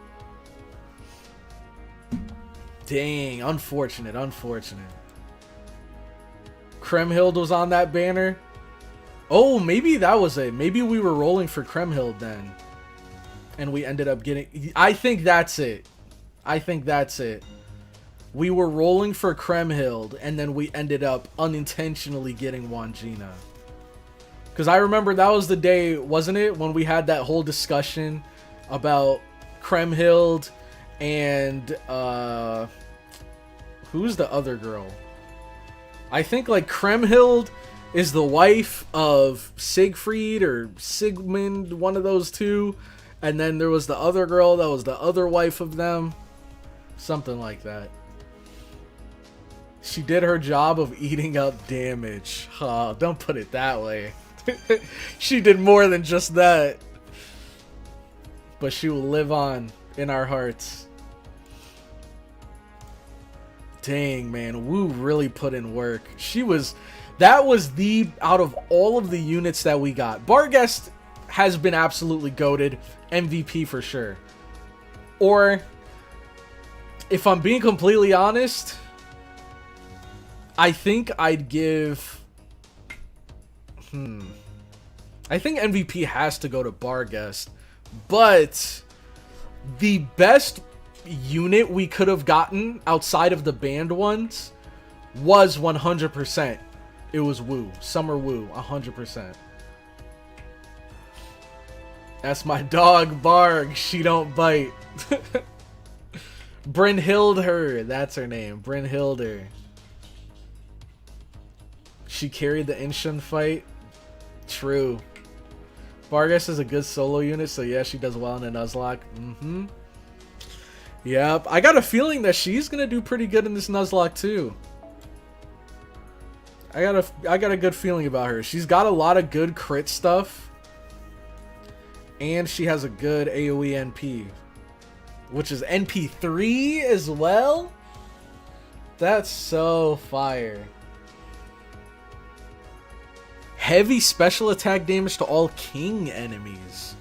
[SPEAKER 1] Dang, unfortunate, unfortunate. Kremhild was on that banner. Oh, maybe that was it. Maybe we were rolling for Kremhild then. And we ended up getting... I think that's it. I think that's it. We were rolling for Kremhild, and then we ended up unintentionally getting Wandjina. Because I remember that was the day, wasn't it? When we had that whole discussion about Kremhild and... who's the other girl? I think like Kremhild is the wife of Siegfried or Sigmund, one of those two. And then there was the other girl that was the other wife of them. Something like that. She did her job of eating up damage. Oh, don't put it that way. She did more than just that. But she will live on in our hearts. Dang, man. Wu really put in work. That was the, out of all of the units that we got, Barghest has been absolutely goated. MVP for sure. Or, if I'm being completely honest, I think I'd give... I think MVP has to go to Barghest. But the best unit we could have gotten outside of the banned ones was 100%. It was Wu. Summer Wu. 100%. That's my dog, Barg. She don't bite. Brynhildr. That's her name. Brynhildr. She carried the Inshun fight. True. Barghest is a good solo unit, so yeah, she does well in a Nuzlocke. Yep. I got a feeling that she's gonna do pretty good in this Nuzlocke too. I got a good feeling about her. She's got a lot of good crit stuff. And she has a good AoE NP. Which is NP3 as well? That's so fire. Heavy special attack damage to all king enemies.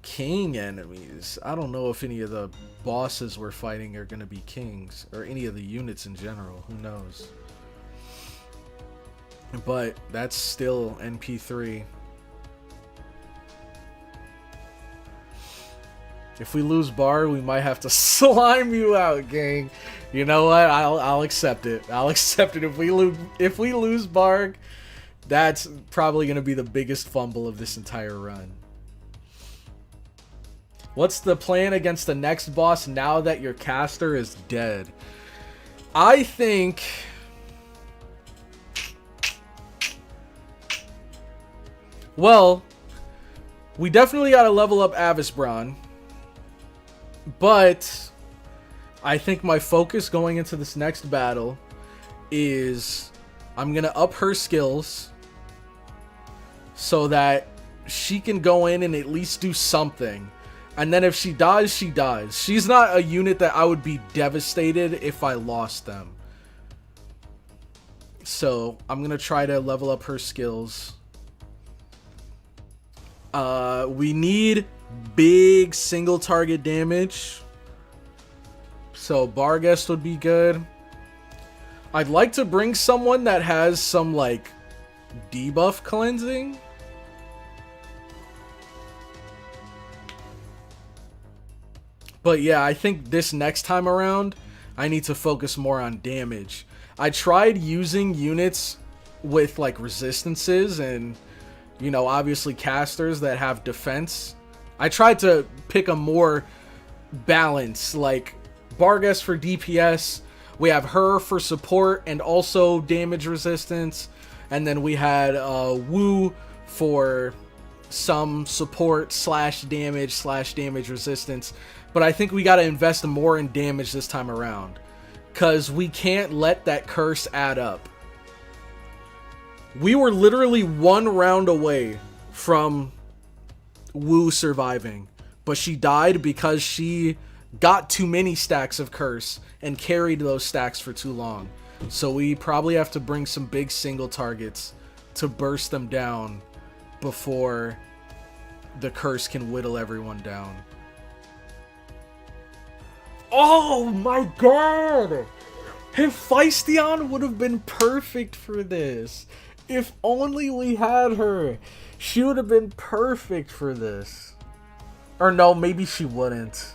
[SPEAKER 1] King enemies. I don't know if any of the bosses we're fighting are going to be kings. Or any of the units in general. Who knows? But that's still NP3. If we lose Bar, we might have to slime you out, gang. You know what? I'll accept it. I'll accept it. If we lose Barg, that's probably going to be the biggest fumble of this entire run. What's the plan against the next boss now that your caster is dead? I think... Well, we definitely got to level up Avisbron. But I think my focus going into this next battle is I'm going to up her skills so that she can go in and at least do something. And then if she dies, she dies. She's not a unit that I would be devastated if I lost them. So I'm going to try to level up her skills. We need big single target damage. So Barghest would be good. I'd like to bring someone that has some like debuff cleansing. But yeah, I think this next time around, I need to focus more on damage. I tried using units with like resistances and, you know, obviously casters that have defense. I tried to pick a more balance, like Barghest for DPS. We have her for support and also damage resistance. And then we had Wu for some support slash damage resistance. But I think we got to invest more in damage this time around, because we can't let that curse add up. We were literally one round away from Wu surviving, but she died because she got too many stacks of curse and carried those stacks for too long. So we probably have to bring some big single targets to burst them down before the curse can whittle everyone down. Oh my god! Hephaestion would have been perfect for this. If only we had her. She would have been perfect for this. Or no, maybe she wouldn't.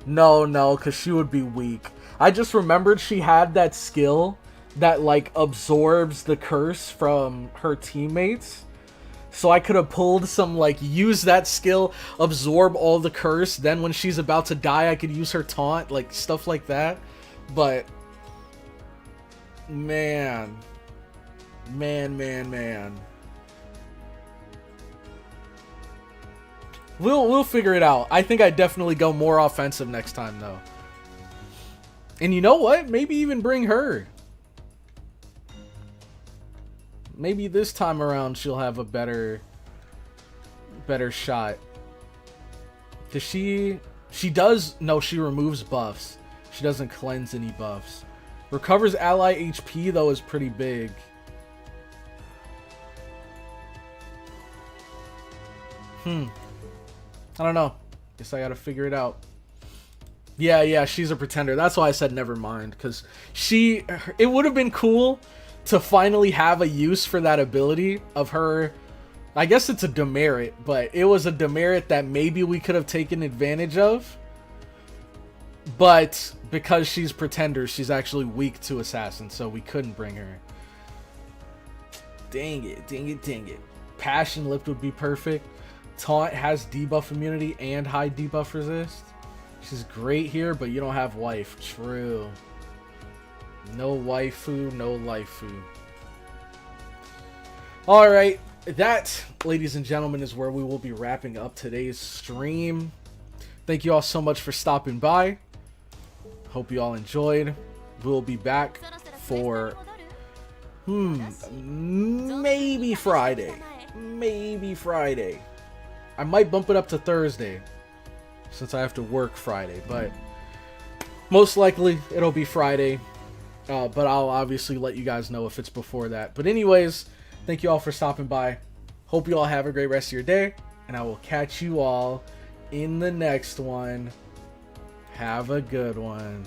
[SPEAKER 1] No, because she would be weak. I just remembered she had that skill that, like, absorbs the curse from her teammates. So I could have pulled some, like, use that skill, absorb all the curse, then when she's about to die, I could use her taunt, like, stuff like that. But, man. We'll figure it out. I think I definitely go more offensive next time, though. And you know what? Maybe even bring her. Maybe this time around she'll have a better shot. Does she does, no, she removes buffs. She doesn't cleanse any buffs. Recovers ally HP though is pretty big. I don't know. Guess I gotta figure it out. Yeah, she's a pretender. That's why I said never mind, because it would have been cool to finally have a use for that ability of her. I guess it's a demerit, but it was a demerit that maybe we could have taken advantage of. But because she's pretender, she's actually weak to assassin, so we couldn't bring her. Dang it. Passion Lift would be perfect. Taunt has debuff immunity and high debuff resist. She's great here, but you don't have wife. True. No waifu, no laifu. Alright, that, ladies and gentlemen, is where we will be wrapping up today's stream. Thank you all so much for stopping by. Hope you all enjoyed. We'll be back for maybe Friday. I might bump it up to Thursday, since I have to work Friday, but most likely it'll be Friday. But I'll obviously let you guys know if it's before that. But anyways, thank you all for stopping by. Hope you all have a great rest of your day, and I will catch you all in the next one. Have a good one.